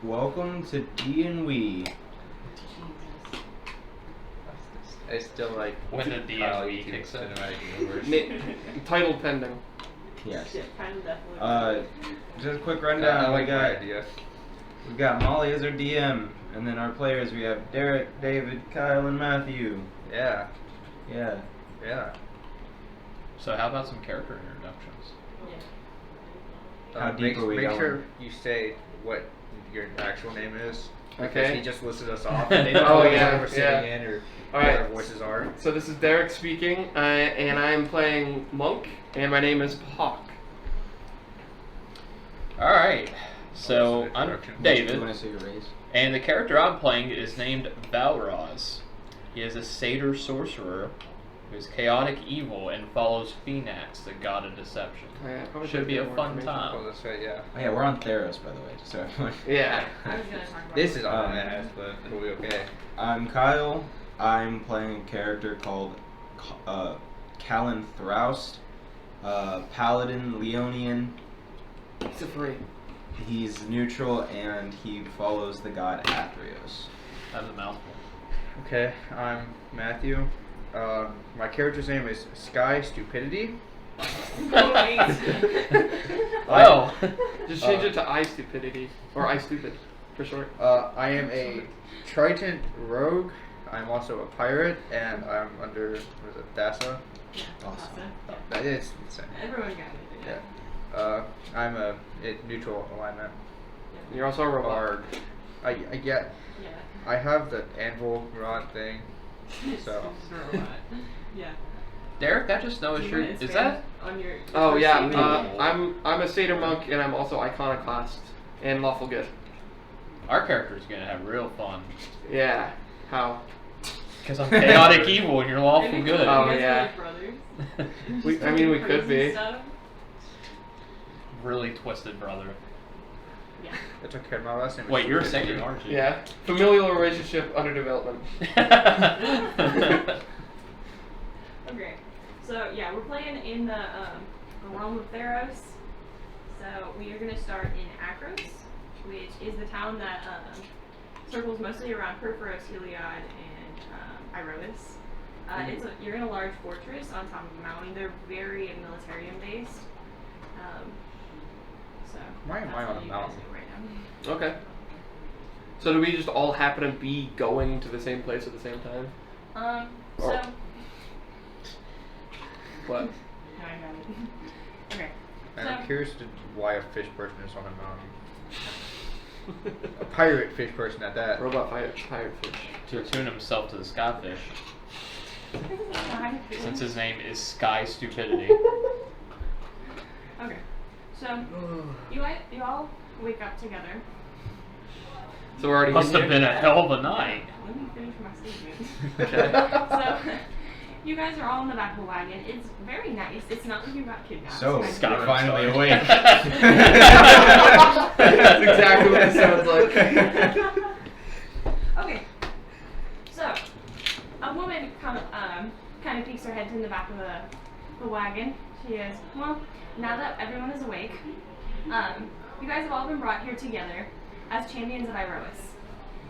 Welcome to D&We. I still like when the D&We kicks in. Title pending. Yes. Shit, kind of definitely. Just a quick rundown. I like my idea. We've got Molly as our DM, and then our players we have Derek, David, Kyle, and Matthew. Yeah. Yeah. Yeah. So how about some character introductions? How deep are we Make going? sure you say what your actual name is. Okay. Because he just listed us off. And they don't Oh, know yeah, where we're sitting in or All what right. our voices are. So this is Derek speaking, and I'm playing Monk, and my name is Hawk. Alright, so What's the I'm introduction? Do you David, want to say your race? and the character I'm playing is named Balraz. He is a satyr sorcerer who is chaotic evil and follows Phoenix, the god of deception. Probably Should be a more fun information. Oh, time. that's right, yeah. Oh yeah, we're on Theros, by the way. Just so everyone. Yeah. I was gonna talk about This is it. on my ass, but it'll be okay. I'm Kyle. I'm playing a character called Callan Throust, Paladin, Leonian. It's a free. He's neutral and he follows the god Athreos. That was a mouthful. Okay, I'm Matthew. My character's name is Sky Stupidity. Well, Just change it to I Stupidity, or I Stupid, for short. I am a Triton rogue. I'm also a pirate, and I'm under, what is it, Thassa? Awesome. That is insane. Everyone got it. Yeah. I'm a neutral alignment. You're also a robot. Bard. I get. Yeah. I have the anvil rod thing. So. Yeah. Derek, I just noticed Do you your wanna is expand that on your Oh first yeah, statement? I'm a satyr monk, and I'm also iconoclast and lawful good. our character's gonna have real fun. Yeah. How? Because I'm chaotic evil and you're lawful Maybe good. you Oh, guys are yeah. like brothers. I mean, we could Crazy be. stuff. Really twisted brother. Yeah. It's okay. My last name is Wait, you're a Stupidity. satyr, aren't you? Yeah. Familial relationship under development. Okay. So yeah, we're playing in the realm of Theros. So we are gonna start in Akros, which is the town that circles mostly around Perforos, Heliod, and Iroas. You're in a large fortress on top of a mountain. They're very militarian based. So Why am that's I on what a you guys mountain? do right now. Okay. So do we just all happen to be going to the same place at the same time? So Oh. What? no, I got it. Okay. And So I'm curious to why a fish person is on a mountain. A pirate fish person at that. Robot pirate fish. To attune himself to the skyfish, since his name is Sky Stupidity. Okay. So you all wake up together. So we're already Must in have here? been a hell of a night. Let me finish my statement. Okay. So you guys are all in the back of the wagon. It's very nice. It's not like you got kidnapped. So, It's Scott you're kind of- finally awake. That's exactly what it sounds like. Okay. So a woman kind of peeks her head in the back of the wagon. She goes, "Well, now that everyone is awake, you guys have all been brought here together as champions of Iroas.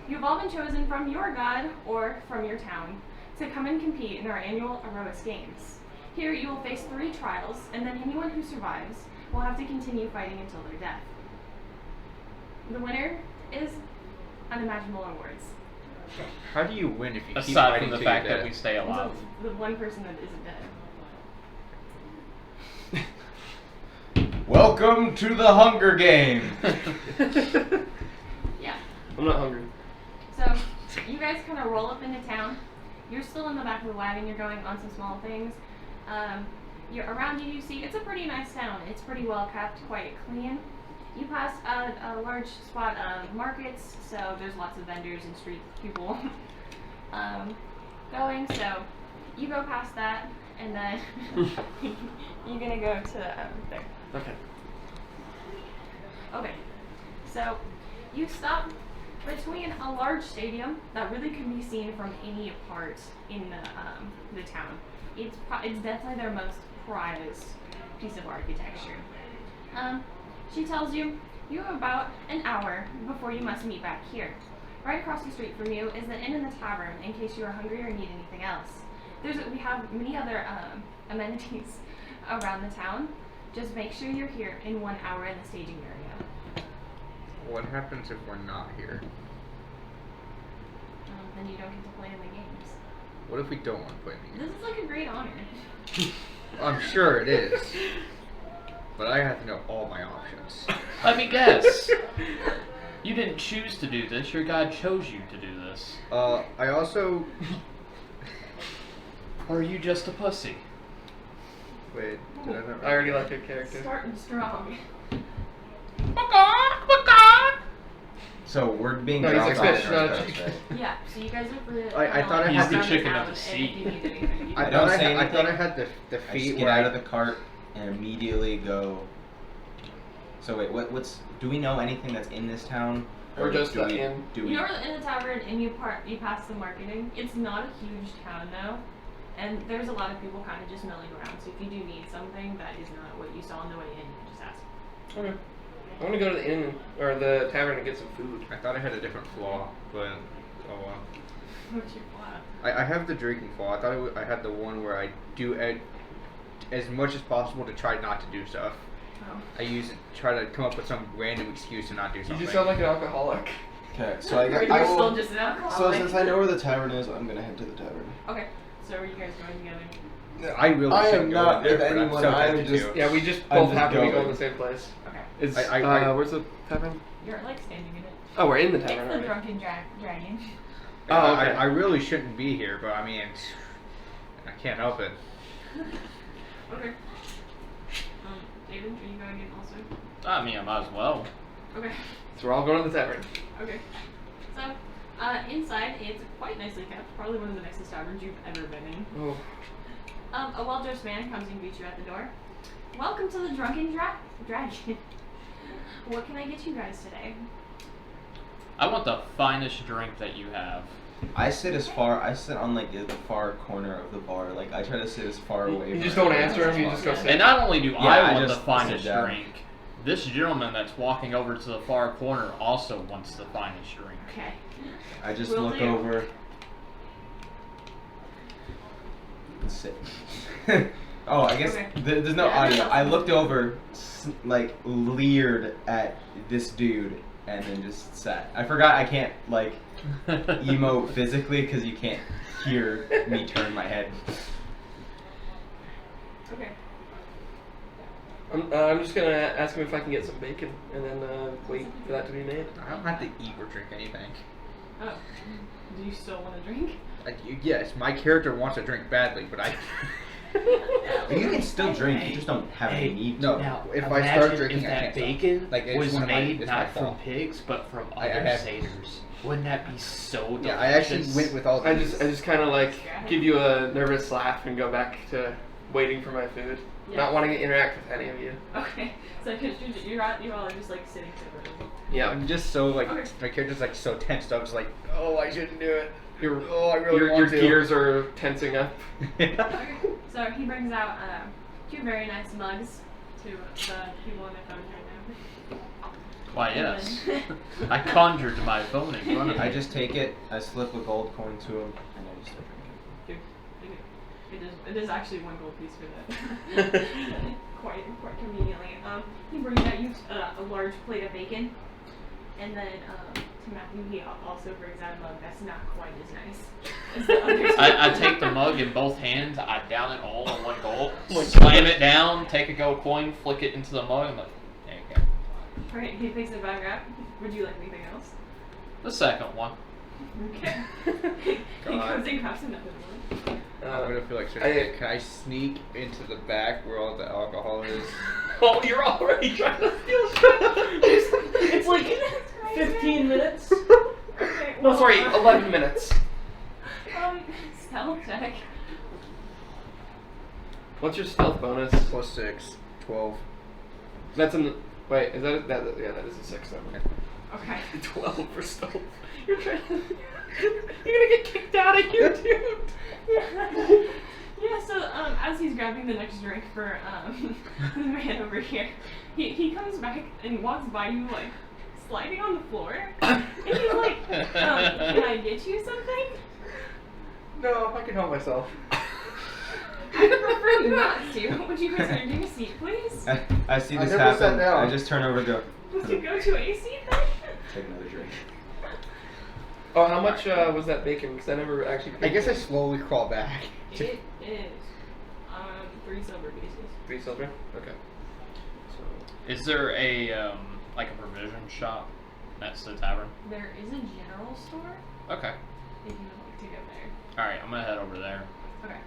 You've all been chosen from your god or from your town to come and compete in our annual Iroas Games. Here you will face 3 trials, and then anyone who survives will have to continue fighting until their death. The winner is unimaginable rewards. How do you win if you keep Aside fighting from the till fact you're that dead? we stay alive. The one person that isn't dead. Welcome to the Hunger Games. Yeah. I'm not hungry. So you guys kind of roll up into town. You're still in the back of the wagon. You're going on some small things. You're around you. You see it's a pretty nice town. It's pretty well kept, quite clean. You pass a large spot of markets, so there's lots of vendors and street people going. So you go past that, and then you're gonna go to there. Okay. Okay, so you stop between a large stadium that really can be seen from any part in the town. It's definitely their most prized piece of architecture. She tells you You have about an hour before you must meet back here. Right across the street from you is the inn and the tavern in case you are hungry or need anything else. We have many other amenities around the town. Just make sure you're here in 1 hour in the staging area. What happens if we're not here? Then you don't get to play in the games. What if we don't want to play the game? This is like a great honor. I'm sure it is. But I have to know all my options. Let me guess. You didn't choose to do this. Your God chose you to do this. I also... Or are you just a pussy? Wait, did I not... I already like your character. Starting strong. So we're being No, he's dropped like off fish, in our not a beds, chicken. right? Yeah, so you guys are really. I thought I He's had the to- chicken of the and sea. if you need anything, you I can- don't thought say I thought I anything. had the I just feet get where out of the cart and immediately go. So wait, what's? Do we know anything that's in this town? Or just do the we? inn. Do we? You're in the tavern and you pass the marketing. It's not a huge town though, and there's a lot of people kind of just milling around. So if you do need something that is not what you saw on the way in, you can just ask. Okay. I want to go to the inn or the tavern and get some food. I thought I had a different flaw, but oh well. What's your plan? I have the drinking flaw. I thought I had the one where I do as much as possible to try not to do stuff. Oh. I use it try to come up with some random excuse to not do You something. just sound like an alcoholic. Okay, so I You're got. still just an alcoholic. So since I know where the tavern is, I'm gonna head to the tavern. Okay, so are you guys going together? I really I am shouldn't go not in there, with but anyone, I'm so I am tempted just- to. Yeah, we just I'm both just happen to be going going. to the same place. Okay. Is I- where's the tavern? You're like standing in it. Oh, we're in the It's tavern. the aren't we? drunken dragon. Oh, okay. I really shouldn't be here, but I mean, I can't help it. Okay. David, are you going in also? I mean, I might as well. Okay. So we're all going to the tavern. Okay. So, inside, it's quite nicely kept. Probably one of the nicest taverns you've ever been in. Oh. A well-dressed man comes and greets you at the door. Welcome to the Drunken Dragon. What can I get you guys today? I want the finest drink that you have. I sit on like the far corner of the bar. Like I try to sit as far away. You from just don't everyone answer as him, you just go possible. sit. And not only do Yeah, I I want the just finest sit down. drink, this gentleman that's walking over to the far corner also wants the finest drink. Okay. I just Will look do. over. And sit. Oh, I guess Okay. there's no Yeah, audio. that's I awesome. looked over, like leered at this dude, and then just sat. I forgot I can't like emote physically because you can't hear me turn my head. Okay. I'm just gonna ask him if I can get some bacon and then wait for that to be made. I don't have to eat or drink anything. Oh. Do you still want to drink? Yes, my character wants to drink badly, but I. You can still drink. You just don't have any need to. No. Now, if I imagine start drinking, if I that can't stop. bacon Like, it's was one of my- made it's my not from fault. pigs, but from I other have- satyrs. Wouldn't that be so delicious? Yeah, I actually went with all. I these. just kind of like give you a nervous laugh and go back to waiting for my food, Yeah. not wanting to interact with any of you. Okay. So you're all just like sitting separately. Yeah, I'm just so like Okay. my character's like so tensed up. It's like, oh, I shouldn't do it. your Oh, I really your want to. gears are tensing up. Okay. So he brings out two very nice mugs to the people on their phones right now. Why, yes. I conjured my phone in front of me. I just take it. I slip a gold coin to him, and I just start drinking. It is actually one gold piece for that. quite conveniently. He brings out you a large plate of bacon, and then to Matthew he also brings out a mug that's not quite as nice as the others. I take the mug in both hands, I down it all in one gulp, slam it down, take a gold coin, flick it into the mug, and like, there you go. Alright, he picks it back up. Would you like anything else? The second one. Okay. He God. goes and grabs another one. I'm gonna feel like I- can I sneak into the back where all the alcohol is? Oh, you're already trying to steal shit. It's like That's 15 minutes. Okay, No, well, sorry, 11 minutes. Stealth check. What's your stealth bonus? Plus 6, 12. That's in. Wait, is that yeah? That is a 6 then. Okay. 12 for stealth. You're trying. You're gonna get kicked out of here, dude. Yeah, so as he's grabbing the next drink for the man over here, he comes back and walks by you like sliding on the floor, and he's like, "Can I get you something?" No, I can help myself. I prefer not to. Would you guys take a seat, please? I see I this never sat happen. down. I just turn over and go. Would you go to a seat then? Take another drink. Oh, how much was that bacon? Because I never actually. I guess I slowly crawl back. It is 3 silver pieces. 3 silver. Okay. So. Is there a like a provision shop next to the tavern? There is a general store Okay. if you would like to go there. All right, I'm gonna head over there. Okay.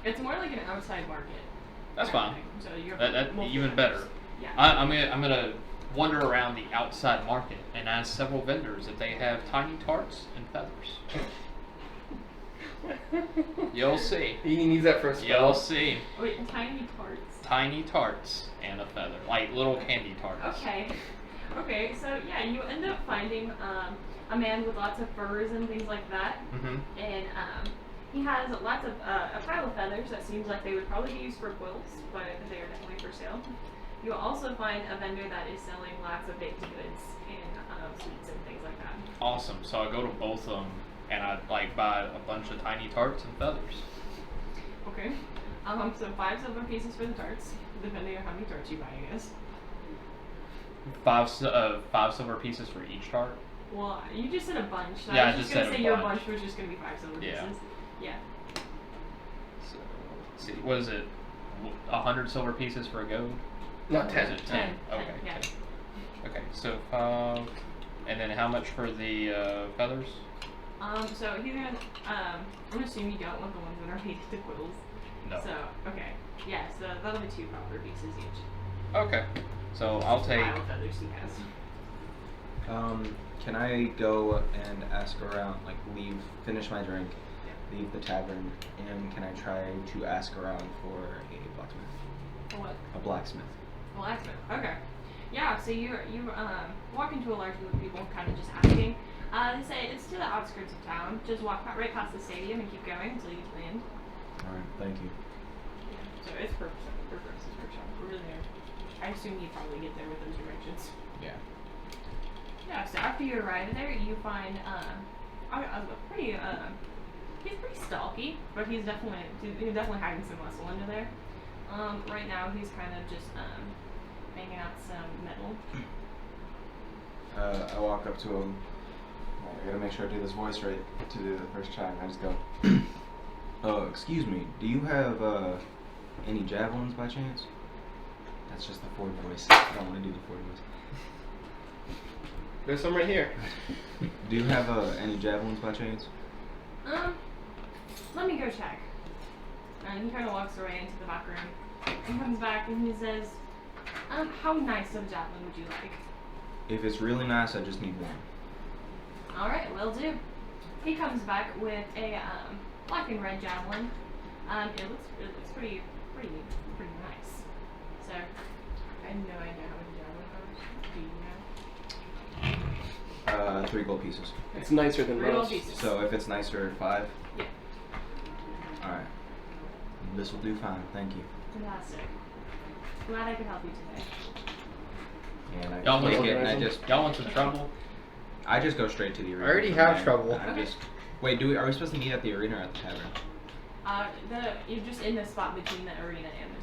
It's more like an outside market. That's kind of fine. thing. So you're That multiple even vendors. better. Yeah. I'm gonna wander around the outside market and ask several vendors if they have tiny tarts and feathers. You'll see. He needs that for a spell. You'll see. Wait, tiny tarts. Tiny tarts and a feather, like little candy tarts. Okay. Okay, so yeah, you end up finding a man with lots of furs and things like that. Mm-hmm. And he has lots of a pile of feathers that seems like they would probably be used for quilts, but they are definitely for sale. You'll also find a vendor that is selling lots of baked goods and sweets and things like that. Awesome. So I go to both of them and I like buy a bunch of tiny tarts and feathers. Okay. So 5 silver pieces for the tarts, depending on how many tarts you buy, I guess. 5 silver pieces for each tart. Well, you just said a bunch. So Yeah, I I was just gonna said a say your bunch. bunch was just gonna be 5 silver Yeah. pieces. Yeah. So let's see, what is it? 100 silver pieces for a gold? Not Or 10. is it 10? 10, Okay. yeah. 10. Okay. So 5, and then how much for the feathers? So he's gonna, I'm gonna assume you don't want the ones that are made into quills. No. So, okay. Yeah, so that'll be 2 proper pieces each. Okay. So I'll take. Pile of feathers he has. Can I go and ask around, like finish my drink, leave the tavern, and can I try to ask around for a blacksmith? What? A blacksmith. Blacksmith. Okay. Yeah, so you walk into a large group of people kind of just asking. They say it's to the outskirts of town. Just walk right past the stadium and keep going until you get to the end. Alright, thank you. Yeah. So it's purpose workshop. We're there. I assume you probably get there with those directions. Yeah. Yeah, so after you arrive there, you find pretty he's pretty stalky, but he's definitely hiding some muscle under there. Right now he's kind of just banging out some metal. I walk up to him. I gotta make sure I do this voice right to do the first try. And I just go, excuse me, do you have any javelins by chance? That's just the Ford voice. I don't want to do the Ford voice. There's some right here. Do you have any javelins by chance? Let me go check. And he kind of walks away into the back room and comes back and he says, how nice of a javelin would you like? If it's really nice, I just need one. Alright, will do. He comes back with a black and red javelin. It looks pretty nice. So I have no idea how many javelin are. Do you know? 3 gold pieces. It's nicer than 3 gold most. pieces. So if it's nicer, 5. Yeah. Alright. This will do fine, thank you. Fantastic. Glad I could help you today. And I Y'all take want it and y'all want some trouble? I just go straight to the arena. I already from have there, trouble. and I Okay. just wait. Are we supposed to meet at the arena or at the tavern? You're just in the spot between the arena and the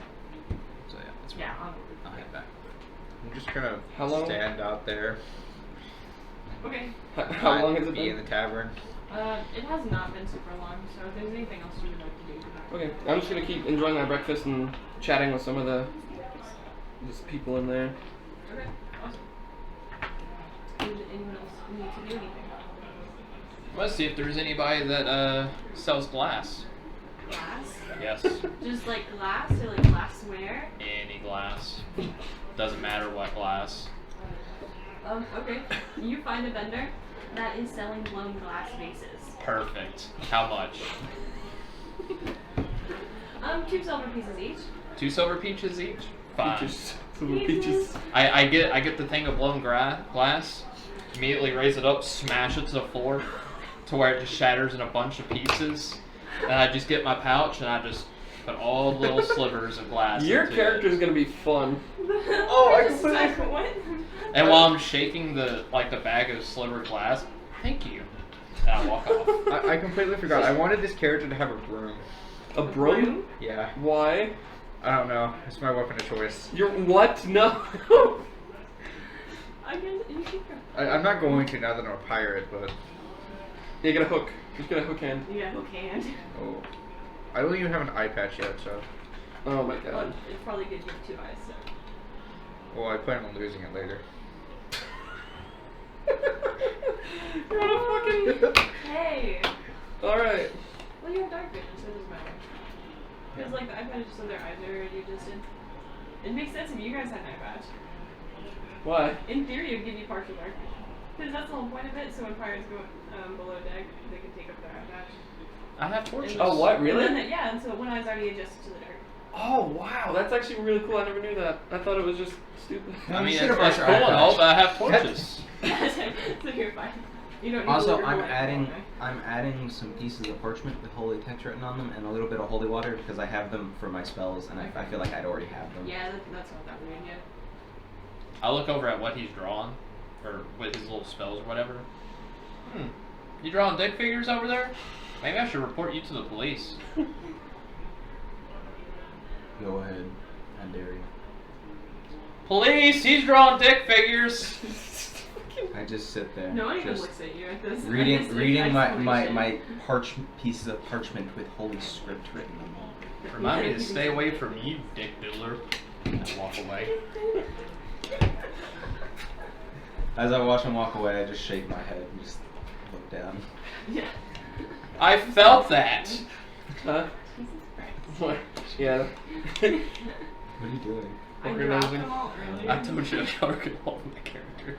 So yeah, that's fine. yeah, on the roof. I'll head back. I'm just gonna How long? stand out there, Okay. How long has it be in been? the tavern. It has not been super long, so if there's anything else you would like to do, go back. Okay, I'm just gonna keep enjoying my breakfast and chatting with some of the just people in there. Okay, awesome. Does anyone else need to do anything? Let's see if there's anybody that sells glass. Glass? Yes. Just like glass or like glassware? Any glass. Doesn't matter what glass. Okay. You find a vendor that is selling blown glass vases. Perfect. How much? 2 silver pieces each. 2 silver peaches each? Fine. Peaches. Some peaches. I get the thing of blown glass, immediately raise it up, smash it to the floor, to where it just shatters in a bunch of pieces. And I just get my pouch and I just put all the little slivers of glass. Your into character's it. gonna be fun. Oh, I Just completely- like, what? And while I'm shaking the bag of slivered glass, thank you. And I walk off. I completely forgot. I wanted this character to have a broom. A broom? Yeah. Why? I don't know. It's my weapon of choice. You're what? No. I guess you can I'm not going to now that I'm a pirate, but You get a hook. Just get a hook hand. Yeah, hook hand. oh, I don't even have an eye patch yet, so. Oh my Well, god. it's probably good you have 2 eyes, so. Well, I plan on losing it later. You're on a fucking. Hey! Alright. Well, you have dark vision, so it doesn't matter. Because, like, the eye patch is so their eyes are already adjusted. It makes sense if you guys had an eye patch. Why? In theory, it would give you partial dark vision. Because that's the whole point of it, so when pirates go below deck, they can take up their eye patch. I have torches. Oh, what? Really? And then, yeah, and so one eye's already adjusted to the dark. Oh, wow. That's actually really cool. I never knew that. I thought it was just stupid. I mean, You it's should've cool brought your and all, iPad. but I have torches. So you're fine. You don't need to Also, look I'm at adding some pieces of parchment with holy text written on them and a little bit of holy water because I have them for my spells and I feel like I'd already have them. Yeah, that's not that weird yet. I look over at what he's drawn, or with his little spells or whatever. You drawing dick figures over there? Maybe I should report you to the police. Go ahead, I dare you. Police! He's drawing dick figures! I just sit there, No one even just looks at you at this. reading at this reading my exclamation. pieces of parchment with holy script written on them. Remind me to stay away from you, dick doodler. And I walk away. As I watch him walk away, I just shake my head and just look down. Yeah. I felt that! Huh? Jesus Christ. What? Yeah. What are you doing? I Organizing. dropped them all earlier. I told you I could hold my character.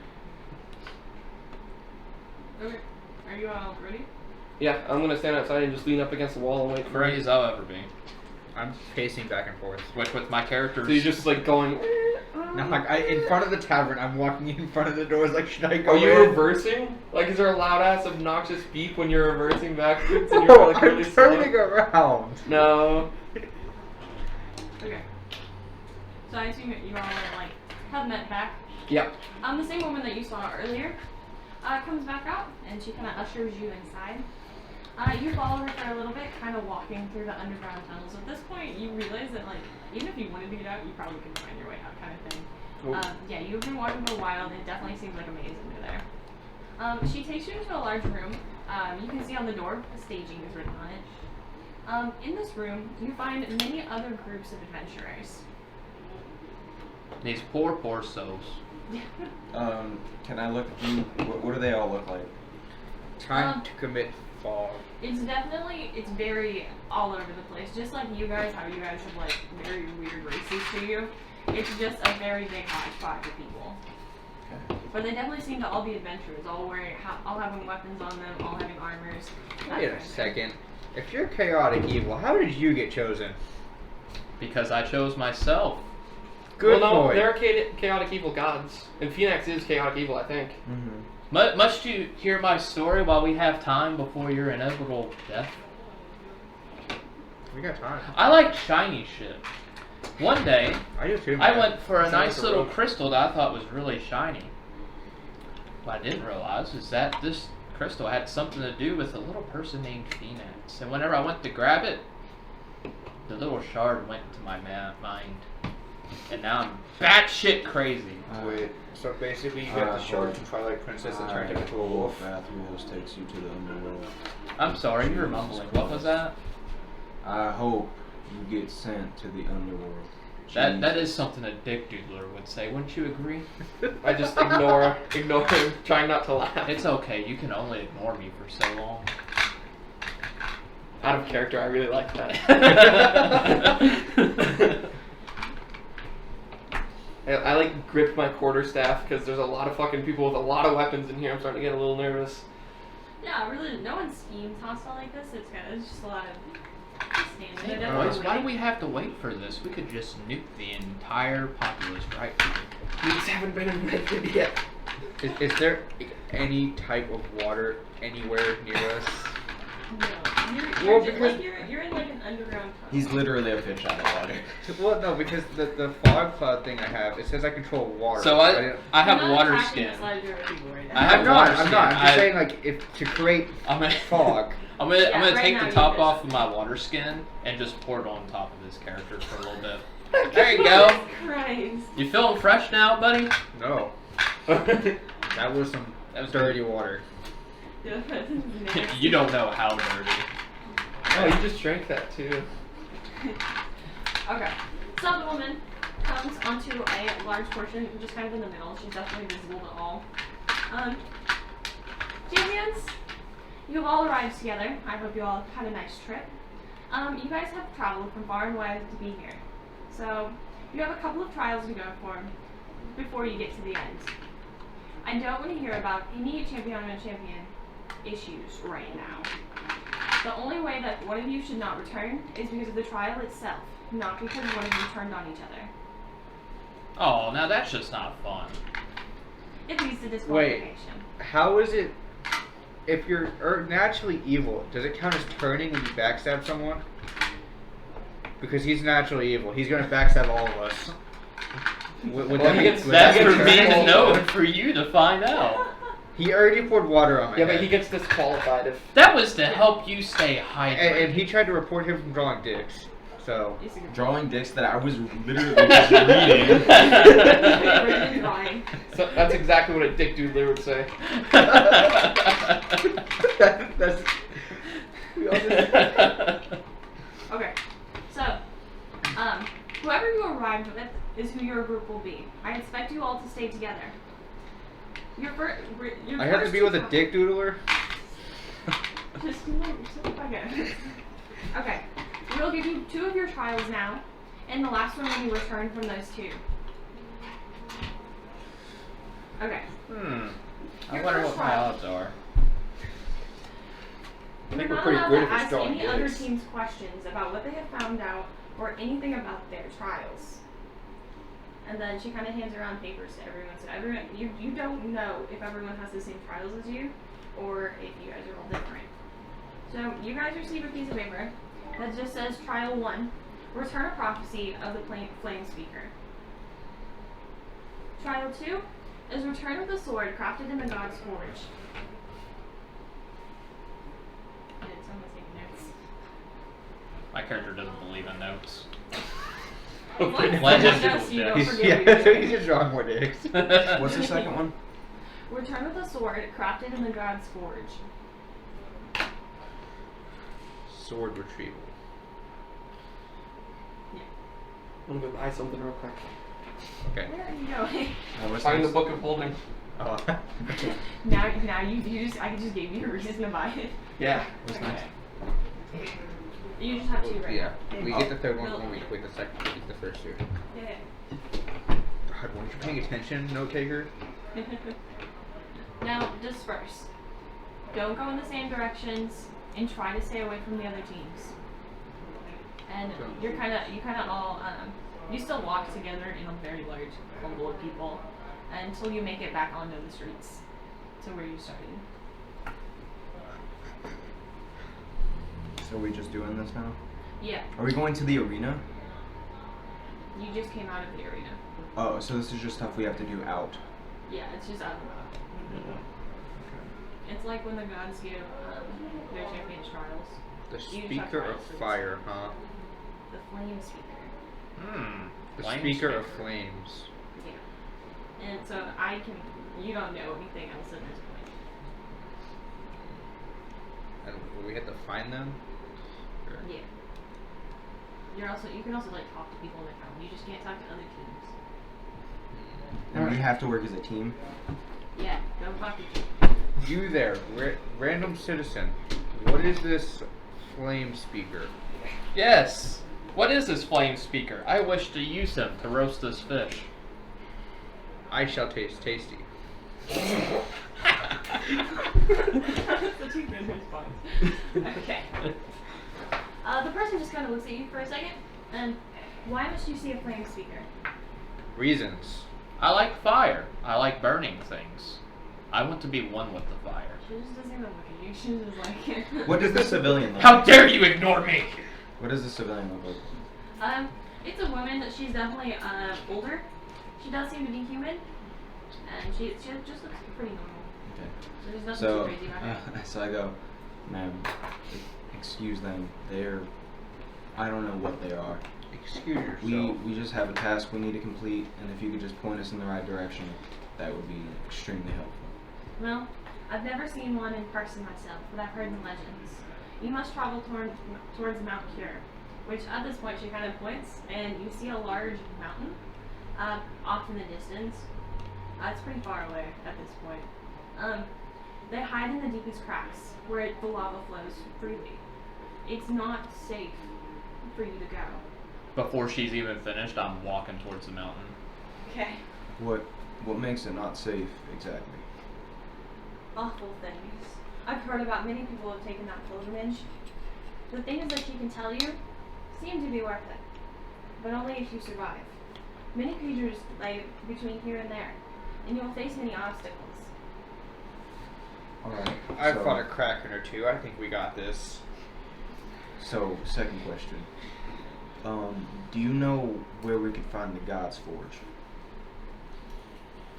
Okay. Are you all ready? Yeah, I'm gonna stand outside and just lean up against the wall and wait for Ready it. as I'll ever be. I'm pacing back and forth. Which with my characters. So you're just like going. No, like in front of the tavern, I'm walking in front of the doors. Like, should I go Are you in? reversing? Like, is there a loud ass obnoxious beep when you're reversing backwards and No, you're like really I'm slow? turning around. No. Okay. So I assume that you all like have met back. Yep. The same woman that you saw earlier comes back out and she kind of ushers you inside. You follow her for a little bit, kind of walking through the underground tunnels. At this point, you realize that like even if you wanted to get out, you probably could find your way out, kind of thing. Cool. Yeah, you've been walking for a while, and it definitely seems like a maze under there. She takes you into a large room. You can see on the door, a staging is written on it. In this room, you find many other groups of adventurers. These poor souls. Can I look at you? What do they all look like? Time to commit fall. It's definitely, it's very all over the place. Just like you guys, how you guys have like very weird races to you. It's just a very big hodgepodge of people. Okay. But they definitely seem to all be adventurers, all wearing, all having weapons on them, all having armors. Wait a second. If you're chaotic evil, how did you get chosen? Because I chose myself. Good well, no, boy. they're chaotic evil gods, and Phoenix is chaotic evil, I think. Mm-hmm. Must you hear my story while we have time before your inevitable death? We got time. I like shiny shit. One day, I do too. I man. went for a Sounds like nice little rope. crystal that I thought was really shiny. What I didn't realize is that this crystal had something to do with a little person named Phoenix. And whenever I went to grab it, the little shard went into my mind. And now I'm batshit crazy. Wait. So basically, you get the short from Twilight Princess that turned him into a wolf. Bathroom takes you to the underworld. I'm sorry, you were mumbling. What was that? I hope you get sent to the underworld. That is something a dick doodler would say. Wouldn't you agree? I just ignore him, trying not to laugh. It's okay. You can only ignore me for so long. Out of character, I really like that. I like grip my quarterstaff because there's a lot of fucking people with a lot of weapons in here. I'm starting to get a little nervous. Yeah, really, no one schemes hostile like this. It's just a lot of standing. Hey, They're boys, definitely why do waiting. we have to wait for this? We could just nuke the entire populace right here. We just haven't been invented yet. Is there any type of water anywhere near us? No. Well, because- You're in like an underground tunnel. He's literally a fish out of water. Well, no, because the fog cloud thing I have, it says I control water. So didn't- I have You're not water attacking skin. the sliders over people right now. I have I'm not. water I'm skin. not. I'm just I- saying, like, if to create I'm gonna, fog. I'm gonna Yeah, right take now the you top do. off of my water skin and just pour it on top of his character for a little bit. There you go. Jesus Christ. You feeling fresh now, buddy? No, that was some dirty water. Yeah, that's nasty. You don't know how dirty. Oh, you just drank that too. Okay. So the woman comes onto a large portion, just kind of in the middle. She's definitely visible to all. Champions, you have all arrived together. I hope you all had a nice trip. You guys have traveled from far and wide to be here. So you have a couple of trials to go for before you get to the end. I don't want to hear about any champion on champion issues right now. The only way that one of you should not return is because of the trial itself, not because one of you turned on each other. Oh, now that's just not fun. It leads to disqualification. How is it? If you're naturally evil, does it count as turning when you backstab someone? Because he's naturally evil. He's going to backstab all of us. Would Well, that he be- gets- would That's that be for a me turn? to know and for you to find out. He already poured water on my Yeah, head. but he gets disqualified if. That was to help you stay hydrated. And he tried to report him from drawing dicks. So It's a good Drawing dicks that I was literally just reading. Brandon drawing. So that's exactly what a dick doodler would say. that's. We all just, Okay, so, whoever you arrived with is who your group will be. I expect you all to stay together. Your I have to be with a dick doodler. Just okay. Okay, we'll give you 2 of your trials now, and the last one when you return from those 2. Okay. I Your wonder first what my trial. odds are. I You're think we're not pretty allowed good to if it's ask drawing any other dicks. team's questions about what they have found out or anything about their trials. And then she kind of hands around papers to everyone. So everyone, you don't know if everyone has the same trials as you, or if you guys are all different. So you guys receive a piece of paper that just says Trial 1, Return a Prophecy of the Flame Speaker. Trial 2 is Return of the Sword crafted in the God's Forge. Did someone take notes? My character doesn't believe in notes. What? Legend No, people so you don't do. forget Yeah, what so you he's did. just drawing more dicks. What's the second one? Return of the Sword crafted in the God's Forge. Sword retrieval. I'm gonna go buy something real quick. Okay. Where are you going? What's Find the next? book of holding. Oh. now you just I just gave you a reason to buy it. Yeah. What's next? You just have 2 right Yeah, now. we get the third one when we quit the second. We get the first 2. Yeah. God, weren't you paying attention, note taker? Now disperse. Don't go in the same directions and try to stay away from the other teams. And you kind of all you still walk together in a very large bubble of people until you make it back onto the streets to where you started. So are we just doing this now? Yeah, Are we going to the arena? you just came out of the arena. Oh, so this is just stuff we have to do out. Yeah, it's just out and about. It's like when the gods give their champions trials. The You just have speaker trials of for this. fire, huh? The flame speaker. The Flame speaker of speaker. flames. Yeah. And so you don't know anything else at this point. And will we have to find them? Or- Yeah. You can also like talk to people in the town. You just can't talk to other teams. And we have to work as a team. Yeah, don't talk to people. You there, random citizen. What is this flame speaker? Yes. What is this flame speaker? I wish to use him to roast this fish. I shall taste tasty. That's such a good response. Okay. The person just kind of looks at you for a second, and why must you see a flame speaker? Reasons. I like fire. I like burning things. I want to be one with the fire. She just doesn't even look at you. She's just like. What does the civilian look How like? dare you ignore me? What does the civilian look like? It's a woman. She's definitely older. She does seem to be human, and she just looks pretty normal. Okay. So there's nothing So, too crazy about her. so I go, ma'am, excuse them. They're, I don't know what they are. Excuse yourself. We just have a task we need to complete, and if you could just point us in the right direction, that would be extremely helpful. Well, I've never seen one in person myself, but I've heard the legends. You must travel towards Mount Cure, which at this point she kind of points, and you see a large mountain off in the distance. It's pretty far away at this point. They hide in the deepest cracks where the lava flows freely. It's not safe for you to go. Before she's even finished, I'm walking towards the mountain. Okay. What makes it not safe exactly? Awful things. I've heard about many people who have taken that pilgrimage. The things that she can tell you seem to be worth it, but only if you survive. Many creatures lay between here and there, and you will face many obstacles. Alright. I fought a kraken or two. I think we got this. So, second question. Do you know where we could find the God's Forge?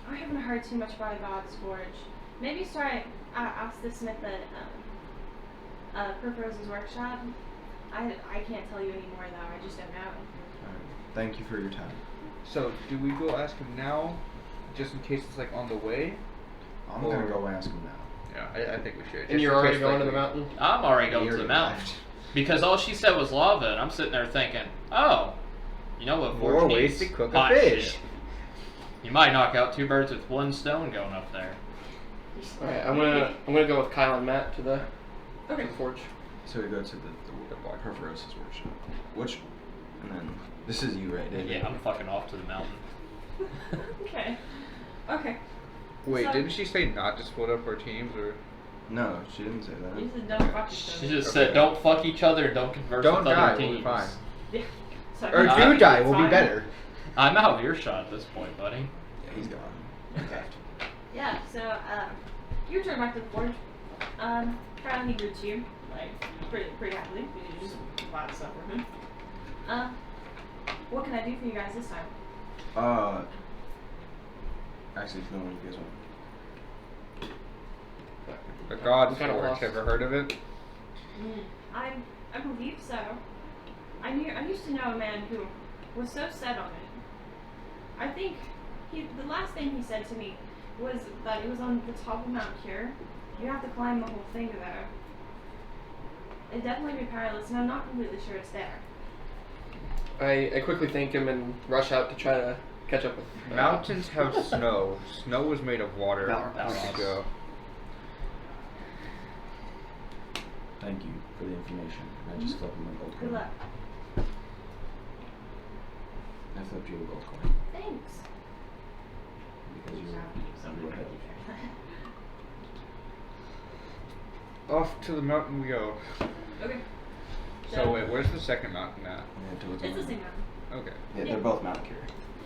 I haven't heard too much about a God's Forge. Maybe ask the smith at Perforos's workshop. I can't tell you anymore though. I just don't know. Alright. Thank you for your time. So, do we go ask him now, just in case it's like on the way? I'm gonna go ask him now. Yeah, I think we should. And Just you're in already case, going like, to the mountain? I'm already going He to the already mountain. left. Because all she said was lava, and I'm sitting there thinking, oh, you know what More Forge ways needs? to cook a Hot fish. shit. You might knock out 2 birds with 1 stone going up there. Alright, I'm gonna go with Kyle and Matt to the forge. So we go to the Perforos's workshop. And then, this is you, right, David? Yeah, I'm fucking off to the mountain. Okay. Okay. Wait, So- didn't she say not to split up our teams, or? No, she didn't say that. You said don't fuck each She other. just said, don't fuck each other and don't converse Don't with die, other we'll be teams. fine. Yeah. So Or Nah, do it's die, we'll be fine. better. I'm out of earshot at this point, buddy. Yeah, he's gone. He left. Yeah, so you return back to the forge. Kyle, he greets you, like, pretty happily. You just bought stuff for him. What can I do for you guys this time? Actually, if no one you guys want. The God's I'm kinda Forge, lost. ever heard of it? I believe so. I used to know a man who was so set on it. I think the last thing he said to me was that it was on the top of Mount Cure. You have to climb the whole thing though. It'd definitely be perilous, and I'm not completely sure it's there. I quickly thank him and rush out to try to catch up with Mountains have snow. Snow is made of water. Balrog. We should go. Thank you for the information. I just flipped him a gold coin. Good luck. I flipped you a gold coin. Thanks. Because you were ahead. Off to the mountain we go. Okay. So wait, where's the second mountain at? We head towards It's the the same mountain. mountain. Okay. Yeah, Yeah. they're both Mount Cure.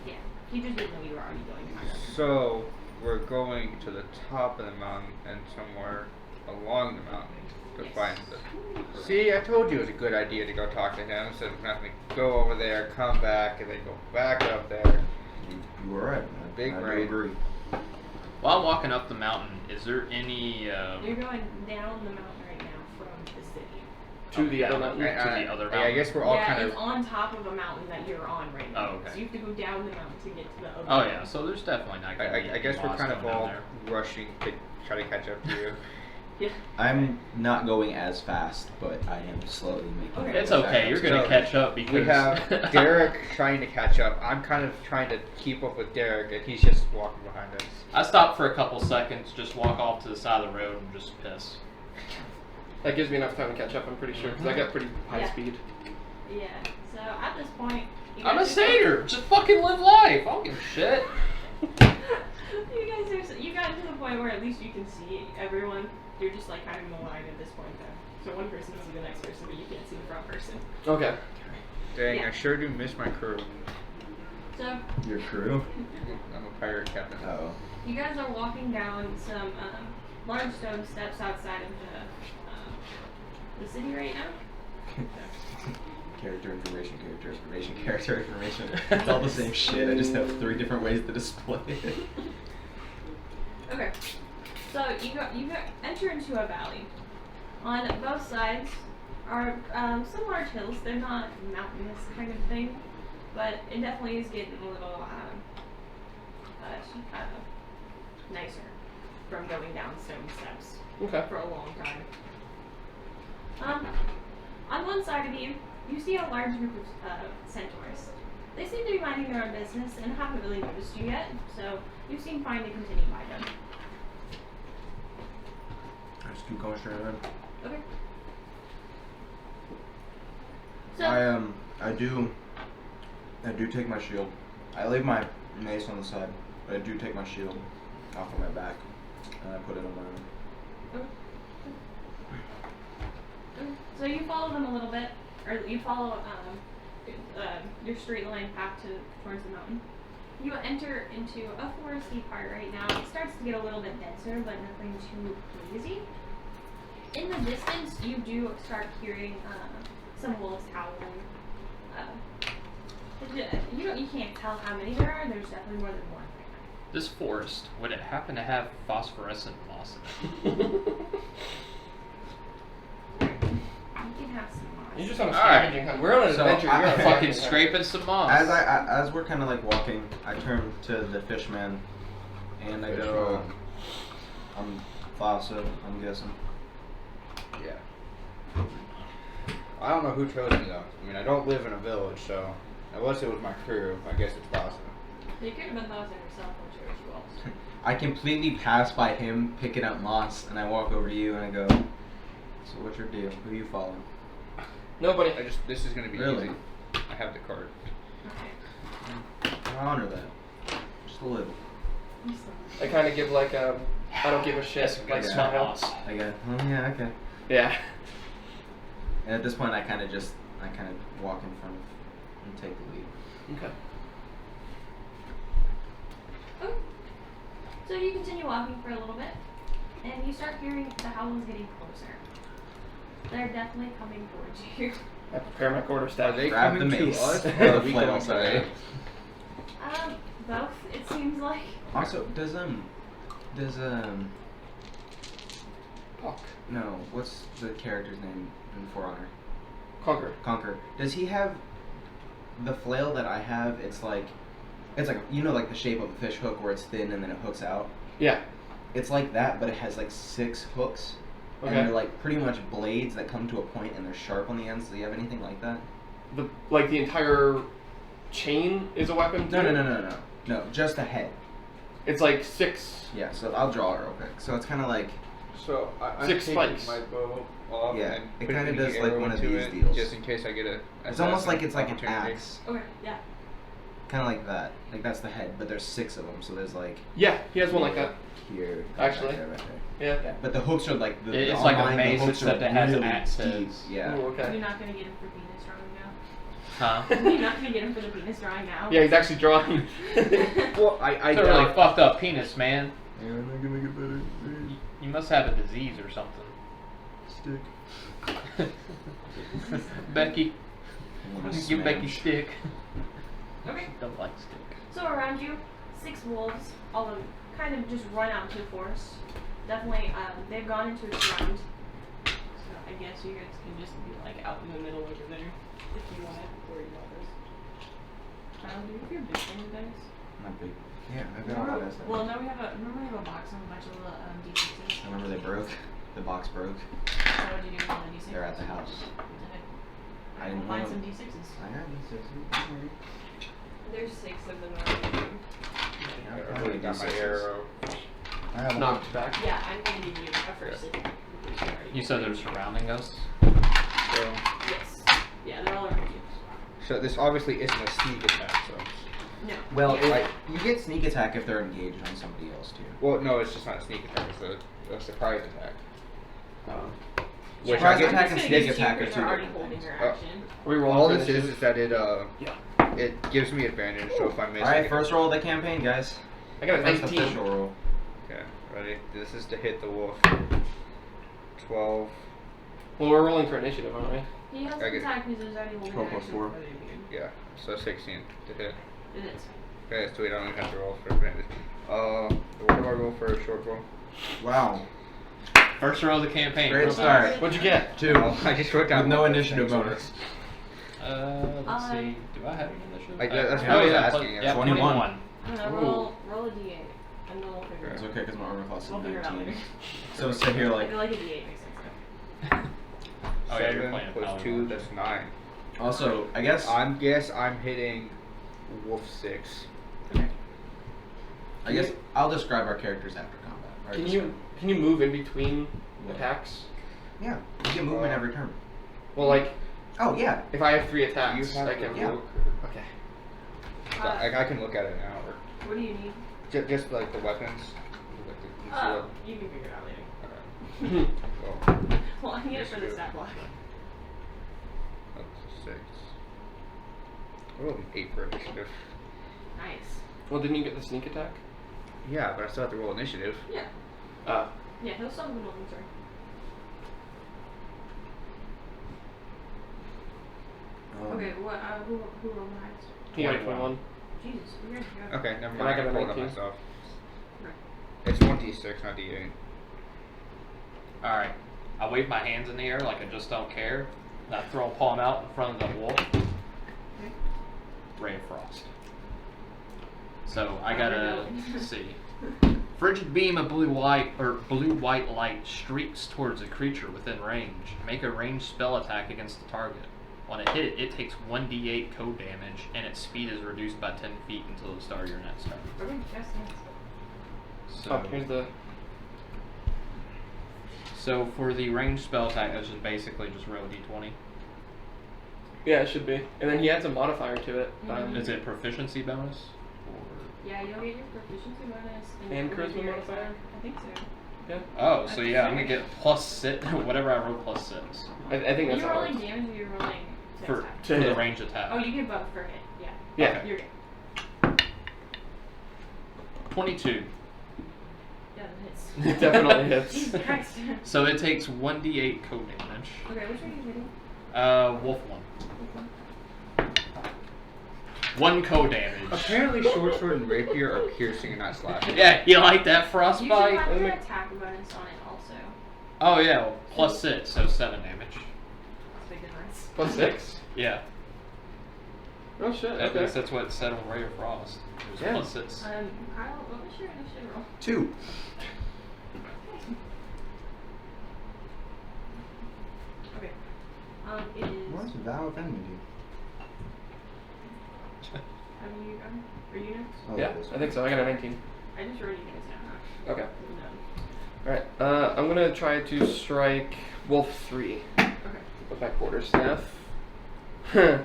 Yeah. He just didn't know you were already going kind of. So we're going to the top of the mountain and somewhere along the mountain to Yes. find the. See, I told you it was a good idea to go talk to him instead of having to go over there, come back, and then go back up there. You were right. Big I do brain. agree. While I'm walking up the mountain, is there any... You're going down the mountain right now from the city. to the other down mountain. to the other I mountain? guess we're all yeah, kind it's of. on top of a mountain that you're on right now. Oh, okay. So you have to go down the mountain to get to the other Oh mountain. yeah, so there's definitely not gonna be I guess we're lost kind of going down all there. rushing to try to catch up to you. Yeah. I'm not going as fast, but I am slowly making. Okay. my It's way okay, back you're up. gonna So, catch up because... We have Derek trying to catch up. I'm kind of trying to keep up with Derek, and he's just walking behind us. I stop for a couple seconds, just walk off to the side of the road and just piss. That gives me enough time to catch up, I'm pretty sure, because I got pretty high Yeah. speed. Yeah. So at this point, you I'm a guys are- satyr! Just fucking live life! I don't give a shit. You got to the point where at least you can see everyone. You're just like kind of in the line at this point though. So one person can see the next person, but you can't see the front person. Okay. Dang, Yeah. I sure do miss my crew. So Your crew? I'm a pirate captain. Oh. You guys are walking down some large stone steps outside of the city right now. Character information, character information, character information. It's all the same shit. I just have 3 different ways to display it. Okay. So you enter into a valley. On both sides are some large hills. They're not mountainous kind of thing, but it definitely is getting a little nicer from going down stone steps Okay. for a long time. On one side of you, you see a large group of centaurs. They seem to be minding their own business and haven't really noticed you yet, so you seem fine to continue by them. I just keep going straight ahead. Okay. So I do take my shield. I leave my mace on the side, but I do take my shield off of my back and I put it on my arm. Okay. So you follow them a little bit, or you follow your straight line path towards the mountain. You enter into a foresty part right now. It starts to get a little bit denser, but nothing too crazy. In the distance, you do start hearing some wolves howling. You can't tell how many there are. There's definitely more than one right now. This forest, would it happen to have phosphorescent moss in it? You can have some moss. You're just on a Alright. scavenging hunt. We're on an So adventure. I- You're on a Fucking scavenging hunt. scraping some moss. As we're kind of like walking, I turn to the fishman and I go, I'm Thassa, I'm guessing. Yeah. I don't know who chose me though. I mean, I don't live in a village, so unless it was my crew, I guess it's possible. You could have been Thassa yourself, I'm sure you also. I completely pass by him picking up moss and I walk over to you and I go, so what's your deal? Who you following? Nobody. This is gonna be Really? easy. I have the card. Okay. I honor that. Just a little. I kind of give like a, I don't give a shit, That's like good smile. moss. I go, oh yeah, okay. Yeah. And at this point I kind of walk in front of and take the lead. Okay. Okay. So you continue walking for a little bit, and you start hearing the howls getting closer. They're definitely coming towards you. I prepare my quarterstaff. Are they Grab coming the to mace. us? Or Or the are we flail, going to sorry. them? Both, it seems like. Also, does Puck. no, what's the character's name in For Honor? Conquer. Conquer. Does he have the flail that I have? It's like like the shape of a fish hook where it's thin and then it hooks out. Yeah. It's like that, but it has like 6 hooks. Okay. And they're like pretty much blades that come to a point and they're sharp on the ends. Do you have anything like that? The entire chain is a weapon. No, too? no, just the head. It's like 6. Yeah, so I'll draw it real quick. So it's kind of like, So I'm 6 taking spikes. my bow off Yeah, and it putting kinda the does like arrow one of into these it, deals. just in case I get a. it's almost like it's like an opportunity. axe. Okay, yeah. Kind of like that. Like that's the head, but there's 6 of them. So there's like Yeah, he has one like that. here, Actually. right there. Yeah. Yeah, but the hooks are like It's like a online, the mace hooks are except it has really axes. deep. Yeah. Ooh, okay. You're not gonna get him for penis drawing now. Huh? You're not gonna get him for the penis drawing now. Yeah, he's actually drawing. Well, I It's a really fucked up penis, man. Yeah, I'm not gonna get better. You must have a disease or something. Stick. Becky, I wanna give smash. Becky stick. Okay. Don't like stick. So around you, 6 wolves, all of them kind of just run out into the forest. Definitely, they've gone into its ground. So I guess you guys can just be like out in the middle over there if you want to worry about this. Do you have your big thing, guys? Not big. Yeah, I've got all that stuff. Well, no, we have a box of a bunch of little D6s. I remember they broke. The box broke. So what did you do with all the D6s? They're at the house. I didn't Find know- some D6s. I got these 6. There's 6 of them already. I've already got my arrow. I have Knocked back. Yeah, I'm gonna give you a first aid. You said they're surrounding us? So, Yes. Yeah, they're all around you. so this obviously isn't a sneak attack. So. No. Well, Yeah. you get sneak attack if they're engaged on somebody else too. Well, no, it's just not a sneak attack. It's a surprise attack. Which Surprise I get. attack and It's sneak gonna attack get are you 2 for already different holding things. your action. Are we rolling All for this initiative? is that it gives me advantage. So if I miss, I Alright, get- first roll of the campaign, guys. I got a First 19. official roll. Okay, ready? This is to hit the wolf. 12. Well, we're rolling for initiative, aren't we? He has Okay. an attack because there's already one 12 plus action 4. before they begin. Yeah, so 16 to hit. It is. Okay, so we don't even have to roll for advantage. What do I roll for a short roll? Wow. First row of the campaign. Great real start. nice. What'd you get? 2. Oh, I just wrote down With no one initiative thing, so bonus. Let's see. Do I have an initiative? That's what I was asking, Yeah, yeah. 21. I don't know, roll a d8. And then we'll figure It's it out. okay because my armor class is We'll figure it out 19. later. So sit here I like. feel like a d8 makes sense. Oh, yeah, you're 7 playing plus Paladin 2, Launch. that's 9. Also, I guess. I'm hitting wolf 6. Okay. I guess I'll describe our characters after combat. Or Can you move in between What? attacks? Yeah, you get movement every turn. Well, like Oh yeah. if I have 3 attacks, You have I can. yeah. Okay. So I can look at it now. Or What do you need? just like the weapons. Like the sword. You can figure it out later. Okay. So, Well, I need it for the Initiative. stat block. that's 6. I rolled an 8 for initiative. Nice. Well, didn't you get the sneak attack? Yeah, but I still have to roll initiative. Yeah. Yeah, he'll stop the building, sorry. Okay, what, who rolled the highest? He got a 21. 21. Jesus, we're good. Go. Okay, never And mind. I got a rolled it 19. myself. Right. It's 1d6, not d8. Alright. I wave my hands in the air like I just don't care. And I throw a palm out in front of the wolf. Okay. Ray of Frost. So I gotta really? see. Frigid beam of blue-white light streaks towards a creature within range. Make a ranged spell attack against the target. On a hit, it takes 1d8 code damage, and its speed is reduced by 10 feet until the start of your next turn. Okay, yes, yes. So, Oh, here's the. so for the ranged spell attack, that's just basically just roll a d20. Yeah, it should be. And then he adds a modifier to it. Mhm. Is it proficiency bonus? Or... Yeah, you'll get your proficiency bonus And you'll get charisma your modifier? attack. I think so. Yeah. Oh, so yeah, I'm gonna get plus 6, whatever I roll plus 6. I think Are that's you how it rolling works. damage or you're rolling to For, attack? for hit. the range attack. Oh, you get both for hit. Yeah. Yeah. Okay. You're good. 22. Yeah, that hits. It definitely hits. Jesus Christ. So it takes 1d8 code damage. Okay, which one are you hitting? Wolf 1. Which one? 1 code damage. Apparently, short sword and rapier are piercing and not slashing. Yeah, you like that You frostbite? should have Doesn't your make- attack bonus on it also. Oh yeah, well, plus 6, so 7 damage. That's big difference. Plus 6? Yeah, Oh shit. at Okay. least that's what it said on Ray of Frost. It was Yeah. plus 6. Kyle, what was your initiative roll? 2. Okay. It is. What's Vow of Enmity? Have you gone? Are you next? Oh, Yeah, it is. I think so. I got a 19. I just wrote you guys down. Okay. No. Alright. I'm gonna try to strike Wolf 3 Okay. with my quarterstaff. Huh.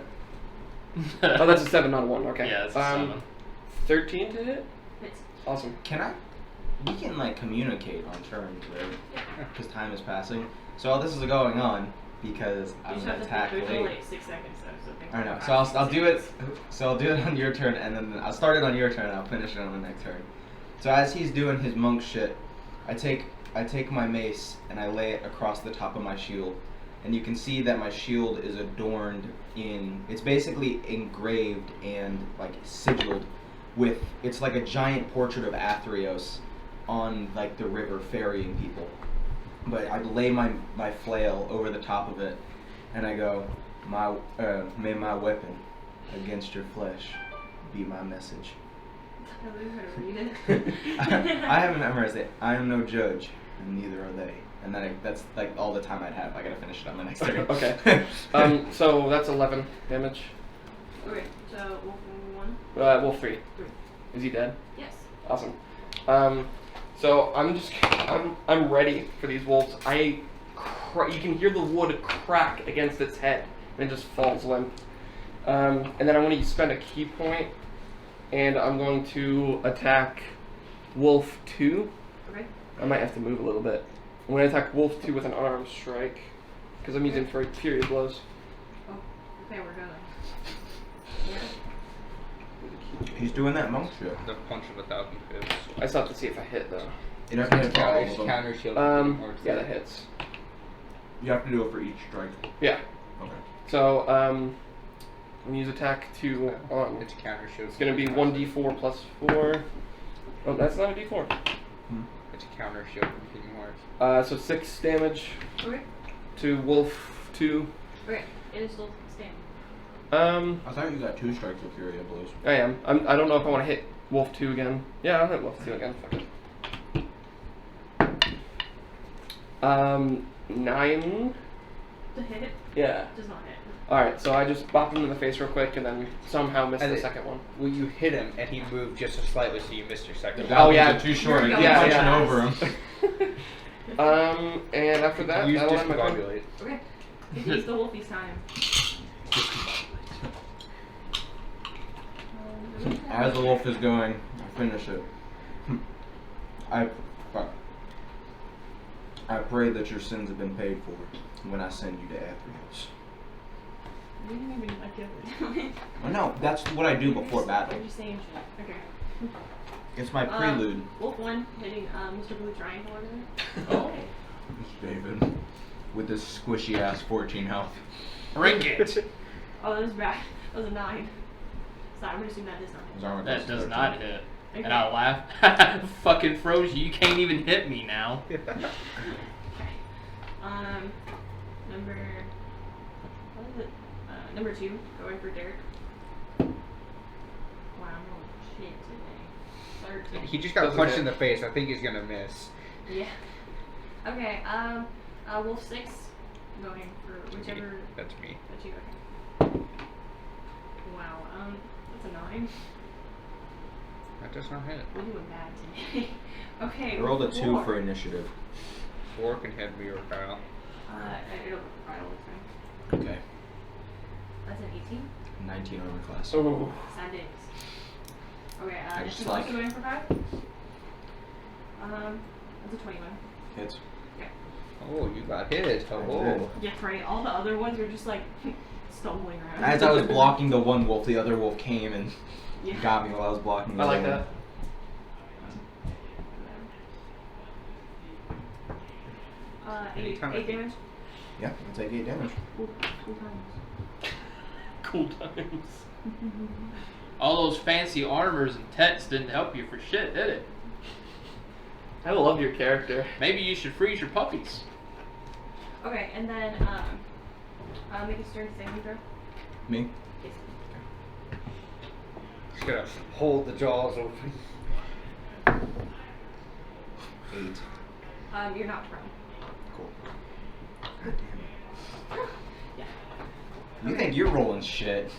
Oh, that's a 7, not a 1. Okay. Yeah, it's a 7. 13 to hit? Hits. Awesome. Can I? We can like communicate on turns, right? Yeah. Because time is passing. So all this is going on because You I'm just gonna have to attack think. There's only late. like 6 seconds though, so think. I know. about So I'll 5, do it. 6 So I'll do it on your turn, and then I'll start it on your turn, and I'll finish it on the next turn. So as he's doing his monk shit, I take my mace and I lay it across the top of my shield, and you can see that my shield is adorned in. It's basically engraved and like sigiled with. It's like a giant portrait of Theros on like the river ferrying people. But I lay my flail over the top of it, and I go, may my weapon against your flesh be my message. I learned how to read it. I haven't memorized it. I am no judge, and neither are they. And then that's like all the time I'd have. I gotta finish it on the next turn. Okay. So that's 11 damage. Okay, so Wolf 1. Wolf 3. 3. Is he dead? Yes. Awesome. So I'm ready for these wolves. You can hear the wood crack against its head, and it just falls limp. And then I'm going to spend a key point, and I'm going to attack Wolf 2. Okay. I might have to move a little bit. I'm going to attack Wolf 2 with an unarmed strike, because I'm using Fury blows. Oh, okay, we're gonna. Yeah. He's doing that monk shit. The punch of 1,000 fists. I still have to see if I hit though. You have to hit for all of them. Counter shield. Yeah, that hits. You have to do it for each strike. Yeah. Okay. So, I'm gonna use attack to. It's counter shield. It's gonna be 1d4 plus 4. Oh, that's not a d4. It's counter shield from Kingdom Hearts. So 6 damage Okay. to Wolf 2. Okay. It is still standing. I thought you got 2 strikes with Fury of Blows. I am. I don't know if I want to hit Wolf 2 again. Yeah, I'll hit Wolf 2 again. Fuck it. 9. To hit? Yeah. Does not hit. Alright, so I just bopped him in the face real quick and then somehow missed And the it- second one. Well, you hit him and he moved just so slightly, so you missed your second. Oh, yeah. Too short. You're You're going punching fast. over him. And after that, Use that'll end my turn. discombobulate. Okay. It is the wolfie's time. As the wolf is going, I finish it. I pray that your sins have been paid for when I send you to Athreos. You didn't even like it. Oh, no, that's what I do before battle. You're just saying shit. Okay. It's my prelude. Wolf 1 hitting Mr. Blue Triangle over there. Oh. David. With this squishy ass 14 health. Bring it. Oh, that was bad. That was a 9. So I'm gonna assume that is not His armor That class is does 13. not hit. Okay. And I laugh. Fucking froze you. You can't even hit me now. Okay. Number. What is it? Number 2, going for Derek. Wow, I'm rolling shit today. 13. He just got Doesn't punched hit. in the face. I think he's gonna miss. Yeah. Okay, Wolf 6, going for whichever. That's me. That's you, okay. Wow, that's a 9. That does not hit. We're doing bad today. Okay. I rolled a 2 4. for initiative. 4 can hit me or Kyle. It'll rattle this time. Okay. That's an 18. 19 armor class. Oh. Sad days. Okay, I this just is like- also going for 5. That's a 21. Hits. Oh, you got hit. I Oh. did. Yeah, right. All the other ones were just like stumbling around. As I was blocking the one wolf, the other wolf came and Yeah. got me while I was blocking the I like other that. Eight Anytime I think- damage. one. Yeah, I'll take 8 damage. Cool times. Cool times. All those fancy armors and tets didn't help you for shit, did it? I love your character. Maybe you should freeze your puppies. Okay, and then make a strength saving throw. Me? Yes. Just gonna hold the jaws open. 8. You're not prone. Cool. God damn it. Yeah. You think you're rolling shit.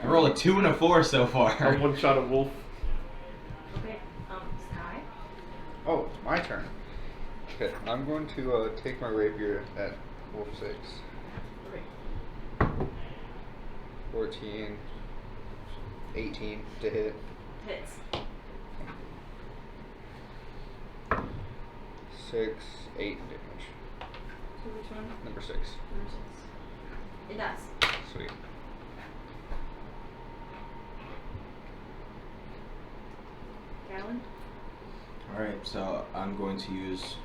I rolled a 2 and a 4 so I far. one shot a wolf. Okay. Sky. Oh, it's my turn. Okay, I'm going to take my rapier at Wolf 6. Okay. 14, 18 to hit. Hits. 6, 8 damage. So which one? Number 6. Number 6. It does. Sweet. Gallon. Alright, so I'm going to use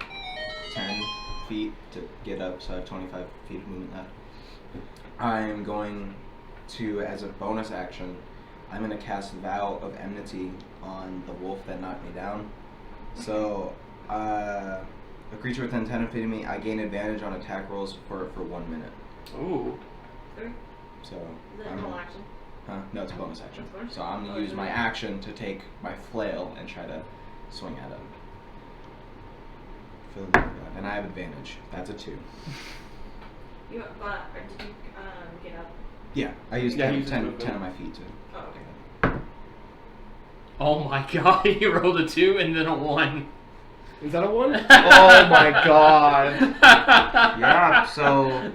10 feet to get up, so I have 25 feet of movement left. I'm going to, as a bonus action, I'm going to cast Vow of Enmity on the wolf that knocked me down. So, a creature within 10 feet of me, I gain advantage on attack rolls for 1 minute. Ooh. Okay. So, Is that a I'm full gonna- action? Huh? No, it's a bonus action. It's bonus? So I'm going Oh, to use is it my not? action to take my flail and try to swing at him. And I have advantage. That's a 2. You, did you get up? Yeah, I used Yeah, 10, he uses 10, movement. 10 of my feet to. Oh, okay. Oh my god, you rolled a 2 and then a 1. Is that a 1? Oh my god. Yeah, so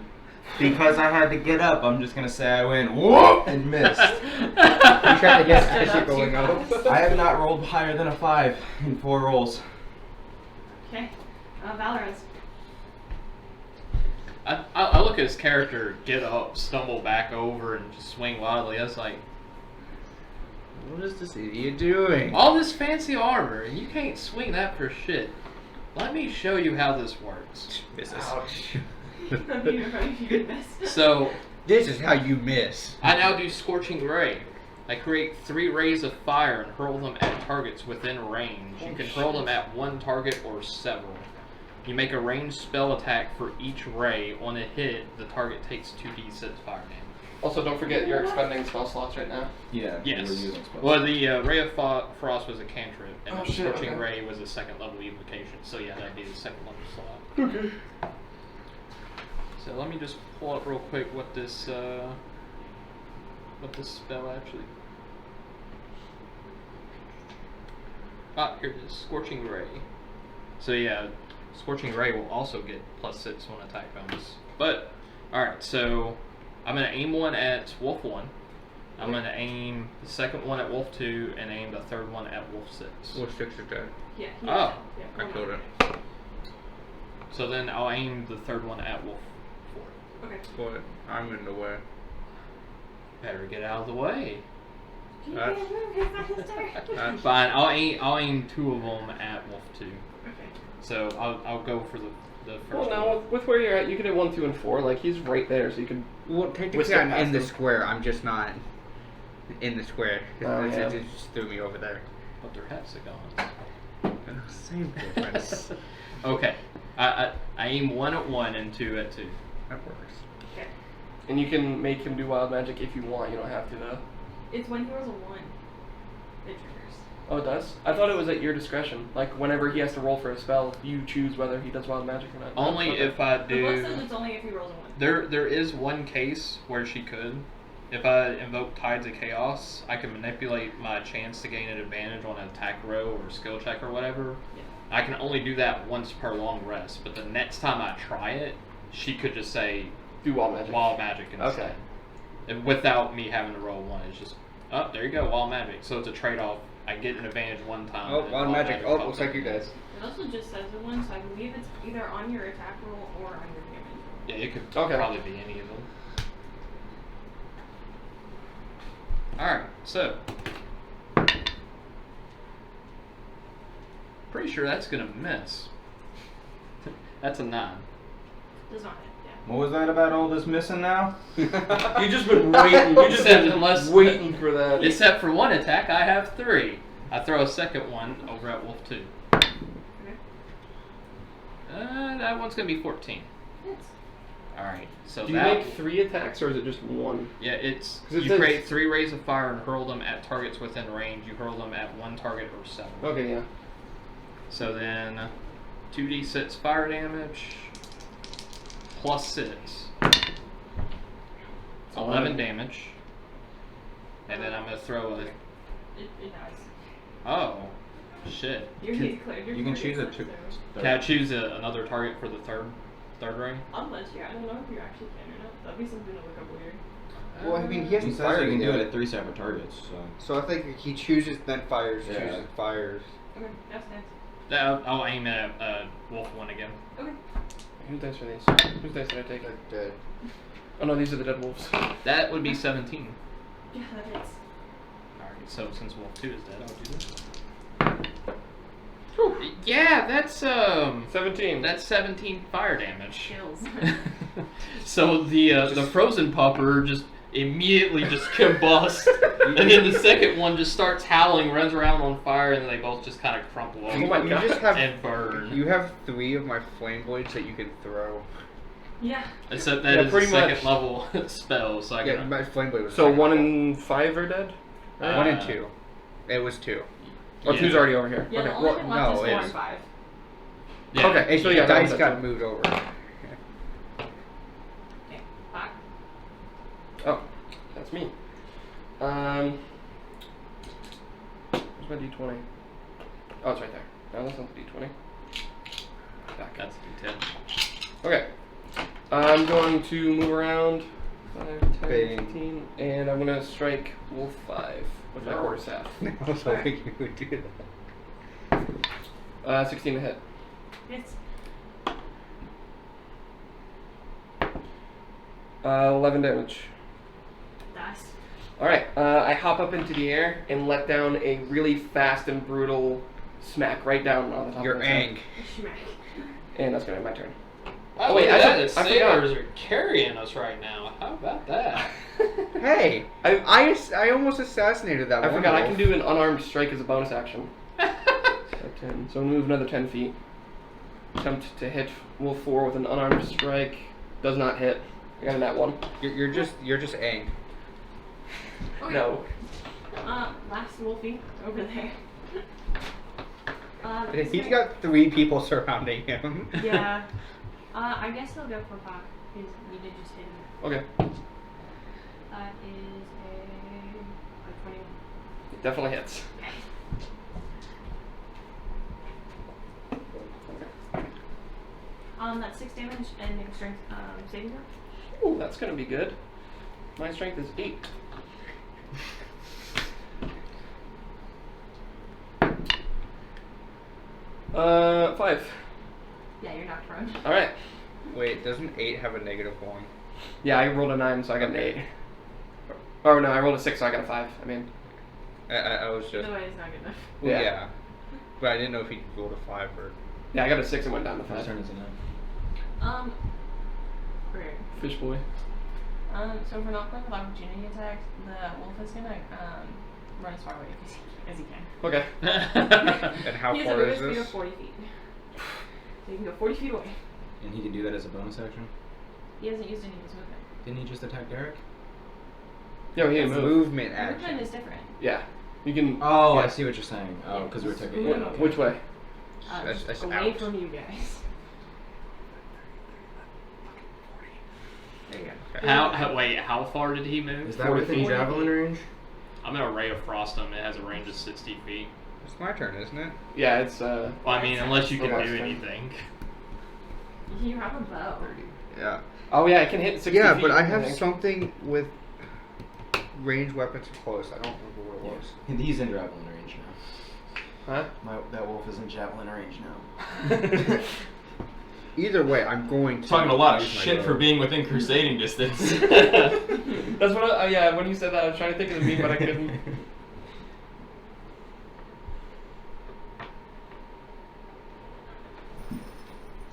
because I had to get up, I'm just going to say I went whoop and missed. You tried to hit as Stood you're up going too up. fast. I have not rolled higher than a 5 in 4 rolls. Okay. Valorous. I look at his character get up, stumble back over, and just swing wildly. I was like, What is this idiot doing? All this fancy armor, and you can't swing that for shit. Let me show you how this works. Misses. Ouch. So, This is how you miss. I now do Scorching Ray. I create 3 rays of fire and hurl them at targets within range. You can hurl them at one target or several. You make a ranged spell attack for each ray. On a hit, the target takes 2d6 fire damage. Also, don't forget you're expending spell slots right now. Yeah. Yes. We're using spells. Well, the Ray of Frost was a cantrip, and Oh, the shit, Scorching okay. Ray was a 2nd level evocation. So yeah, that'd be the 2nd level slot. Okay. So let me just pull up real quick what this spell actually. Ah, here it is, Scorching Ray. So yeah, Scorching Ray will also get +6 on attack bonus. But alright, so I'm gonna aim one at Wolf 1. I'm gonna aim the 2nd one at Wolf 2 and aim the 3rd one at Wolf 6. Wolf 6 is dead. Yeah. Oh. I killed it. So then I'll aim the 3rd one at Wolf 4. Okay. But I'm in the way. Better get out of the way. You That's- can't move, it's not his turn. That's- Fine, I'll aim 2 of them at Wolf 2. Okay. So I'll go for the first Well, one. now with where you're at, you could hit 1, 2, and 4. Like he's right there, so you could. Well, technically Whistle I'm in past the him. square. I'm just not in the square. Oh, It yeah. just threw me over there. But their hats are gone. Same difference. Okay. I aim 1 at 1 and 2 at 2. That works. Okay. And you can make him do wild magic if you want. You don't have to though. It's when he rolls a 1. It triggers. Oh, it does? I thought it was at your discretion. Like whenever he has to roll for a spell, you choose whether he does wild magic or not. Only Okay. if I The book do. says it's only if he rolls a 1. There is one case where she could. If I invoke Tides of Chaos, I can manipulate my chance to gain an advantage on an attack row or skill check or whatever. Yeah. I can only do that once per long rest, but the next time I try it, she could just say do wild magic. Wild Magic instead. Okay. And without me having to roll 1. It's just, oh, there you go, Wild Magic. So it's a trade-off. I get an advantage one time. Oh, and wild magic. Oh, pops looks like up. you guys. It also just says the 1, so I believe it's either on your attack roll or on your damage roll. Yeah, it could Okay. probably be any of them. Alright, so. Pretty sure that's gonna miss. That's a 9. Does not hit, yeah. What was that about all this missing now? You just been waiting. You just Except been unless- waiting for that. Except for one attack, I have 3. I throw a 2nd one over at Wolf 2. Okay. That one's gonna be 14. Hits. Alright, so Do you that. make 3 attacks or is it just 1? Yeah, it's 'Cause it you says- create 3 rays of fire and hurl them at targets within range. You hurl them at 1 target or 7. Okay, yeah. So then 2d6 fire damage plus 6. 11 damage. And then I'm gonna throw a It dies. oh shit. He's cleared your You can target, choose a so- 2. Can I choose another target for the third ring? I'll let you. I don't know if you actually can or not. That'd be something to look up later. Well, I mean, he has He to says fire you can do again. it at 3 separate targets. So. So I think he chooses, then fires, Yeah. chooses, fires. Okay, that stands. I'll aim at Wolf 1 again. Okay. Whose dice are these? Whose dice did I take? Dead. Oh no, these are the dead wolves. That would be 17. Yeah, that hits. Alright, so since Wolf 2 is dead, I'll do this. Yeah, that's 17. That's 17 fire damage. Kills. So the frozen pupper just immediately just combusts, and then the 2nd one just starts howling, runs around on fire, and then they both just kind of crumple over Oh my you God. just have and burn. You have 3 of my flame blades that you can throw. Yeah. Except that Yeah, is a pretty 2nd much. level spell, so I Yeah, can. my flame blade was. So second 1 level. and 5 are dead? 1 and 2. It was 2. Oh, Yeah. 2's already over here. Yeah, Okay. the only well, thing no, left is 4 it's- and 5. Yeah. Okay. Hey, so yeah, your that dice was got it. moved over. Okay, 5. Oh, that's me. Where's my d20? Oh, it's right there. No, that's not the d20. Back. That's D10. Okay. I'm going to move around 5, 10, Bang. 15, and I'm going to strike Wolf 5 with my Oh. quarterstaff. I was hoping you would do that. 16 to hit. Hits. 11 damage. Dies. Alright, I hop up into the air and let down a really fast and brutal smack right down on the top Your of his head. ang. Schmack. And that's gonna be my turn. Oh, wait, wait, I the forgot. sailors are carrying us right now. How about that? Hey, I almost assassinated that I one forgot, I wolf. can do an unarmed strike as a bonus action. So 10. So move another 10 feet. Attempt to hit Wolf 4 with an unarmed strike. Does not hit. I got a nat 1. You're just ang. Okay. No. Last Wolfie over there. He's got 3 people surrounding him. Yeah. I guess he'll go for 5 because you did just hit him. Okay. That is a 21. It definitely hits. That's 6 damage and make a strength saving throw. Ooh, that's gonna be good. My strength is 8. Uh, 5. Yeah, you're knocked prone. Alright. Wait, doesn't 8 have a -1? Yeah, I rolled a 9, so I got an 8. Oh no, I rolled a 6, so I got a 5. I mean, I was just. Either way, it's not good enough. Well, Yeah. yeah. But I didn't know if he rolled a 5 or. yeah, I got a 6 and went down to First 5. turn is a 9. Weird. Fish boy. So for knockback with opportunity attacks, the wolf is gonna run as far away as he can. Okay. And how He has a far movement is speed of this? 40 feet. So you can go 40 feet away. And he can do that as a bonus action? He hasn't used any of his movement. Didn't he just attack Derek? Yo, he It's didn't move. movement Movement Mm. action. is different. Yeah. You can. Oh, yeah. I see what you're saying. Oh, because we were taking. Yeah. okay. Which way? That's away out. from you guys. There you go. Wait, how far did he move? Is that 40 within feet. javelin range? I'm gonna ray of frost him. It has a range of 60 feet. It's my turn, isn't it? Yeah, it's Well, I mean, unless you can Robust do turn. anything. You have a bow. Yeah. Oh yeah, I can hit 60 Yeah, feet. but I have think. something with ranged weapons close. I don't remember what it was. He's in javelin range now. Huh? That wolf is in javelin range now. Either way, I'm going to. Talking a lot of use my shit bow. for being within crusading distance. That's what yeah, when you said that, I was trying to think of the meme, but I couldn't.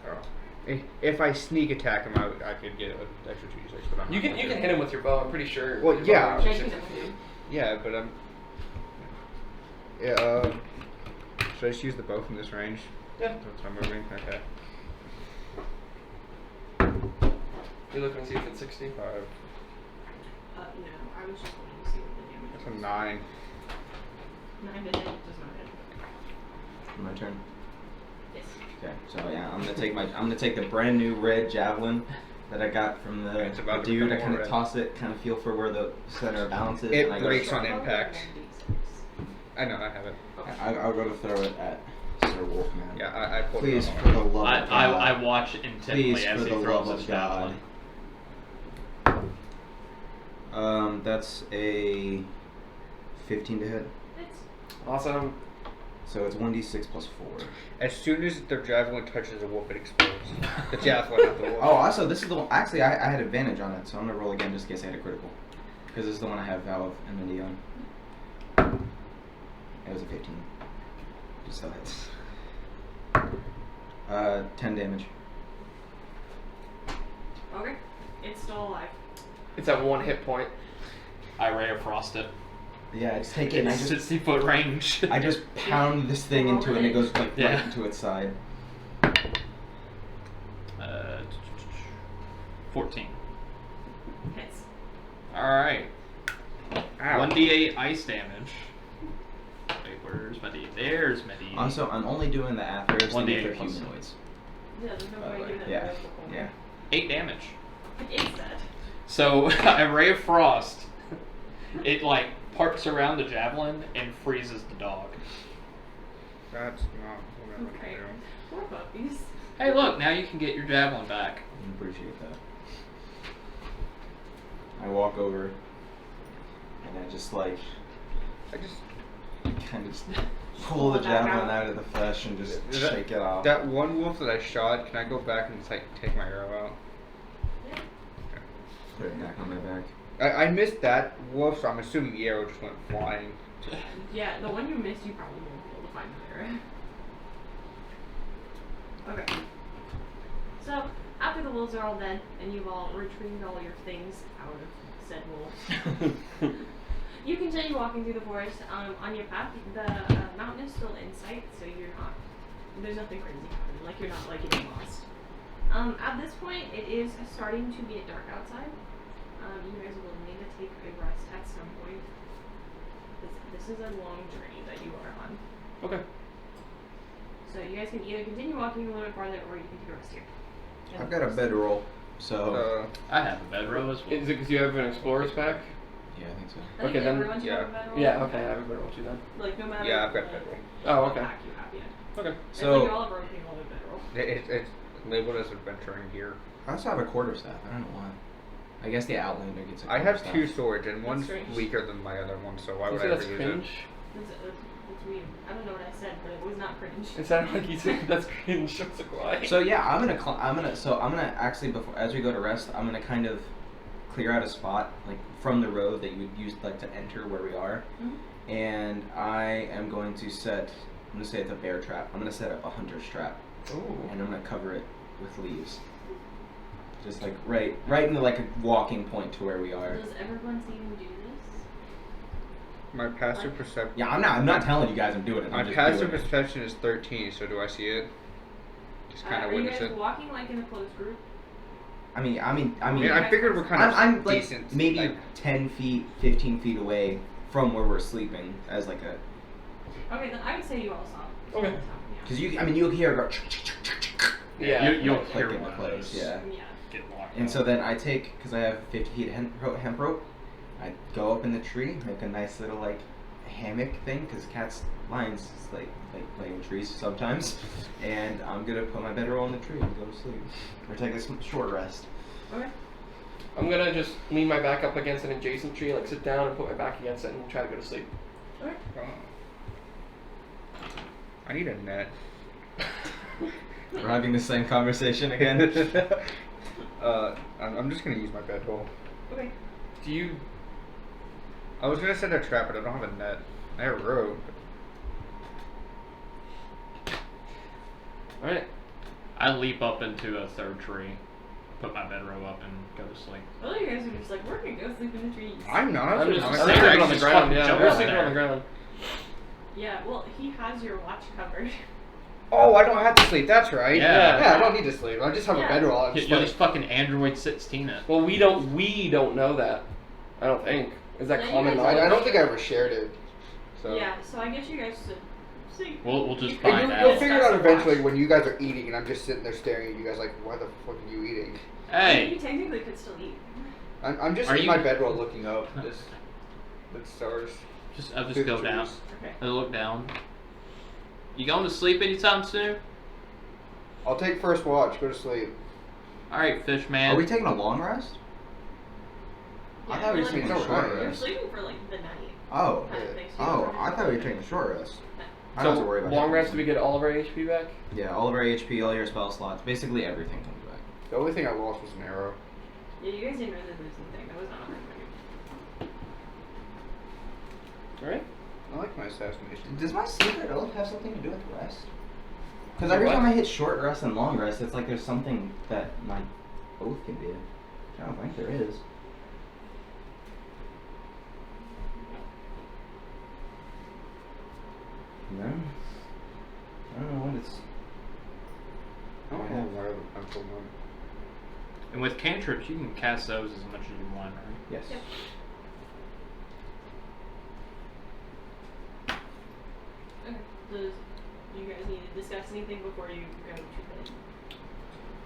Oh. If I sneak attack him, I could get an extra 2d6, but I'm You not can gonna do hit it. him with your bow, I'm pretty sure. Well, Your yeah. bow range is Shaking 60 it. feet. Yeah, but I'm. Yeah, should I just use the bow from this range? Yeah. That's what I'm moving? Okay. You look and see if it's 60. 5. No, I was just wanting to see what the damage That's a was. 9. 9 to hit does not hit. My turn. Yes. Okay, so yeah, I'm gonna take the brand new red javelin that I got from the It's about to dude. I become kind more of red. toss it, kind of feel for where the center of balance is. It and I go breaks to on throw- impact. I know, I have it. I'll go to throw it at Sir Wolfman. Yeah, I pulled Please, it for on. the love of God. I watch intently Please, as for he the throws love his of God. javelin. That's a 15 to hit. It's Awesome. So it's 1d6 plus 4. As soon as the javelin touches a wolf, it explodes. The javelin, not the wolf. Oh, also, this is the one. Actually, I had advantage on it, so I'm gonna roll again just in case I had a critical. Because this is the one I have Vow of Enmity on. It was a 15. Just so hits. 10 damage. okay. It's still alive. It's at 1 hit point. I ray of frost it. Yeah, I just take it and I It's just 60-foot range. I just pound this thing into it and it goes like Yeah. right into its side. 14. Hits. Alright. Ow. 1d8 ice damage. Wait, where's my d? There's my d. Also, I'm only doing the athers. 1d8 They're plus humanoids. Yeah, there's no By the way way, to do that. yeah, with the yeah. 8 damage. It's dead. So, a ray of frost, it like parks around the javelin and freezes the dog. That's not what I want to Okay. do. Poor puppies. Hey, look, now you can get your javelin back. I appreciate that. I walk over and I just like I just. kind of just pull the javelin out of the flesh and just shake it off. That one wolf that I shot, can I go back and take my arrow out? Yeah. Put it back on my back. I missed that wolf, so I'm assuming the arrow just went flying. Yeah, the one you missed, you probably won't be able to find the arrow. Okay. So, after the wolves are all dead, and you've all retrieved all your things out of said wolves, you continue walking through the forest. On your path, the mountain is still in sight, so you're not, there's nothing crazy happening, like you're not like getting lost. At this point, it is starting to get dark outside. You guys will need to take a rest at some point. This is a long journey that you are on. Okay. So you guys can either continue walking a little bit farther, or you can take a rest here. I've got a bedroll, so I have a bedroll as well. Is it because you have an explorer's pack? yeah, I think so. I think Okay, then- everyone should yeah. have a bedroll. Yeah, okay, I have a bedroll too then. Like no matter. Yeah, I've got what bedroll. Oh, okay. pack you have, yeah. Okay. It's like you So all have rotating all the bedroll. It's labeled as adventuring gear. I also have a quarterstaff. I don't know why. I guess the Outlander gets a I have quarterstaff. 2 swords, and one's strange. weaker than my other one, so why You would say I that's ever cringe? use It's weird. I don't know what I said, but it was not cringe. It sounded like you said that's cringe. I was like, why? So yeah, I'm gonna actually before as we go to rest, I'm gonna kind of clear out a spot like from the road that you would use like to enter where we are, Mhm. and I am going to set. I'm gonna say it's a bear trap. I'm gonna set up a hunter's trap, Ooh. and I'm gonna cover it with leaves. Just like right in the like a walking point to where we are. Does everyone see you do this? My passive perception. Yeah, I'm not telling you guys I'm doing it. My I'm just passive doing it. perception is 13, so do I see it? Just kind of are you witness guys it. walking like in a closed group? I mean, I mean, I figured we're kind of I'm like decent. maybe like, 10 feet, 15 feet away from where we're sleeping as like a. Okay, then I would say you all saw. Okay. Yeah. Because you'll hear it go. Yeah. You'll Click hear into one of place, those yeah. Yeah. get locked And up. so then I take, because I have 50 feet of hemp rope, I go up in the tree, make a nice little like hammock thing, because lions like play in trees sometimes, and I'm gonna put my bedroll in the tree and go to sleep, or take a short rest. Okay. I'm gonna just lean my back up against an adjacent tree, like sit down and put my back against it and try to go to sleep. Okay. I need a net. We're having the same conversation again. I'm just gonna use my bedroll. Okay. Do you? I was gonna set a trap, but I don't have a net. I have a rope. All right. I leap up into a third tree, put my bedroll up, and go to sleep. Well, you guys are just like, we're gonna go sleep in the trees. I'm not. I'm just I'm saying, sleeping on the just ground. fucking Yeah, jump we're on sleeping there. on the ground. Yeah, well, he has your watch covered. Oh, I don't have to sleep. That's right. Yeah. Yeah, I don't need to sleep. I just have Yeah. a bedroll. I'm You're just just fucking Android 16 it. Well, we don't know that. I don't think. Is that Yeah, you common guys knowledge? I don't think I ever shared it. So. Yeah, so I get you guys to sleep. We'll just You- find And out. you'll figure it out That's the eventually watch. when you guys are eating and I'm just sitting there staring at you guys like, why the fuck are you eating? You Hey, technically could still eat. I'm just Are in you- my bedroll looking up. Just the stars. I'll through just the go down. trees. Okay. I look down. You going to sleep anytime soon? I'll take first watch. Go to sleep. All right, fish man. Are we taking a long rest? I thought we were like, taking a it's short alright. You're rest. sleeping for like the night. Oh. Kind of thing. So you Oh, don't I have thought we were to- taking a short rest. No. I don't have So to worry about long that. rest, do we get all of our HP back? Yeah, all of our HP, all your spell slots, basically everything comes back. The only thing I lost was an arrow. Yeah, you guys didn't really lose anything. That was not a hard thing. All right. I like my assassination. Does my secret oath have something to do with rest? Because Your every what? time I hit short rest and long rest, it's like there's something that my oath can do. I don't think there is. No? I don't know what it's. I don't know why the pencil one. And with cantrips, you can cast those as much as you want, right? Yes. Yep. Okay. Does you guys need to discuss anything before you go to bed?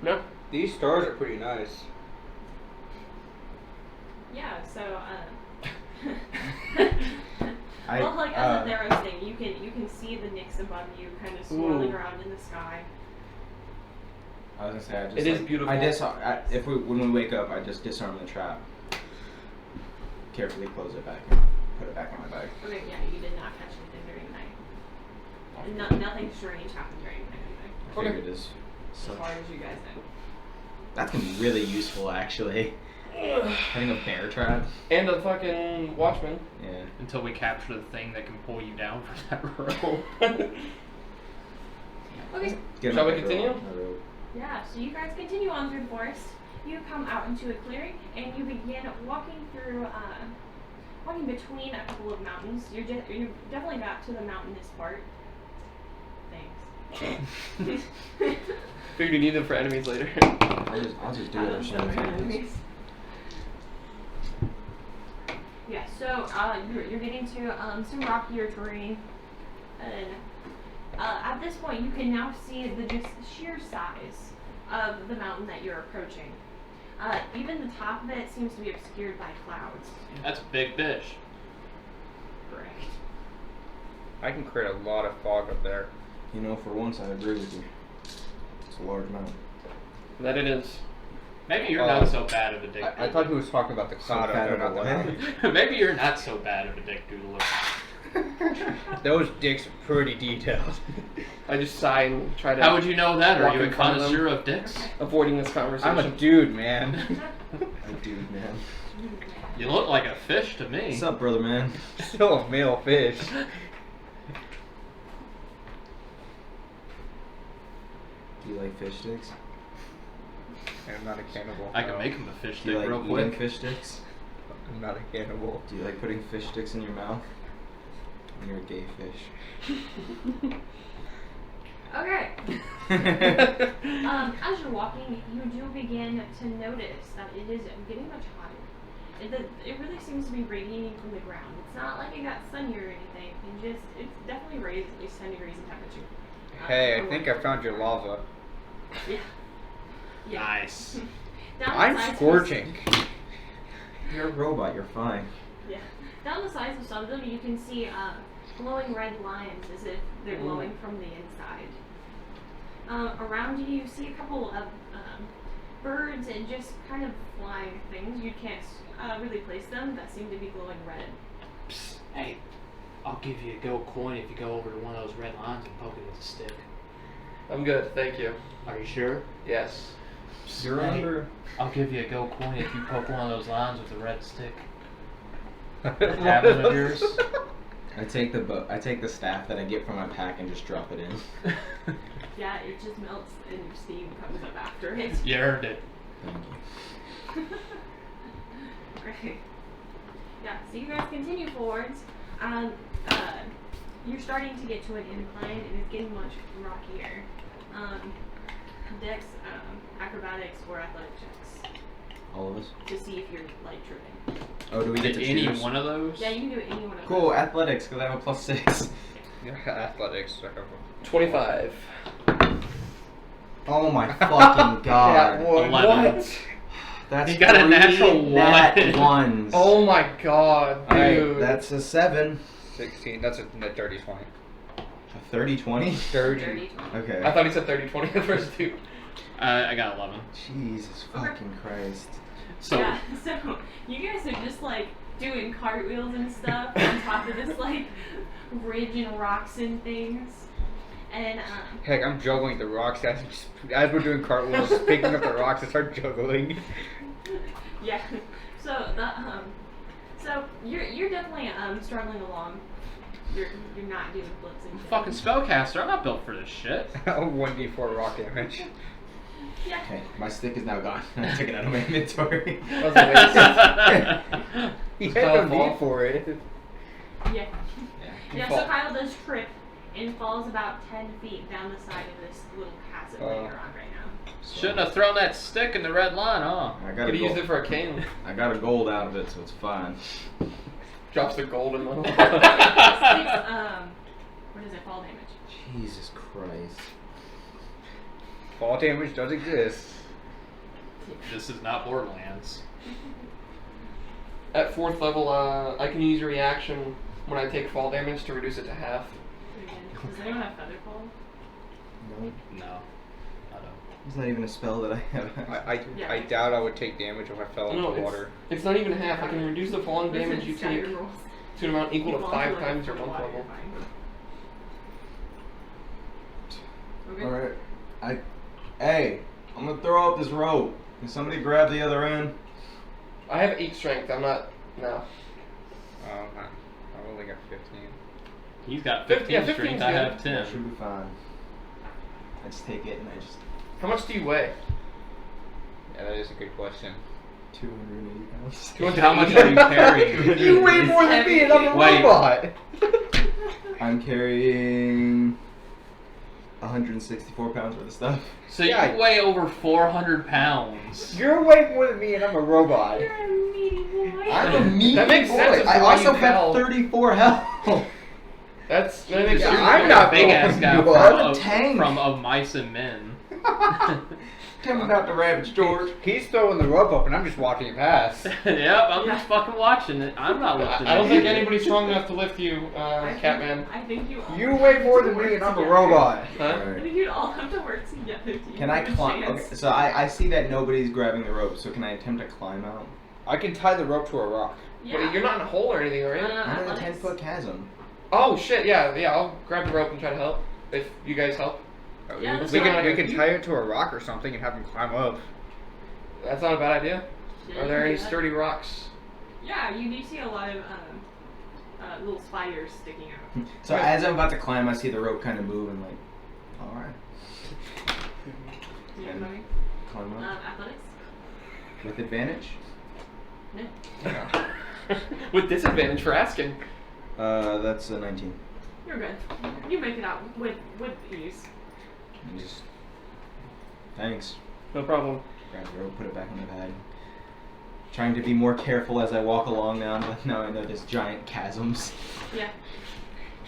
No. These stars are pretty nice. Yeah, so I- well, like as a Theros thing, you can see the Nyx above you, kind of swirling Ooh. around in the sky. I was gonna say I just. It is beautiful. When we wake up, I just disarm the trap. Carefully close it back and put it back in my bag. Okay, yeah, you did not catch anything during the night. And nothing strange happened during the night, I figured it is. as far as you guys know. That's gonna be really useful, actually. Heading a bear trap. And a fucking watchman. Yeah. Until we capture the thing that can pull you down from that rope. Okay. Shall we continue? Yeah, so you guys continue on through the forest. You come out into a clearing, and you begin walking through, walking between a couple of mountains. You're definitely back to the mountainous part. Thanks. Figured you need them for enemies later. I'll just do it or something. Yeah, so you're getting to some rockier terrain, and at this point you can now see the just sheer size of the mountain that you're approaching. Even the top of it seems to be obscured by clouds. That's a big fish. Correct. I can create a lot of fog up there. You know, for once, I agree with you. It's a large mountain. That it is. Maybe you're not so bad of a dick. I thought he was talking about the cloud up there, not the mountain. Maybe you're not so bad of a dick doodler. Those dicks are pretty detailed. I just sigh and try to. How would you know that? Are walk you a in front of them, connoisseur of dicks? avoiding this conversation? I'm a dude, man. A dude, man. You look like a fish to me. What's up, brother, man? Still a male fish. Do you like fish sticks? I'm not a cannibal. I can make him a fish Do you stick like real eating quick. fish sticks? I'm not a cannibal. Do you like putting fish sticks in your mouth? You're a gay fish. Okay. As you're walking, you do begin to notice that it is getting much hotter. It really seems to be radiating from the ground. It's not like it got sunny or anything. It's definitely raised at least 10 degrees in temperature. Hey, I think I found your lava. Yeah. Yeah. Nice. Down the I'm sides of- scorching. You're a robot, you're fine. Yeah. Down the sides of some of them, you can see glowing red lines as if they're glowing from the inside. Around you, you see a couple of birds and just kind of flying things. You can't really place them that seem to be glowing red. Psst, hey, I'll give you a gold coin if you go over to one of those red lines and poke it with a stick. I'm good, thank you. Are you sure? Yes. You're Hey, under. I'll give you a gold coin if you poke one of those lines with a red stick. Have one of yours? I take the staff that I get from my pack and just drop it in. Yeah, it just melts and steam comes up after it. You earned it. Thank you. Great. Yeah, so you guys continue forwards. You're starting to get to an incline and it's getting much rockier. Dex, acrobatics, or athletic checks All of us. to see if you're like tripping. Oh, do we get Did to any choose? one of those? Yeah, you can do any one of Cool, those. athletics, because I have a +6. Athletics. 25. Oh my fucking god. Yeah, what? 11. What? That's He got a 3 natural nat one. ones. Oh my god, dude. Alright, that's a 7. 16. That's a dirty 20. A 30-20? 30. 30, 20. Okay. I thought he said 30-20 the first two. I got 11. Jesus fucking Christ. So Yeah, so you guys are just like doing cartwheels and stuff on top of this like ridge and rocks and things. And Heck, I'm juggling the rocks as we're doing cartwheels, picking up the rocks and start juggling. yeah. So the so you're definitely struggling along. You're not doing flips and things. fucking spellcaster, I'm not built for this shit. 1d4 rock damage. Yeah. Okay, my stick is now gone. I took it out of my inventory. That was a waste. He It's had not no a fault. need for it. Yeah. Yeah, Fall. so Kyle does trip and falls about 10 feet down the side of this little passage that you're on right now. Shouldn't have thrown that stick in the red line, huh? I Could got have used it for a cane. I got a gold out of it, so it's fine. Drops the gold in the Six, what is it, fall damage? Jesus Christ. Fall damage does exist. This is not Borderlands. At 4th level, I can use a reaction when I take fall damage to reduce it to half. Does anyone have feather fall? No. No, I don't. It's not even a spell that I have. I doubt I would take damage if I fell into No, water. it's not even half. I can reduce the falling damage you Listen, take stat rules. to an amount equal You to fall 5 into, times your like, 1st water, level. you're fine. Okay. Alright. Hey, I'm gonna throw up this rope. Can somebody grab the other end? I have 8 strength. I'm not. No. Oh, I've only got 15. He's got 15 15 yeah, strength. 15's I good. have That 10. should be fine. I just take it and I just How much do you weigh? Yeah, that is a good question. 280 pounds. 280. How much are you carrying? You weigh more than me, and I'm a Wait. robot. I'm carrying 164 pounds worth of stuff. So Yeah. you weigh over 400 pounds. You're way more than me, and I'm a robot. You're a meaty boy. I'm a meaty That makes boy. sense as to I why also you have fell. 34 health. That makes You're sense. I'm not big ass guy going I'm a from, tank. from Of Mice and Men. Tell me about the rabbits, George. He's throwing the rope up, and I'm just walking it past. Yep, I'm just fucking watching it. I'm not lifting I don't it. think anybody's strong enough to lift you, I Catman. think you all You have weigh to more than work me, and I'm a together. robot. Huh? I Alright. think you'd all have to work together to Can I have a climb? chance. Okay, so I see that nobody's grabbing the rope, so can I attempt to climb out? I can tie the rope to a rock. Yeah. Wait, you're not in a hole or anything, are you? I'm in a athletics. 10-foot chasm. Oh shit! Yeah. I'll grab the rope and try to help. If you guys help. Yeah, that's we fine. can tie it to a rock or something and have him climb up. That's not a bad idea. Yeah, Are you there can any do that. sturdy rocks? Yeah, you do see a lot of little spiders sticking out. So as I'm about to climb, I see the rope kind of move and like, all right, You know what I mean? climb up Athletics? with advantage. No. With disadvantage for asking. That's a 19. You're good. You make it out with ease. And just thanks. No problem. Grab the rope, put it back in the bag. Trying to be more careful as I walk along now. Now I know there's giant chasms. Yeah.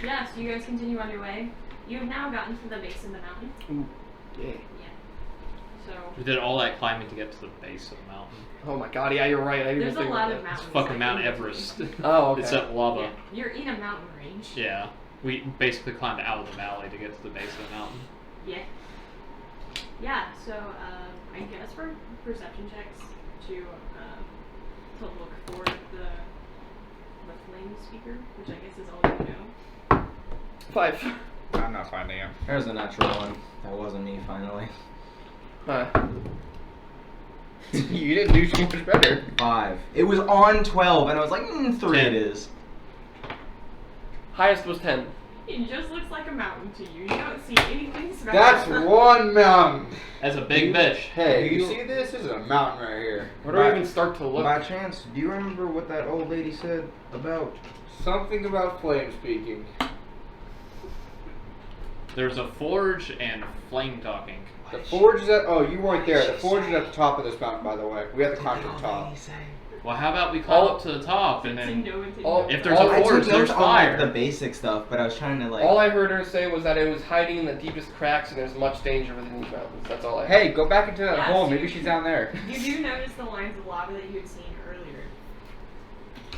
Yeah, so you guys continue on your way. You have now gotten to the base of the mountain. Ooh. Yeah. Yeah. So We did all that climbing to get to the base of the mountain. Oh my god, yeah, you're right. I didn't there's even a think lot about of that. It's mountains. fucking like, Mount in between. Everest. Oh, okay. It's at lava. Yeah, you're in a mountain range. Yeah. We basically climbed out of the valley to get to the base of the mountain. Yeah. Yeah, so I guess for perception checks to look for the flame speaker, which I guess is all you know. 5. I'm not finding him. There's a natural one. That wasn't me, finally. Huh. You didn't do too much better. 5. It was on 12, and I was like, 3 10. it is. Highest was 10. It just looks like a mountain to you. You don't see anything special. That's one mountain. That's a big bitch. Hey, Do you you- see this? This is a mountain right here. Where do we even start to look? By chance, do you remember what that old lady said about? Something about flame speaking. There's a forge and flame talking. The forge is at. Oh, you weren't there. The forge is at the top of this mountain, by the way. We have to climb to the top. Well, how about we climb up to the top and To then know and to all- know. if there's all- a I forge, took there's notes on like, fire. the basic stuff, but I was trying to like. All I heard her say was that it was hiding in the deepest cracks and there's much danger within these mountains. That's all I heard. Hey, go back into that Yeah, hole. so Maybe you- she's down there. You do notice the lines of lava that you had seen earlier.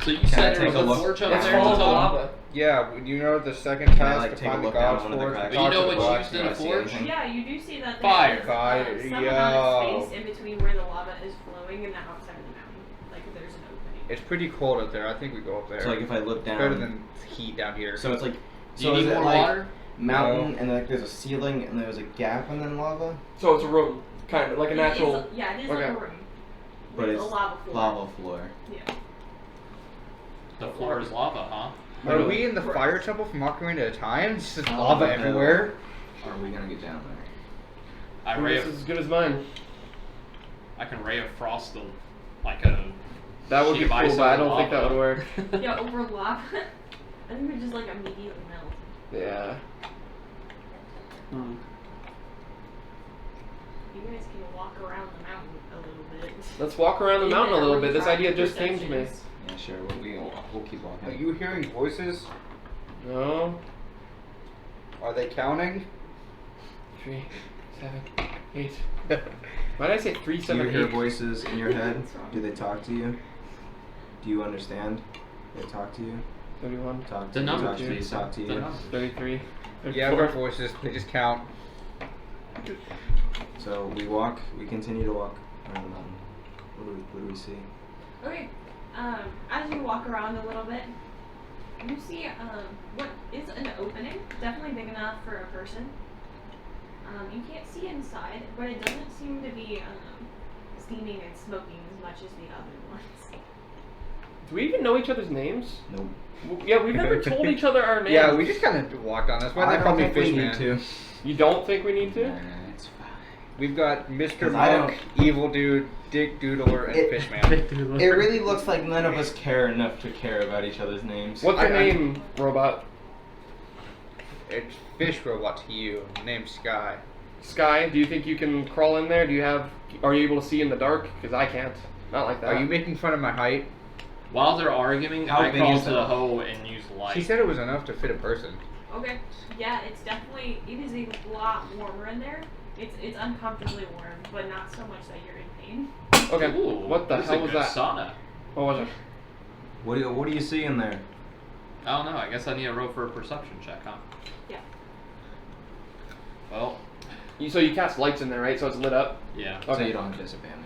So you Can I said there take was a a look? forge up It's there at full the of top? lava. Yeah, you know the second Can I, task like, to take a find the look down god's one of the forge. cracks? But you know Talk to what's the used in a blacksmith. see forge? anything? Yeah, you do see that Fire. there's Fire, some amount of yo. space in between where the lava is flowing and the outside of the mountain. Like there's an opening. It's pretty cold up there. I think we go up there. So like if I look It's down. better than heat down here. So it's like. Do you So is need it more like water? mountain No. and like there's a ceiling and there's a gap and then lava? So it's a room, kind of like a natural. It is, yeah, it is like Okay. a room. But with it's a lava floor. lava floor. Yeah. The floor is lava, huh? Are we in the fire temple from Ocarina of Time? This is Oh, lava no. everywhere. Are we gonna get down there? I Ooh, ray this of, is as good as mine. I can ray of frost the, like a. That would sheet be of ice cool, but I over don't think that lava. would work. Yeah, over lava. I think it just like immediately melt. Yeah. You guys can walk around the mountain a little bit. Let's walk around the Yeah, mountain a little we bit. This try idea just came to me. perceptions. Yeah, sure. We'll keep walking. Are you hearing voices? No. Are they counting? 3, 7, 8. Why did I say 3, Do 7, you hear 8? voices in your head? What's wrong? Do they talk to you? Do you understand? They talk to you? 31, Talk to The you. number, Talk to you. please. Talk to The you. number. 33. Yeah, I've heard voices. They just count. So we walk. We continue to walk around the mountain. What do we see? Okay. As you walk around a little bit, you see what is an opening, definitely big enough for a person. You can't see inside, but it doesn't seem to be steaming and smoking as much as the other ones. Do we even know each other's names? Nope. Yeah, we've never told each other our names. Yeah, we just kind of walked on this. Why I they call don't me think we Fishman? need to. You don't think we need to? Nah, it's fine. We've got Mr. 'Cause I Monk, Evil Dude, Dick Doodler, and Fishman. It really looks like none of us care enough to care about each other's names. What's your name, robot? It's Fish Robot to you. Name's Sky. Sky, do you think you can crawl in there? Are you able to see in the dark? Because I can't. Not like that. Are you making fun of my height? While they're arguing, How I big crawl is to the- the hole and use light. She said it was enough to fit a person. Okay. Yeah, it is a lot warmer in there. It's uncomfortably warm, but not so much that you're in pain. Okay. Ooh, What the this is hell a was good that? Sauna. What was it? What do you see in there? I don't know. I guess I need a roll for a perception check, huh? Yeah. Well, So you cast lights in there, right? So it's lit up? yeah. So Okay. you don't have disadvantage.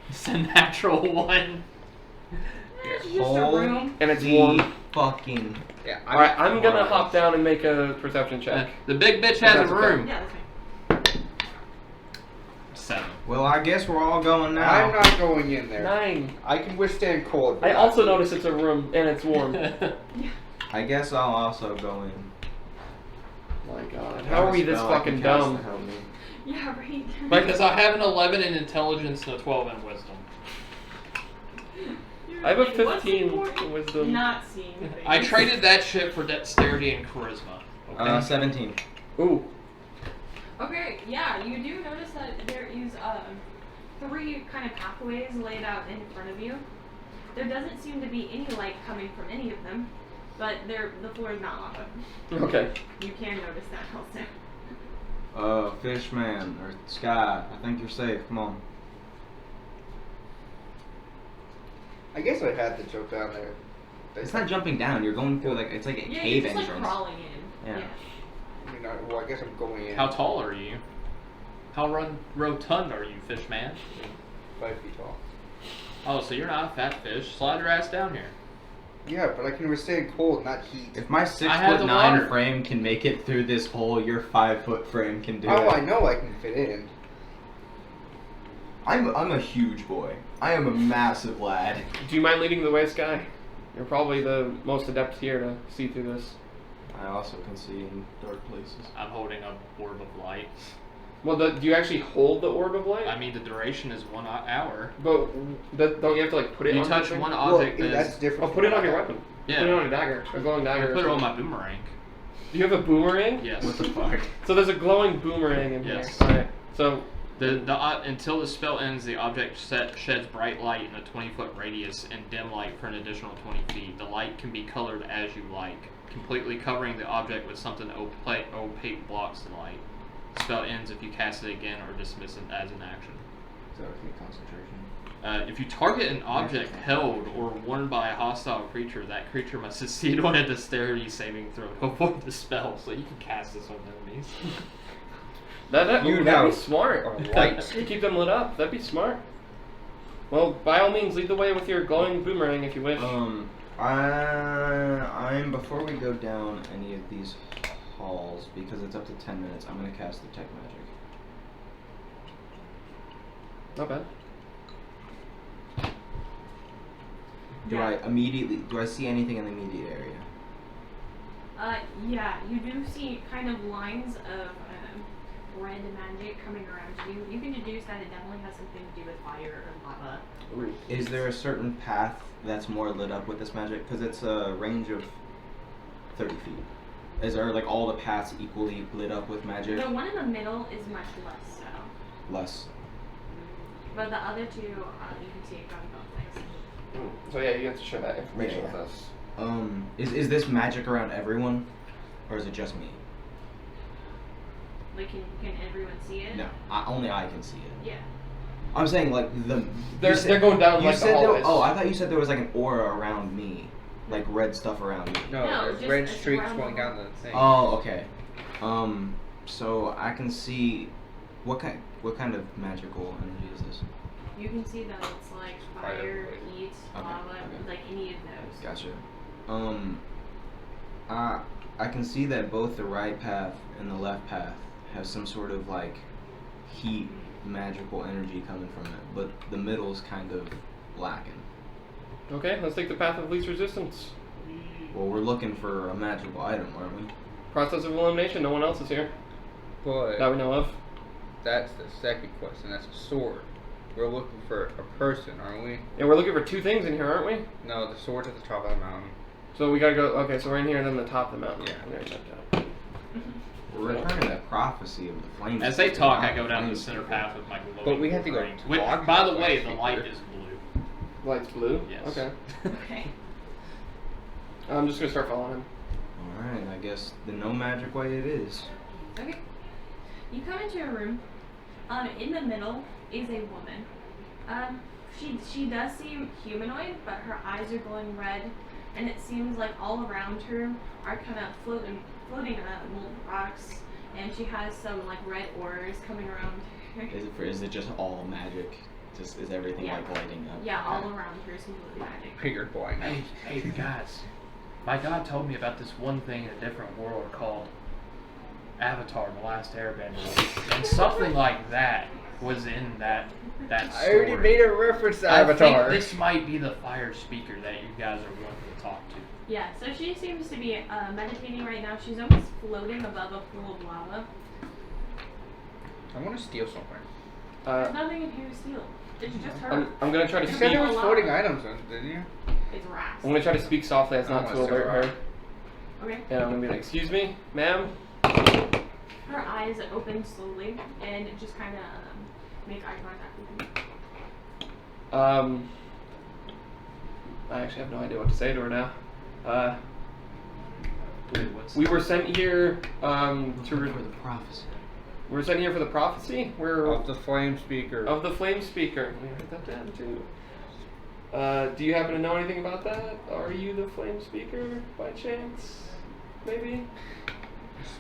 It's a natural one. It's just a room. And it's warm. Fucking. Yeah. Alright, I'm gonna hop down and make a perception check. The big bitch has a That's okay. room. Yeah, that's fine. 7. Well, I guess we're all going now. I'm not going in there. 9. I can withstand cold. but I not also heat. notice it's a room and it's warm. I guess I'll also go in. My god. How are we this Spell I can fucking cast dumb? to help me. Yeah, right. Because I have an 11 in intelligence and a 12 in wisdom. I have a What's 15 important? in wisdom. Not seeing things. I traded that shit for dexterity and charisma. Okay. 17. Ooh. Okay, yeah, you do notice that there is 3 kind of pathways laid out in front of you. There doesn't seem to be any light coming from any of them, but the floor is not lava. Okay. You can notice that also. Fishman or Sky, I think you're safe. Come on. I guess I had to jump down there. It's not jumping down. You're going through it's like a Yeah, cave you're just entrance. like crawling in. Yeah. I mean, well, I guess I'm going in. How tall are you? How rotund are you, fish man? 5 feet tall. Oh, so you're not a fat fish. Slide your ass down here. Yeah, but I can withstand cold, not heat. If my I have the 6'9" water. frame can make it through this hole, your 5-foot frame can do Oh, it. I know I can fit in. I'm a huge boy. I am a massive lad. Do you mind leading the way, Sky? You're probably the most adept here to see through this. I also can see in dark places. I'm holding a orb of light. Well, do you actually hold the orb of light? I mean, the duration is 1 hour. But don't you have to like put it You on touch something? one Well, object that's that's... different. Oh, put it on your weapon. Yeah. Put it on your dagger. A glowing I dagger. put it or on my something. boomerang. You have a boomerang? Yes. What the fuck? So there's a glowing boomerang in Yes. here. Alright. So Until the spell ends, the object sheds bright light in a 20-foot radius and dim light for an additional 20 feet. The light can be colored as you like. Completely covering the object with something opaque blocks the light. The spell ends if you cast it again or dismiss it as an action. So I think concentration. If you target an object held or worn by a hostile creature, that creature must succeed on a dexterity saving throw to avoid the spell. So you can cast this on enemies. that'd know. be smart. Or light. To keep them lit up. That'd be smart. Well, by all means, lead the way with your glowing boomerang if you wish. I'm before we go down any of these halls, because it's up to 10 minutes, I'm gonna cast detect magic. Not bad. Do I see anything in the immediate area? Yeah, you do see kind of lines of red magic coming around you. You can deduce that it definitely has something to do with fire or lava. Is there a certain path that's more lit up with this magic? Because it's a range of 30 feet. Is there like all the paths equally lit up with magic? The one in the middle is much less so. Less. But the other two, you can see it from both sides. So yeah, you have to share that information Yeah. with us. Is this magic around everyone? Or is it just me? Like, can everyone see it? No. Only I can see it. Yeah. I'm saying like They're going down You like the said hallways. I thought you said there was like an aura around me. Like red stuff around me. No, No, there's just red it's streaks around going the down the thing. Oh, okay. So I can see what kind of magical energy is this? You can see that it's like fire, heat, lava, okay. like any of those. Gotcha. I can see that both the right path and the left path have some sort of like heat, magical energy coming from it, but the middle's kind of lacking. Okay, let's take the path of least resistance. Well, we're looking for a magical item, aren't we? Process of elimination. No one else is here But that we know of. that's the second question. That's a sword. We're looking for a person, aren't we? And we're looking for two things in here, aren't we? No, the sword's at the top of the mountain. So we gotta go. Okay, so we're in here and then the top of the mountain. Yeah. I'm gonna check that. We're returning that prophecy of the flames. As they talk, I go down the center path with my glowing. But we have to go ring. talk By to the the way, flame the light speaker. is blue. Light's blue. Yes. Okay. Okay. I'm just gonna start following him. Alright, I guess the no magic way it is. Okay. You come into a room. In the middle is a woman. She does seem humanoid, but her eyes are glowing red, and it seems like all around her are kind of floating molten rocks, and she has some like red auras coming around her. Is it just all magic? Just is everything Yeah. like lighting up? Yeah, all around her is completely magic. Figured blind. Hey, guys. My God told me about this one thing in a different world called Avatar: The Last Airbender, and something like that was in that I story. already made a reference to I Avatar. think this might be the fire speaker that you guys are wanting to talk to. Yeah, so she seems to be meditating right now. She's almost floating above a pool of lava. I want to steal something. There's nothing in here to steal. It's just her. I'm gonna try to You It's said speak. there was lava. floating items, didn't you? It's rats. I'm gonna try to speak softly as I not don't to wanna alert say her. Okay. And I'm gonna be like, "Excuse me, ma'am." Her eyes open slowly and just kind of make eye contact with you. I actually have no idea what to say to her now. Wait, what's We were sent here to. Looking for the prophecy. We were sent here for the prophecy. We're Of the flame speaker. of the flame speaker. We write that down too. Do you happen to know anything about that? Are you the flame speaker by chance? Maybe.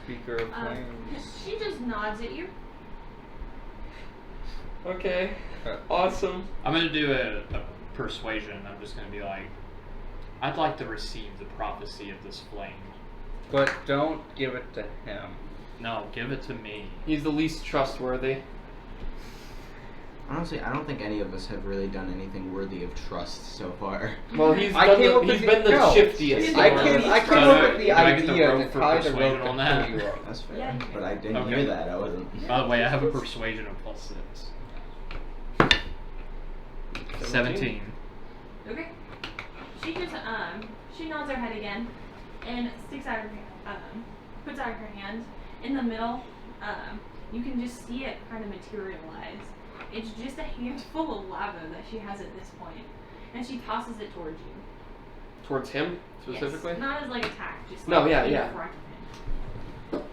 Speaker of flames. She just nods at you. Okay. Awesome. I'm gonna do a persuasion. I'm just gonna be like, I'd like to receive the prophecy of this flame. But don't give it to him. No, give it to me. He's the least trustworthy. Honestly, I don't think any of us have really done anything worthy of trust so far. Well, he's I came up he's with been the- the no. shiftiest. I Yeah. came up So, with the do I get the idea rope to for tie the persuasion rope on and that? pull you up. That's fair. Yeah. But I didn't Okay. hear that. I wasn't. By the way, I have a persuasion of +6. 17. Okay. She just she nods her head again and sticks out her puts out her hand in the middle. You can just see it kind of materialize. It's just a handful of lava that she has at this point, and she tosses it towards you. Towards him specifically. Yes. Not as like attack, just No, like yeah, in yeah. front of him.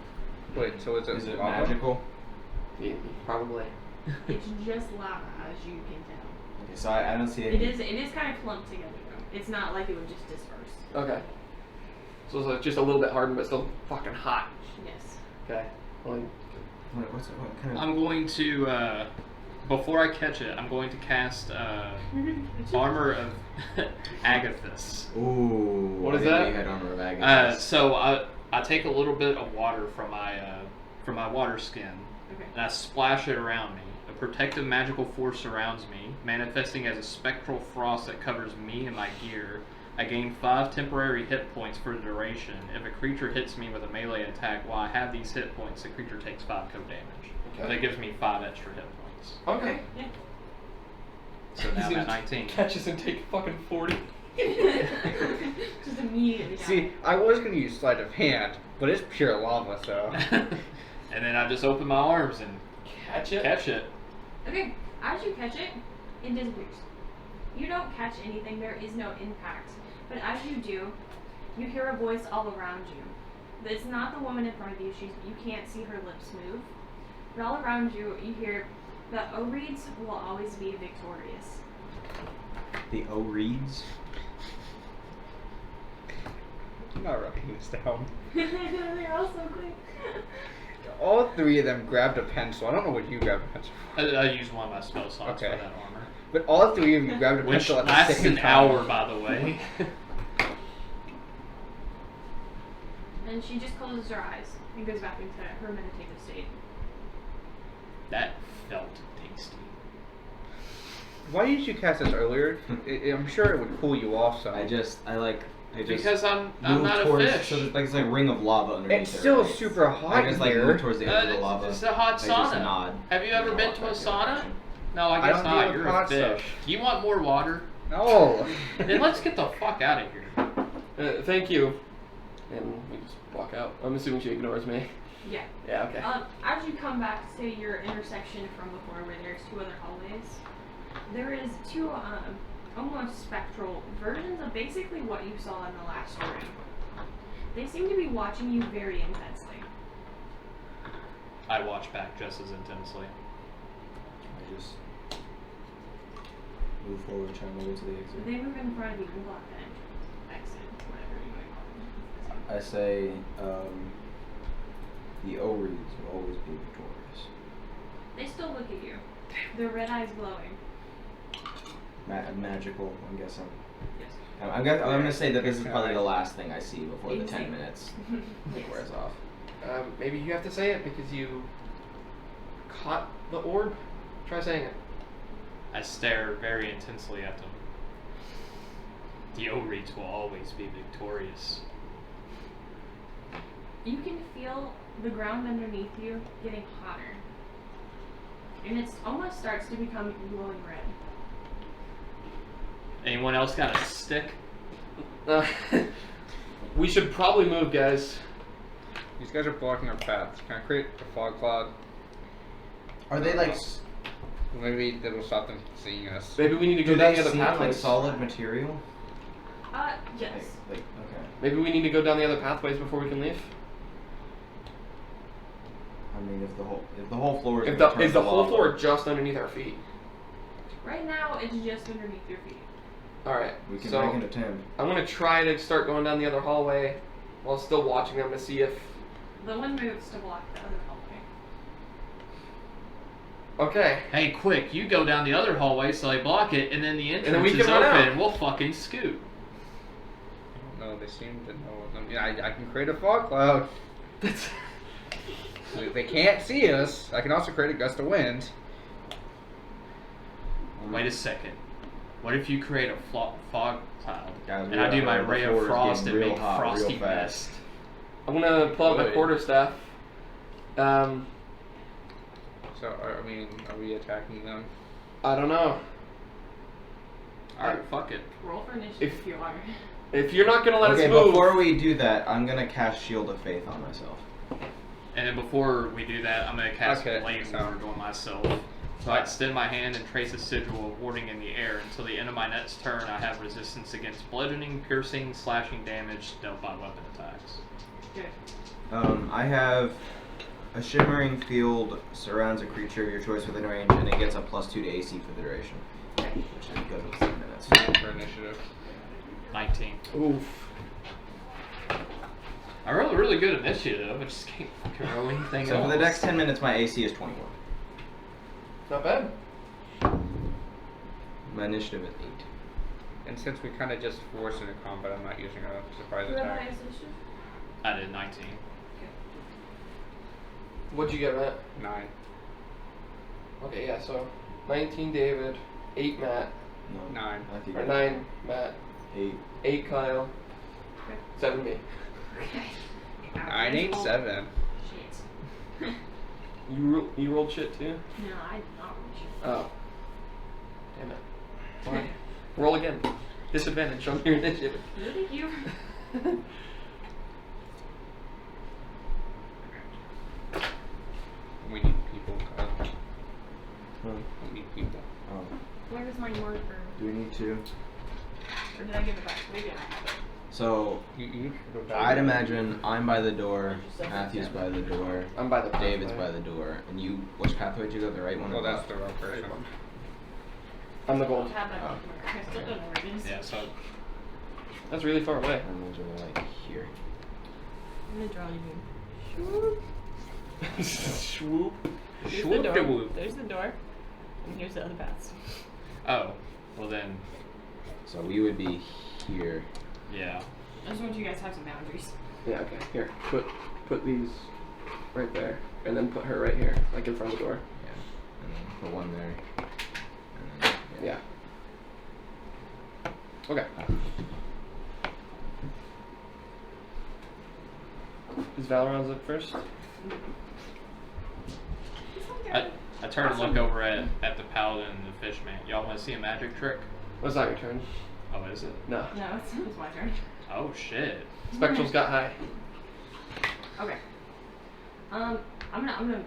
Wait, so is Is it it lava? magical? Yeah, probably. It's just lava, as you can tell. Okay, so I don't see any. It is kind of clumped together though. It's not like it would just disperse. Okay. So it's just a little bit hardened, but still fucking hot. Yes. Okay. Well, What kind of? I'm going to, before I catch it, I'm going to cast Armor of Agathis. Ooh. What is I didn't know that? You had armor of Agathis. So I take a little bit of water from my water skin, Okay. and I splash it around me. A protective magical force surrounds me, manifesting as a spectral frost that covers me and my gear. I gain 5 temporary hit points for the duration. If a creature hits me with a melee attack while I have these hit points, the creature takes 5 code damage. Okay. That gives me 5 extra hit points. okay. Yeah. So now I'm at 19. Catches and take fucking 40. Just immediately down. See, I was gonna use sleight of hand, but it's pure lava, so. And then I just open my arms and Catch it. catch it. Okay, as you catch it, it disappears. You don't catch anything, there is no impact. But as you do, you hear a voice all around you. It's not the woman in front of you, you can't see her lips move. But all around you, you hear that O-Reeds will always be victorious. The O-Reeds? I'm not writing this down. They're all so quick. All 3 of them grabbed a pencil. I don't know what you grabbed a pencil. I use one of my spell slots Okay. for that armor. But all 3 of you grabbed a Which pencil at the lasts same an time. hour, by the way. And she just closes her eyes and goes back into her meditative state. That felt tasty. Why didn't you cast this earlier? I'm sure it would cool you off some. I just Because I'm move not a towards, fish. So it's like a ring of lava underneath. It's it, still right? super hot I just like here. move towards the edge of the lava. It's a hot I just sauna. nod. Have you ever and been walk to a back the other sauna? direction. No, I I guess don't not. deal with You're a hot fish. stuff. Do you want more water? No. Then let's get the fuck out of here. Thank you. And we just walk out. I'm assuming she ignores me. Yeah. Yeah, okay. As you come back to your intersection from before, where there's two other hallways, there is two almost spectral versions of basically what you saw in the last room. They seem to be watching you very intensely. I watch back just as intensely. I just move forward, trying to move to the exit. They move in front of you and block the entrance, exit, whatever you might call it. I say, the Oreads will always be victorious. They still look at you. Their red eyes glowing. Magical, I'm guessing. Yes. I'm gonna say that this is probably the last thing I see before the Insane. 10 minutes Yes. wears off. Maybe you have to say it because you caught the orb. Try saying it. I stare very intensely at them. The Oreads will always be victorious. You can feel the ground underneath you getting hotter. And it almost starts to become glowing red. Anyone else got a stick? We should probably move, guys. These guys are blocking our paths. Can I create a fog cloud? Are they like? Maybe that'll stop them from seeing us. Maybe we need to go Do down they the other seem like pathways. solid material? Yes. Like okay. Maybe we need to go down the other pathways before we can leave. I mean, if the whole floor is Is gonna turn the to whole lava, floor just underneath our feet? Right now, it's just underneath your feet. All right. we can so make an attempt. I'm gonna try to start going down the other hallway while still watching them to see if. The one moves to block the other hallway. Okay. Hey, quick, you go down the other hallway so they block it, and then the entrance then we is can run open, out. and we'll fucking scoot. No, they seem to know them. Yeah, I can create a fog cloud. They can't see us. I can also create a gust of wind. Wait a second. What if you create a fog cloud, Guys, and I do my the ray floor of is frost getting and real make hot, real frosty fast. mist? I'm gonna pull out my Good. quarterstaff. So, I mean, are we attacking them? I don't know. Alright, fuck it. Roll for initiative If- if you are. If you're not gonna let Okay, us move, before we do that, I'm gonna cast Shield of Faith on myself. And then before we do that, I'm going to cast Okay, Flame so- Ward on myself. So I extend my hand and trace a sigil of warding in the air. Until the end of my next turn, I have resistance against bludgeoning, piercing, slashing damage dealt by weapon attacks. Good. I have a shimmering field surrounds a creature of your choice within range, and it gets a +2 to AC for the duration, Okay. which is good with 10 minutes. For initiative. 19. oof. I rolled a really good initiative. I just can't fucking roll anything So else. for the next 10 minutes, my AC is 21. Not bad. My initiative is 8. And since we kind of just forced into combat, I'm not using a surprise Who have attack. highest initiative? I did 19. What'd you get, Matt? 9. Okay, yeah. So 19, David. 8, Matt. No. 9. I think Or it's 9, Matt. 8. 8, Kyle. Okay. 7, me. Okay. 9 ain't 7. Shit. You rolled shit too? No, I did not roll shit. Oh. Damn it. Fine. Roll again. Disadvantage on your initiative. Really? You? We need people. Huh? We need people. Oh. Where's my marker? Do we need to? Or did I give it back? Maybe I have it. So, You I'd imagine I'm by the door, Matthew's by the door, I'm by the David's pathway. by the door, and you, which pathway did you go? The right one or Well, the that's left? the wrong person. I'm the I gold. don't have that Oh. marker. I still don't know where it is. Yeah, so That's really far away. I imagine we're like here. I'm gonna draw you. Swoop. Here's the Swoop de door. whoop. There's the door. And here's the other paths. Oh, well then, So we would be here. yeah. I just want you guys to have some boundaries. Yeah, okay. Here. Put these right there. And then put her right here, like in front of the door. Yeah. the one there. And then, Yeah. Okay. Is Valoron's up first? I turn and look over at the paladin and the fishman. Y'all want to see a magic trick? What's not your turn? Oh, is it? No. No, it's my turn. Oh shit. Spectral's got high. Okay. I'm gonna do them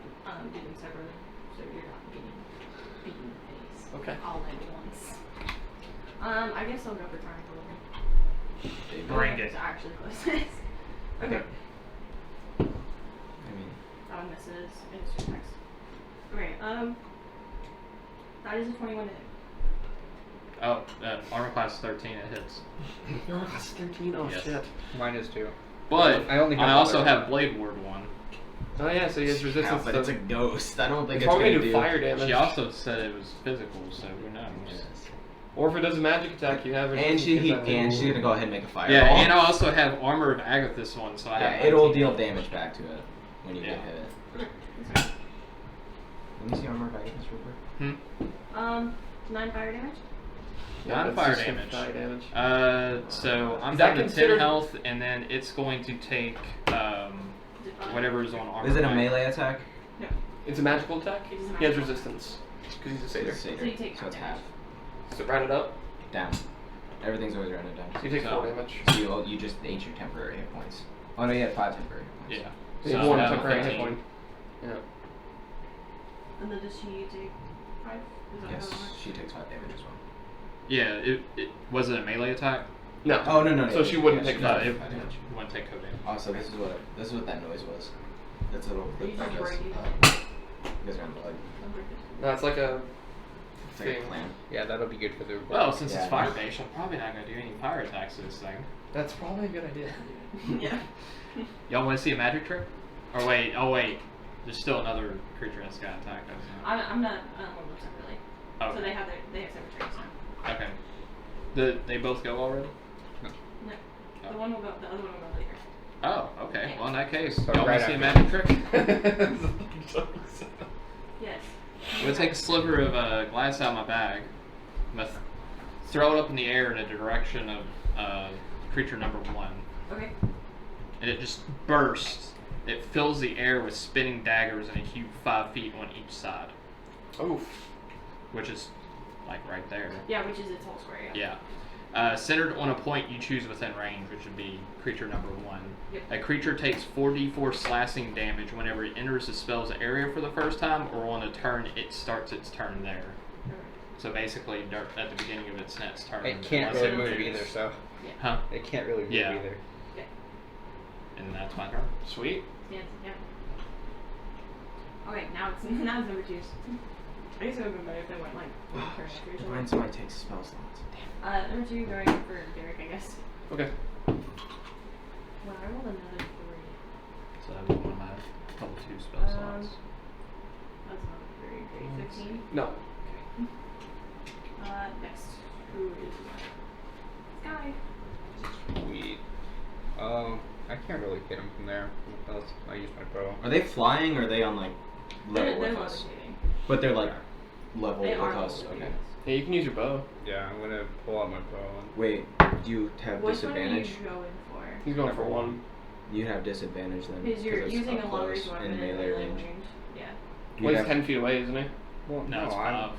separately, so you're not getting beaten face. Okay. All at once. I guess I'll go for triangle. Bring it. It's actually closest. Okay. I mean, That one misses. It's your text. Okay. That is a 21 to hit. Oh, armor class 13. It hits. You're on class 13? Oh Yes. shit. Mine is 2. But I only have also other- have Blade Ward 1. Oh yeah, so he has resistance but to... it's a ghost. I don't think It's it's probably gonna gonna do fire damage. She also said it was physical, so who knows? Yes. Or if it does a magic attack, you have it. And she's gonna go ahead and make a fireball. Yeah, and I also have Armor of Agathis 1, so I Yeah, have. it'll 19. deal damage back to it when you Yeah. get hit. Let me see armor of Agathis real quick. 9 fire damage. Non-fire that's just damage. Fire damage. So I'm Is that down to 10 considered- health, and then it's going to take whatever is on armor. Is it a class. melee attack? No. It's a magical attack? It is a He has magical resistance. Because he's a satyr. It's Satyr, So you take so it's half. half So round it up. Down. Everything's always rounded down. So you take So- 4 damage. So you just ate your temporary hit points. Oh no, you had 5 temporary hit points. Yeah. So So one I'm temporary hit 15. point. Yeah. And then does she take 5? Is that Yes, how it works? she takes 5 damage as well. Yeah, it was it a melee attack? No. Oh no. So she wouldn't yeah, take she No, does it take 5 damage. wouldn't take code damage. Oh, so this is what that noise was. That's a little. Are you just because, breaking you guys are on the like. No, it's like a It's like a thing. clan. Yeah, that'll be good for the. Well, since Yeah. it's fire based, I'm probably not gonna do any fire attacks to this thing. That's probably a good idea. Yeah. Y'all want to see a magic trick? Or wait, there's still another creature that's got attacked. I'm not one of them separately. Oh, So they have separate turns now. okay. They both go already? No. Oh. The one will go. The other one will go later. Oh, okay. Well, in that case, So y'all right want to see a after. magic trick? Yes. I'm gonna take a sliver of glass out of my bag. I'm gonna throw it up in the air in a direction of creature number 1. Okay. And it just bursts. It fills the air with spinning daggers in a cube 5 feet on each side, Oof. which is like right there. Yeah, which is its whole square. Yeah. Yeah. Centered on a point you choose within range, which would be creature number 1. Yep. A creature takes 4d4 slashing damage whenever it enters the spell's area for the first time, or on a turn it starts its turn there. Okay. So basically, at the beginning of its next turn. It can't unless really it move moves. either, so Huh? it can't really move Yeah. either. And that's my turn. Sweet. Yeah. Okay, now it's number 2's. I guess it would have been better if they went like one turn after each Find other. somebody takes spell slots. Damn. Number 2 going for Derek, I guess. Okay. Well, I rolled another 3. So that was one of my level 2 spell slots. That's not very great. 15. No. Next. Who is Sky? Sweet. I can't really hit him from there. Unless I use my bow. Are they flying or are they on like level They're with us? levitating. But they're like level They with are us. levitating. Okay. Yeah, you can use your bow. Yeah, I'm gonna pull out my bow. Wait, do you have Which one are you disadvantage? going for? He's going for Number 1. You have disadvantage then. Because you're it's using up a long range close weapon in in melee range. Yeah. You Well, he's have- 10 feet away, isn't he? Well, No, it's I'm 5.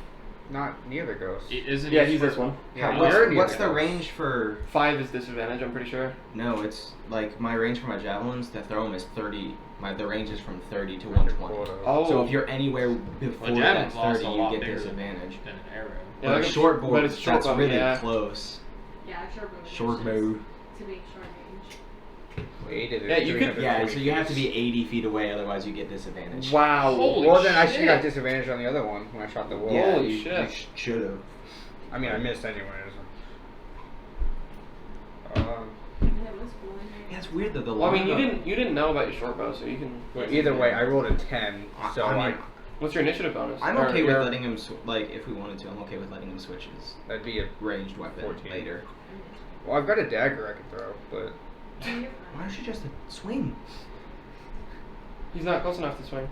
not near the ghost. Isn't Yeah, it he's for- this one. Yeah, How- we're near what's the the ghost. range for? 5 is disadvantage, I'm pretty sure. No, it's like my range for my javelins to throw them is 30. The range is from 30 to 120. Oh. So if you're anywhere before that javelin's also 30, a you lot get bigger disadvantage. than an arrow. Yeah, But like a a short sh- bow, but it's short that's bow, really yeah. close. Yeah, short bow. Short is bow. To be short range. Wait, it is Yeah, you could- 340 Yeah, so you have to feet. be 80 feet away, otherwise you get disadvantage. Wow. Holy Well, then I should shit. have got disadvantage on the other one when I shot the wolf. Yeah, Holy you, shit. you should have. I mean, I missed anyways. And it was cool in here. Yeah, it's weird that the Well, I mean, long you didn't know about your short bow, so you can. But either way, I rolled a 10, so I mean, What's your initiative bonus? I'm Or okay with your- letting him, like, if we wanted to, I'm okay with letting him switch his that'd be a. ranged weapon 14. later. Well, I've got a dagger I can throw, but Yeah, you're Why fine. don't you just swing? He's not close enough to swing.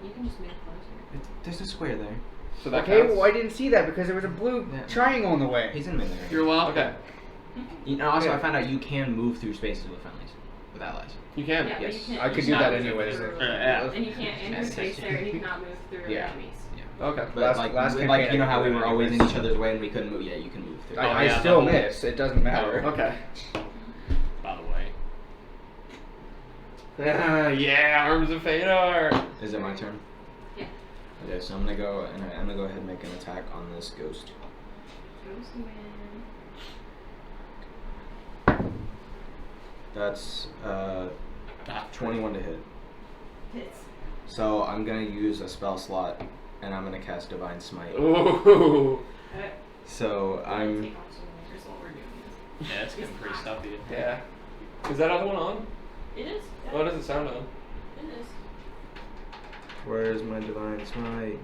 You can just move closer. There's a square there. So that Okay, counts? well I didn't see that because there was a blue Yeah. triangle in the way. He's in mid-range. You're welcome. Okay. And also, Yeah. I found out you can move through spaces with friendlies, with allies. You can. Yeah, but Yes. you can't. I could you do cannot that move anyways. through- Yeah. And you can't enter space there, and you cannot move through Yeah. enemies. Okay. But Last- like, last like campaign you know I how we did were that always in anyways. each other's way and we couldn't move. Yeah, you can move through. I yeah, still the whole- miss. It doesn't matter. Okay. By the way. Yeah, Arms of Fadar. Is it my turn? Yeah. Okay, so I'm gonna go and I'm gonna go ahead and make an attack on this ghost. Ghost man. That's 21 to hit. Hits. So I'm gonna use a spell slot and I'm gonna cast Divine Smite. Ooh. Okay. So I'm Take off some lasers while we're doing this. Yeah, it's getting pretty stuffy. Yeah. Is that other one on? It is. Yeah. What does it sound on? It is. where's my Divine Smite?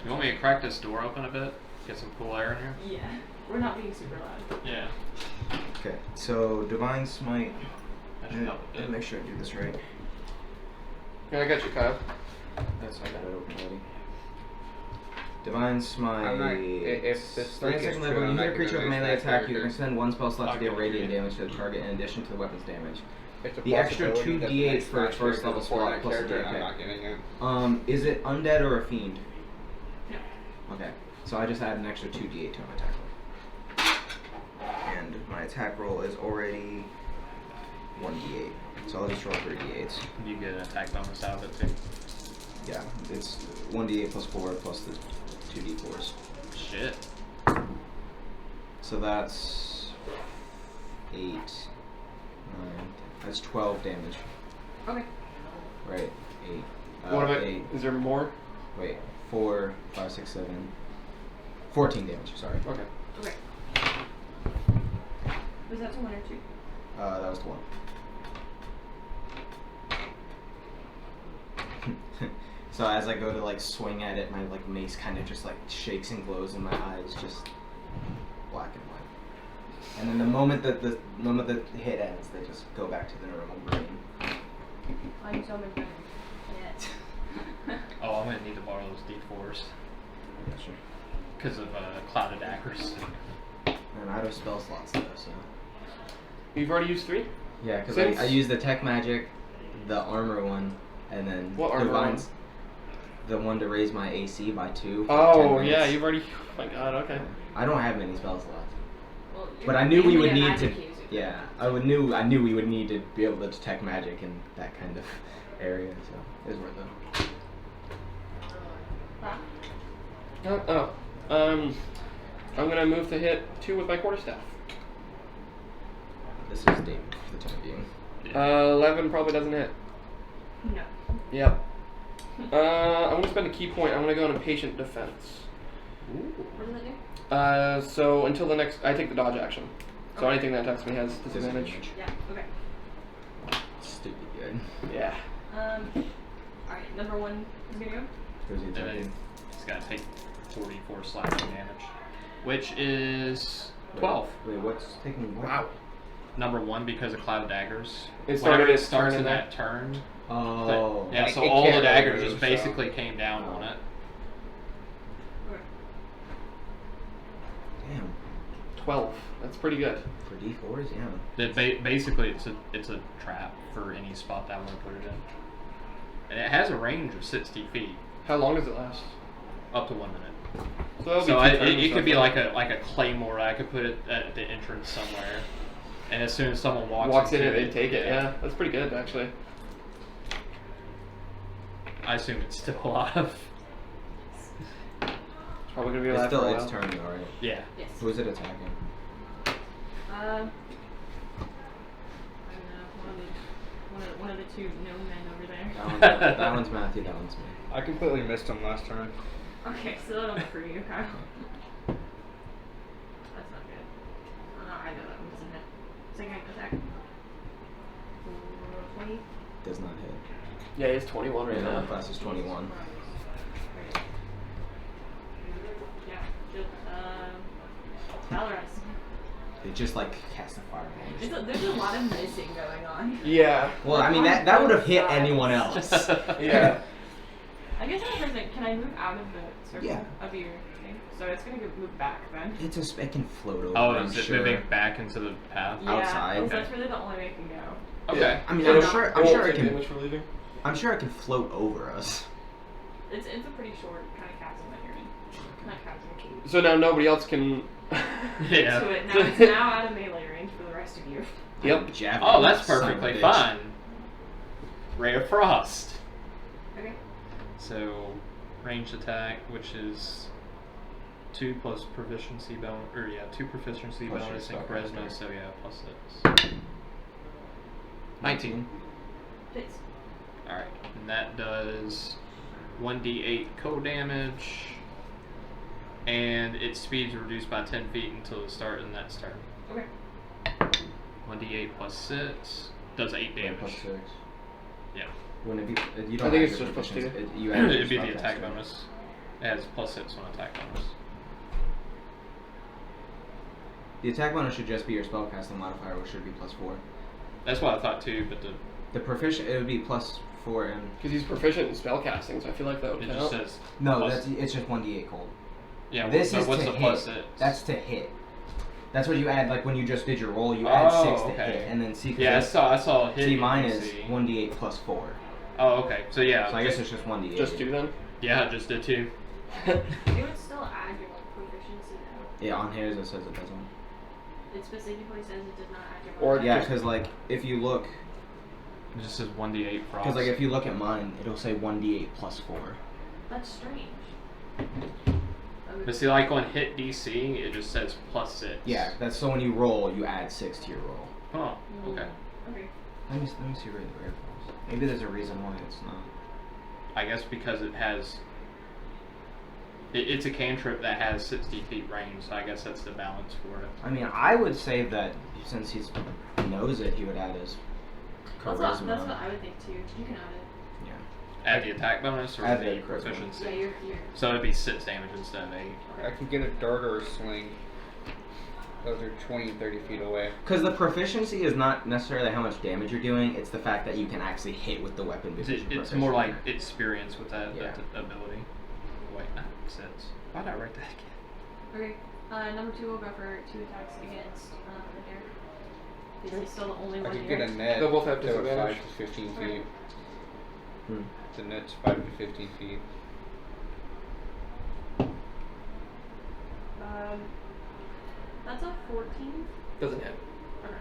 You want me to crack this door open a bit? Get some cool air in here? Yeah. We're not being super loud. Yeah. Okay, so Divine Smite. That should help a Let bit. me make sure I do this right. Yeah, I got you, Kyle. That's I got it open already. Divine Smite. I'm not- if this Starting thing is second true, level, when I'm you hit a not creature with gonna melee use that attack, you character. can spend one spell slot to I'll deal give it radiant to you. damage to the target in addition to the weapon's damage. It's a The extra possibility that the 2d8 next for its match first here level is before slot that plus the character, and I'm DK. not getting it. Is it undead or a fiend? No. Okay, so I just add an extra 2d8 to my attack roll. And my attack roll is already 1d8. So I'll just roll 3d8s. You get an attack bonus out of it too. Yeah, it's 1d8 plus 4 plus the 2d4s. Shit. So that's 8, 9, 10. That's 12 damage. Okay. Right, 8. What about? 8. Is there more? Wait, 4, 5, 6, 7. 14 damage, sorry. Okay. Okay. Was that to 1 or 2? That was to 1. So as I go to like swing at it, my like mace kind of just like shakes and glows and my eyes just black and white. And then the moment that the hit ends, they just go back to the normal green. I'm so much better. Yeah. Oh, I'm gonna need to borrow those D4s Gotcha. because of clouded daggers. And out of spell slots though, so. You've already used 3? Yeah, because Since- I use the tech magic, the armor one, and then What armor divine, one? the one to raise my AC by 2. for Oh 10 yeah, minutes. you've already. Oh my god. Okay. I don't have many spell slots. Well, But you're I knew we mainly would a need magic to. user. Yeah, I knew we would need to be able to detect magic in that kind of area, so it's worth it. Wow. I'm gonna move to hit 2 with my quarterstaff. This is David for the time being. 11 probably doesn't hit. No. Yep. I'm gonna spend a key point. I'm gonna go into patient defense. What does it do? So until the next, I take the dodge action. So Okay. anything that attacks me has disadvantage. Yeah. Okay. Stupid good. Yeah. Alright, number 1 is gonna go. Who's he And then attacking? it's gotta take 44 slashing damage, which is 12. Wait, what's taking what? Wow. Number 1 because of cloud daggers. It Whenever started it its starts turn in in that turn. Oh. Yeah, It- so it all the can't daggers really just move, so- basically came down on it. Okay. Damn. 12. That's pretty good. For D4s, yeah. That basically it's a trap for any spot that I want to put it in. And it has a range of 60 feet, How long does it last? up to 1 minute. So that'll So be 2 turns it or could be something. like a claymore. I could put it at the entrance somewhere, and as soon as someone walks in into it, they take it. Yeah, that's pretty good actually. I assume it's still alive. It's probably gonna be It's alive still for a its while. turn, though, right? Yeah. Yes. Who is it attacking? I don't know. One of the 2 gnome men over there. That one's Matthew, that one's me. I completely missed him last turn. Okay, still don't for you, Kyle. That's not good. Oh, no, I know that one doesn't hit. Second attack. 20. Does not hit. Yeah, he's 21 right Yeah, now. class is 21. Yeah, just, Valorous. It just like cast a fireball. There's a lot of missing going on. Yeah. Well, I mean that would have hit anyone else. Yeah. I guess I'm person. Can I move out of the circle Yeah. of your thing? So it's gonna get moved back then. It's it can float over. Oh, I'm is it sure. moving back into the path? Yeah, Outside. because that's really the only way it can go. Okay. I mean, So I'm it sure. won't I'm sure it take can. damage for leaving. I'm sure it can float over us. It's a pretty short kind of chasm that you're in. Not chasm. So now nobody else can. Yeah. To it. Now it's now out of melee range for the rest of you. Yep. Javelin, Oh, that's son of a perfectly bitch. fine. Ray of Frost. Okay. So, ranged attack, which is 2 plus proficiency bonus, or yeah, 2 proficiency Plus your bonus and spellcaster. charisma, so yeah, plus 6. 19. Hits. Alright, and that does 1d8 cold damage, and its speed's reduced by 10 feet until the start of the next turn. Okay. 1d8 plus 6 does 8 damage. Plus 6. Yeah. Wouldn't it be? You don't I think add it's your just plus proficiency. 2. You add your It'd be the spellcaster. attack bonus. It has plus 6 on attack bonus. The attack bonus should just be your spellcasting modifier, which should be plus 4. That's what I thought too, but The proficient, it would be plus 4 and. Because he's proficient in spellcasting, so I feel like that would it count. just says No, plus- it's just 1d8 cold. yeah. This but is what's to the hit. plus 6? That's to hit. That's what you add, like when you just did your roll, you add 6 to okay. hit, and then see. Yeah, I saw hit. See, mine is see. 1d8 plus 4. Oh, okay. So yeah. So I guess it's just 1d8. Just 2 then? Yeah, I just did 2. You would still add your proficiency though. Yeah, on his it says it doesn't. It specifically says it does not add your Or- modifier. Yeah, because like if you look, It just says 1d8 frost. because like if you look at mine, it'll say 1d8 plus 4. That's strange. But see, like on hit DC, it just says plus 6. Yeah, that's so when you roll, you add 6 to your roll. Oh, okay. Okay. Let me see where the rare falls. Maybe there's a reason why it's not. I guess because it has. It's a cantrip that has 60 feet range, so I guess that's the balance for it. I mean, I would say that since he knows it, he would add his charisma. That's what I would think too. You can add it. Yeah. Add the attack bonus or Add the the charisma. proficiency? Yeah, you're. So it'd be 6 damage instead of 8. I can get a dart or a sling. Those are 20 and 30 feet away. Because the proficiency is not necessarily how much damage you're doing; it's the fact that you can actually hit with the weapon. because you're It's proficient more like in it. experience with that, Yeah. that ability. Wait, that makes sense. Why did I write that again? Okay. Number 2 will go for 2 attacks against the hare. This is still the only I one could here. get a net. They'll both have that would disadvantage. 5 to 15 Okay. feet. Hmm. The net's 5 to 15 feet. That's a 14. Doesn't hit. Okay.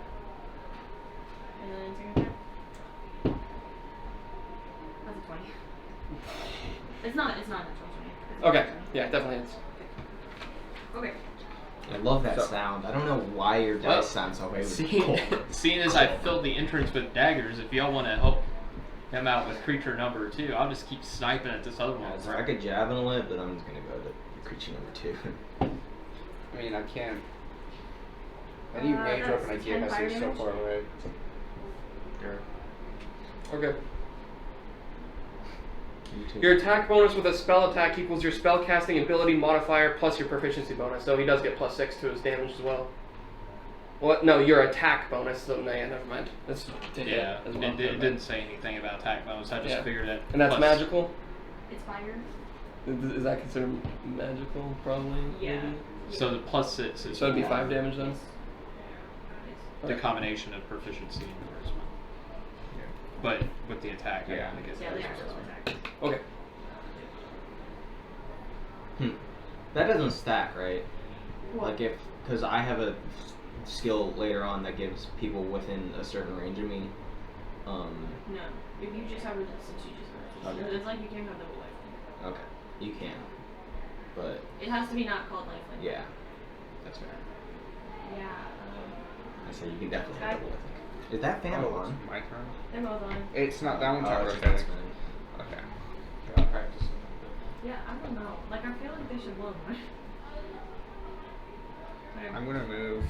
And then second attack. That's a 20. It's not a natural 20. It's a Okay, natural 20. yeah, definitely hits. Okay. I love that So- sound. I don't know why your Well, dice sound so very Seeing as I filled the entrance with daggers, if y'all want to help him out with creature number 2, I'll just keep sniping at this other one. Yeah, so I could javelin it, but I'm just gonna go to creature number 2. I mean, I can't. Any range that's weapon I 10 get fire has to be so damage? far away. Okay. You too. Your attack bonus with a spell attack equals your spellcasting ability modifier plus your proficiency bonus. So he does get plus 6 to his damage as well. What? No, your attack bonus. So no, yeah, never mind. That's to hit Yeah, as it, well. it didn't say anything about attack bonus. I just Yeah. figured that. And that's plus- magical. It's fire. Is that considered magical? Probably. Yeah. Maybe? So the plus 6 is So it'd be 5 damage then. Yes. the combination of proficiency and charisma. But with the attack, Yeah. I guess Yeah, that's they are what still it's attacking. Okay. That doesn't stack, right? What? Like if, because I have a skill later on that gives people within a certain range of me. No. If you just have resistance, you just have resistance. Okay. It's like you can't have double life. Okay, you can, but It has to be not called lifelink. yeah, that's fair. Yeah. I said you can definitely Okay. double. I think. Is that fan Oh, on? it's my turn. They're both on. It's not that one's Oh, not it's just rotating. spinning. Okay. I'll practice. Yeah, I don't know. Like, I feel like they should load one. Okay. I'm gonna move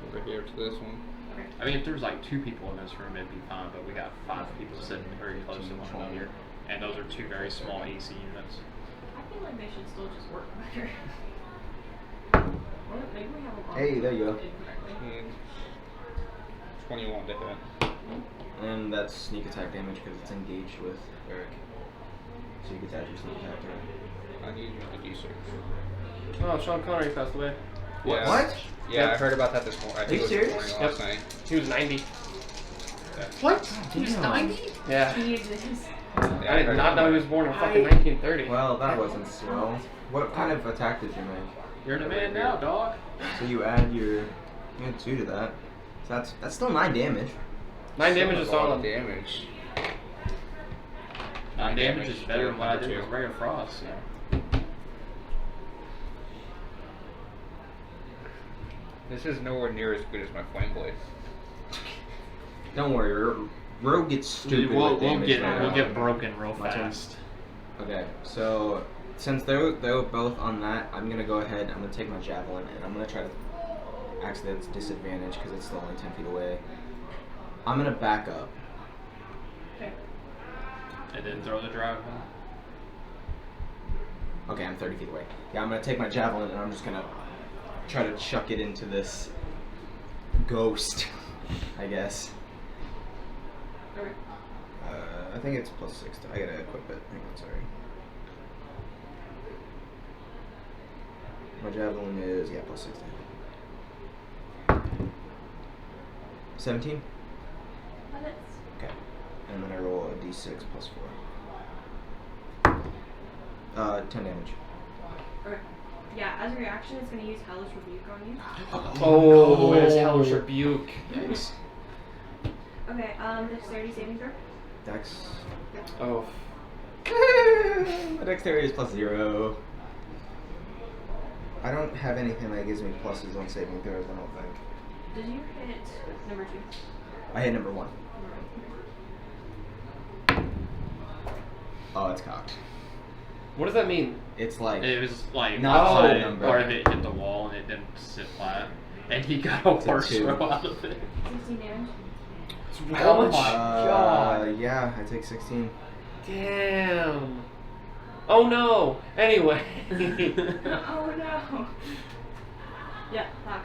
over here to this one. Okay. I mean, if there was like 2 people in this room, it'd be fine. But we got 5 people sitting very close to one another, and those are 2 very small AC units. I feel like they should still just work better. Or maybe we have a lot. Hey, there you go. Incorrectly. 21 to hit. And that's sneak attack damage because it's engaged with Eric. So you get to add your sneak attack to it. I need a D6. Oh, Sean Connery passed away. Yeah. What? Yeah, I heard about that this morning. I think you it was serious? this morning, last night. He was 90. What? He's 90? Yeah. He is. Yeah, I did heard not know about he it. was born in fucking 1930. Well, that wasn't slow. What kind of attack did you make? You're the man now, dog. So you add you add 2 to that. So that's still 9 damage. 9 damage is That's a lot of solid. damage. 9 damage is damage, better than what I number did 2. with regular frost. This is nowhere near as good as my flame blade. Don't worry, Rogue gets stupid with damage. We'll get broken real My turn. fast. Okay, so since they're both on that, I'm gonna go ahead. I'm gonna take my javelin and I'm gonna try to. Actually, that's disadvantage because it's still only 10 feet away. I'm gonna back up. Okay. And then throw the drive. Okay, I'm 30 feet away. Yeah, I'm gonna take my javelin and I'm just gonna try to chuck it into this ghost, I guess. Okay. I think it's +6. I gotta equip it. Hang on, sorry. My javelin is +6. 17. That is. Okay, and then I roll a d6 +4. 10 damage. Okay. Yeah, as a reaction, it's going to use Hellish Rebuke on you. Oh, it is Hellish Rebuke. Yikes. Okay, dexterity saving throw. Dex. Oh. My dexterity is +0. I don't have anything that gives me pluses on saving throws, I don't think. Did you hit number 2? I hit number 1. Oh, it's cocked. What does that mean? It's like It was like Not outside, a number. or if it hit the wall and it didn't sit flat, and he got a It's a horse 2. throw out of it. 16 damage. How much? God. Yeah, I take 16. Damn. Oh no. Anyway. Oh no. Yeah, fuck.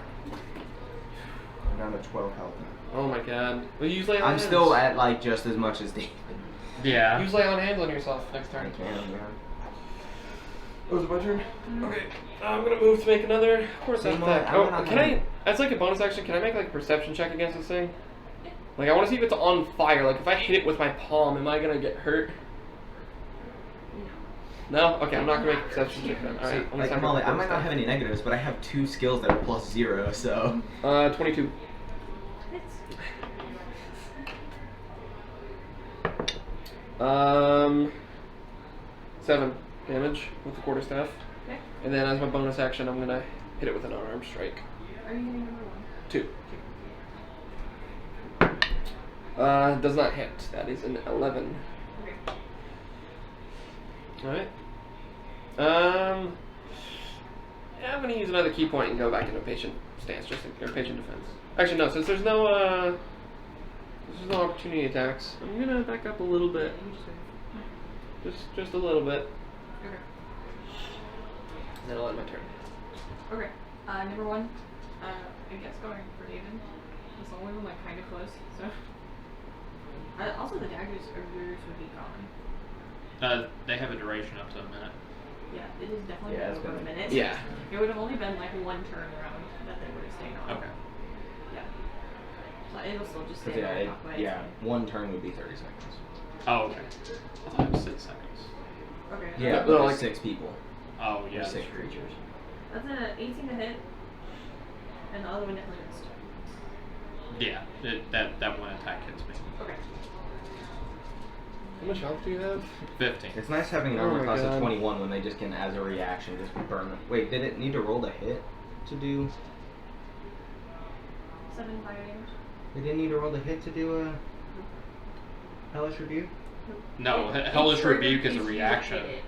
I'm down to 12 health now. Oh my god. Well, use lay on I'm hands. still at like just as much as David. Yeah. Use lay on hands on yourself next I turn. can, yeah. Oh, is it my turn? Okay. I'm gonna move to make another horse See, attack. I'm Oh, not can gonna- I? As like a bonus action, can I make like a perception check against this thing? Like I want to see if it's on fire. Like if I hit it with my palm, am I gonna get hurt? No. Okay, I'm not gonna make a perception check then. All See, right. like, Molly, I might not have any negatives, but I have 2 skills that are +0, so. 22. Hits. 7 damage with the quarterstaff. Okay. And then as my bonus action, I'm gonna hit it with an unarmed strike. Are you hitting number 1? 2. Does not hit. That is an 11. Okay. Alright. Yeah, I'm gonna use another key point and go back into patient stance, or patient defense. Actually, no, since there's no opportunity attacks, I'm gonna back up a little bit. Just a little bit. Okay. Then I'll end my turn. Okay. Number 1. I guess going for David. It's the only one like kind of close. So. Also, the daggers of yours would be gone. They have a duration up to a minute. Yeah, it is definitely Yeah, been it's over a been- minute. Yeah. It would have only been like 1 turn around that they would have stayed on. Okay. Yeah. So it'll still just 'Cause stay yeah, on it, top, but yeah, 1 turn would be 30 seconds. Oh, okay. I thought it was 6 seconds. Okay. Yeah, Yeah, but they're there's like- 6 people. Oh, Or yeah. 6 that's true. creatures. That's an 18 to hit. And the other one definitely missed. Yeah, that one attack hits me. Okay. How much health do you have? 15. It's nice having an Oh armor my class of God. 21 when they just can, as a reaction, just burn them. Wait, did it need to roll the hit to do? 7 fire damage. They didn't need to roll the hit to do a Hellish Rebuke? No, It Hellish triggered Rebuke is a if you reaction. hit it.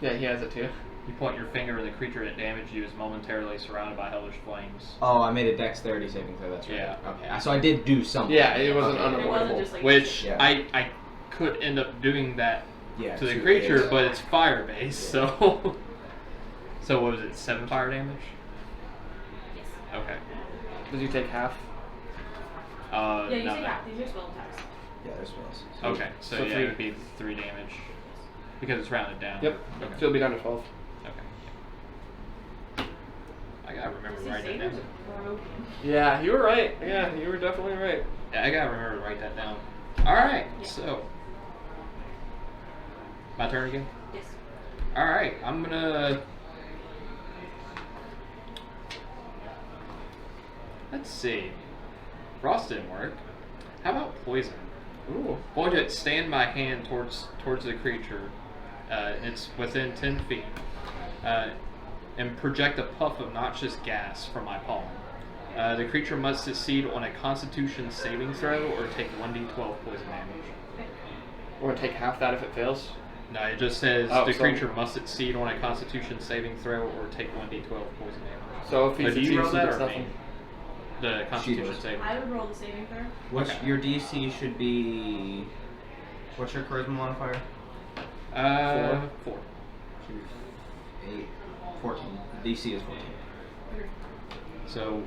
Yeah, he has it too. You point your finger and the creature that damaged you is momentarily surrounded by hellish flames. Oh, I made a dexterity saving throw, that's right. Yeah. Okay, so I did do something. Yeah, it wasn't Okay. It wasn't unavoidable. just like Which Yeah. I could end up doing that Yeah, to the so creature, it's- but it's fire based, Yeah. so. So what was it, 7 fire damage? Yes. Okay. Does he take half? Yeah, you no, say no. half. These are spell attacks. Yeah, there's spells. Okay, so So yeah, three. it would be 3 damage. Because it's rounded down. Yep. Okay. So it'll be down to 12. Okay. I gotta remember to write that down. Sabers are broken. Yeah, you were right. Yeah, you were definitely right. Yeah, I gotta remember to write that down. Alright, Yeah. so. My turn again? Yes. Alright, I'm gonna. Let's see. Frost didn't work. How about poison? Ooh. Going to extend my hand towards the creature. It's within 10 feet. And project a puff of noxious gas from my palm. The creature must succeed on a Constitution saving throw or take 1d12 poison damage. We're gonna take half that if it fails. No, it just says Oh, the so- creature must succeed on a Constitution saving throw or take 1d12 poison damage. So if he But do you succeeds, roll he that gets or me? nothing. The Constitution does. saving. I would roll the saving throw. What's Okay. your DC should be? What's your charisma modifier? 4. Should be 14. DC is 14. So,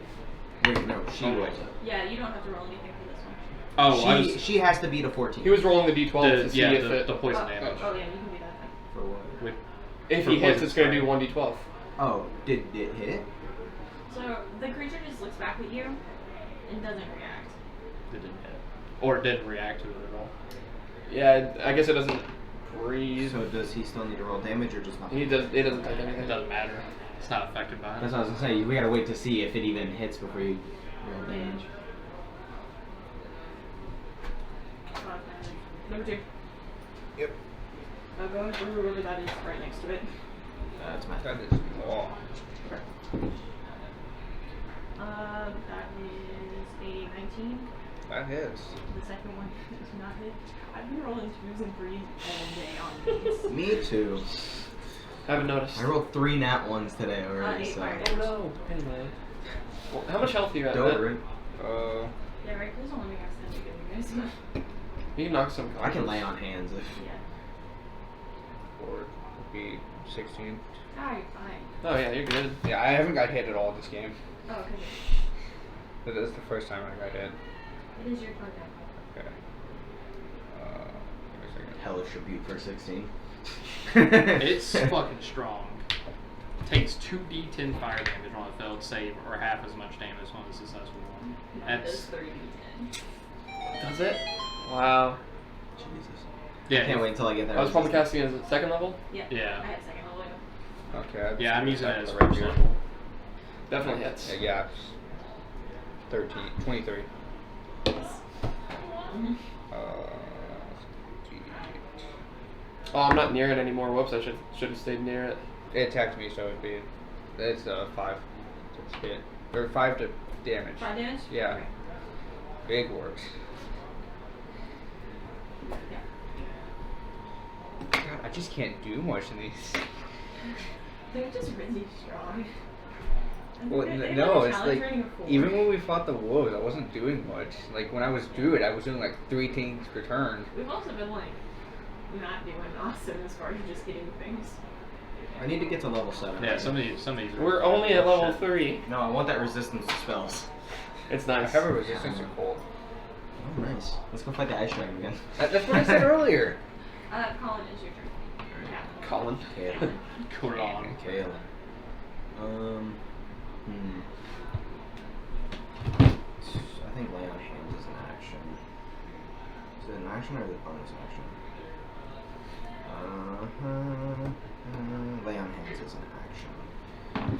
Wait, no, she Oh, rolls wait. it. Yeah, you don't have to roll anything for this one. oh, I was, She has to beat a 14. He was rolling the d12 to see yeah, if the it. poison Oh, damage. oh yeah, you can do that then. For what? With, If for he hits, poison it's gonna spray. do 1d12. Oh, did it hit? So the creature just looks back at you and doesn't react. It didn't hit. Or it didn't react to it at all. Yeah, I guess it doesn't breathe. So does he still need to roll damage or just not? He does. It doesn't take It anything. doesn't matter. It's not affected by That's it. what I was gonna say. We gotta wait to see if it even hits before you roll damage. Number 2. Yep. I'll go and through whoever that is right next to it. That's Matt. That is law. That is a 19. That is. The second one does not hit. I've been rolling 2s and 3s all day on these. Me too. Haven't noticed. I rolled 3 nat ones today already. 8 So. fire Oh damage. no. Anyway. Well, how much health do you got? Don't Matt? worry. Yeah, right, there's only guys that do good, you guys. You can knock some. I can lay on hands if. Yeah. Or would be 16. Ah, you're fine. Oh yeah, you're good. Yeah, I haven't got hit at all this game. Oh, okay. But this is the first time I got hit. It is your turn now. Okay. Give me a second. Hellish rebuke for 16. It's fucking strong. Takes 2d10 fire damage on a failed save, or half as much damage on a successful one. That That's does 30d10. Does it? Wow. Jesus. yeah. I can't wait until I get there. I was probably casting it at second level. Yeah. Yeah. I had second level. Okay. Yeah, I'm using it as right first here. level. Definitely hits. Yeah. 23. Mm-hmm. Oh, I'm not near it anymore. Whoops, I should have stayed near it. It attacked me, so it'd be. It's 5 to hit. Or 5 to damage. 5 damage? Yeah. Okay. Big works. Yeah. God, I just can't do much in these. They're just really strong. And Well, they no, have a it's challenge like rating of 4. even when we fought the wolves, I wasn't doing much. Like when I was druid, I was doing like 3 things per turn. We've also been like not doing awesome as far as just getting things. I need to get to level 7. Yeah, some of these are We're only at level shit. 3. No, I want that resistance to spells. It's I nice. have a resistance to cold. Oh, nice. Let's go fight the ice dragon again. That's what I said earlier. Colin, is your turn. Yeah. Colin. Kale. Cool on. Kale. I think lay on hands is an action. Is it an action or is it a bonus action? Lay on hands is an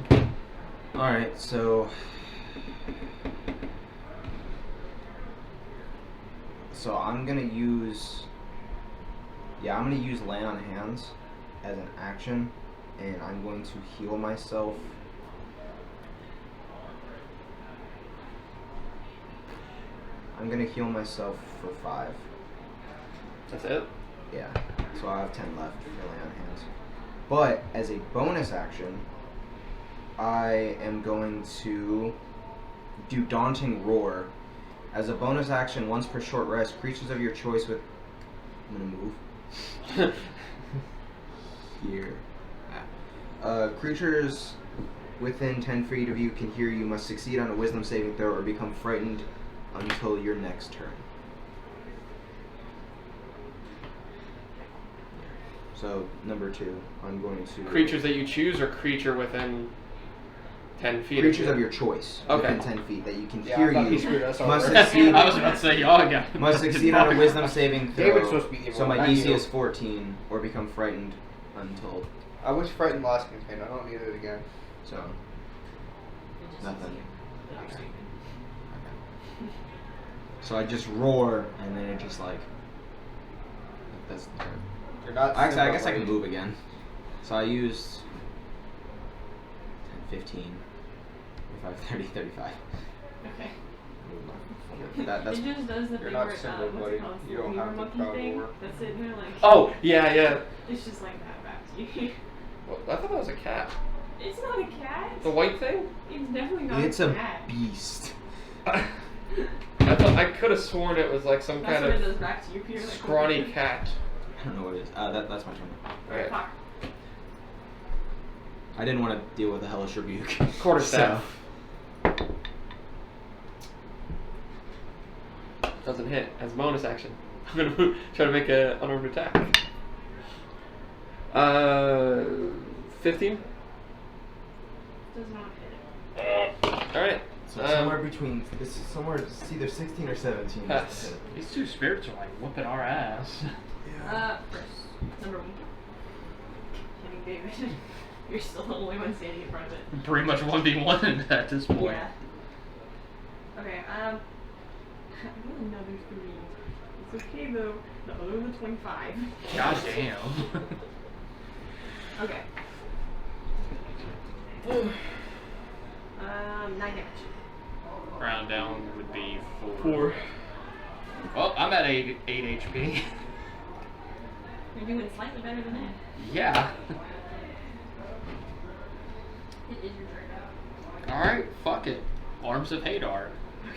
action. Alright, so I'm gonna use I'm gonna use lay on hands as an action, and I'm going to heal myself. I'm gonna heal myself for 5. That's it. Yeah, so I have 10 left for lay on hands. But as a bonus action, I am going to do Daunting Roar. As a bonus action, once per short rest, creatures of your choice with... I'm gonna move. Here. Creatures within 10 feet of you can hear you must succeed on a wisdom saving throw or become frightened until your next turn. So number 2, I'm going to Creatures that you choose or creature within 10 feet. creatures of your choice Okay. within 10 feet that you can Yeah, hear I thought he you screwed us must over. succeed. I was about to say y'all got Must succeed on a wisdom saving throw. David's supposed to be evil, So my not DC you. is 14 or become frightened untold. I was frightened last campaign. I don't need it again. So nothing. Okay. So I just roar and then it just like that's the turn. You're not. Actually, I guess I Simba can move again. So I used 10, 15, 25, 30, 35. Okay. That's it just does the You're thing not where, Simba, what's buddy. it called? You don't Weaver have the monkey crowd thing war. that's sitting there like. Oh, yeah. It's just like that back to you. Well, I thought that was a cat. It's not a cat. The white thing? It's definitely not it's a a cat. beast. I thought I could have sworn it was like some That's kind what it of does back to you. You're like, scrawny cat. I don't know what it is. That's my turn. Alright, fuck. I didn't want to deal with a hellish rebuke. Quarterstaff. Doesn't hit as a bonus action. I'm gonna try to make an unarmed attack. 15. Does not hit. All right. So somewhere between it's somewhere it's either 16 or 17. Pass. These two spirits are like whooping our ass. First, number 1. Kidding, David. You're still the only one standing in front of it. Pretty much 1v1 at this point. Yeah. Okay, I want another 3. It's okay though. The other than 25. God damn. Okay. 9 damage. Round down would be 4. 4. Well, I'm at 8 HP. You're doing slightly better than that. Yeah. It is your turn. Alright, fuck it. Arms of Hadar.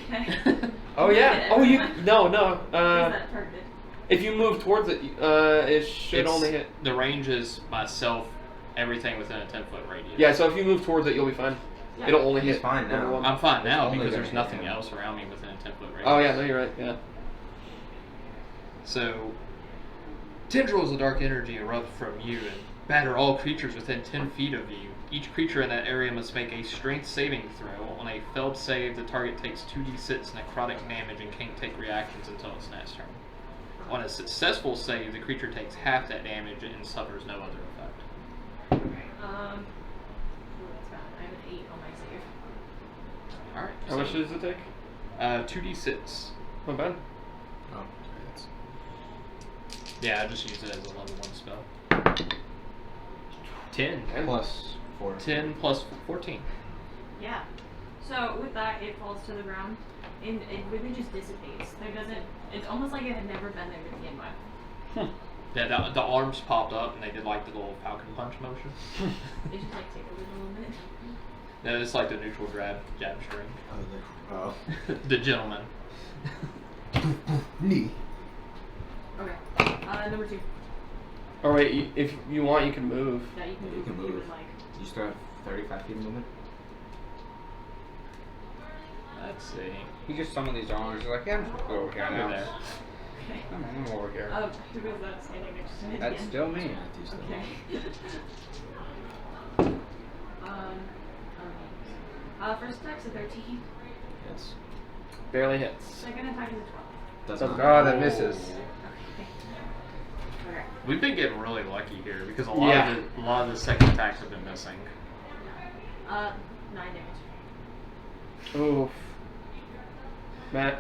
Okay. Oh yeah. Oh you. No. Where's that targeted? If you move towards it, it should It's- only hit. The range is myself, everything within a 10-foot radius. Yeah. So if you move towards it, you'll be fine. Yeah. It'll only He's hit. fine now. number 1. I'm fine now Only because gonna there's hit nothing him. else around me within a 10-foot radius. Oh yeah. No, you're right. Yeah. So, tendrils of dark energy erupt from you and batter all creatures within 10 feet of you. Each creature in that area must make a strength saving throw. On a failed save, the target takes 2d6 necrotic damage and can't take reactions until its next turn. On a successful save, the creature takes half that damage and suffers no other effect. Ooh, that's bad. I have an 8 on my save. Alright. How much does it take? 2d6. Not bad. Oh, sorry, that's Yeah, I just use it as a level 1 spell. 10. plus 4. 10 plus 14. Yeah. So with that, it falls to the ground, and it really just dissipates. There doesn't. It's almost like it had never been there to begin with. Yeah, the arms popped up and they did like the little falcon punch motion. It just like tickled it a little bit. Yeah, it's like the neutral jab string. Oh. The gentleman. Knee. Okay. Number 2. All right. If you want, you can move. Yeah, you can You move. can if you move. would like. You still have 35 feet of movement? Let's see. He just summoned these arms. He's like, yeah, I'm just gonna go over here Over now. there. Okay. I'm over here. Who is that standing next to me? That's again? still me. Okay. First attack's a 13. Yes. Barely hits. Second attack is a 12. That's So- not Oh, that misses. Okay. We've been getting really lucky here because a Yeah. lot of the second attacks have been missing. 9 damage. Oof. Matt.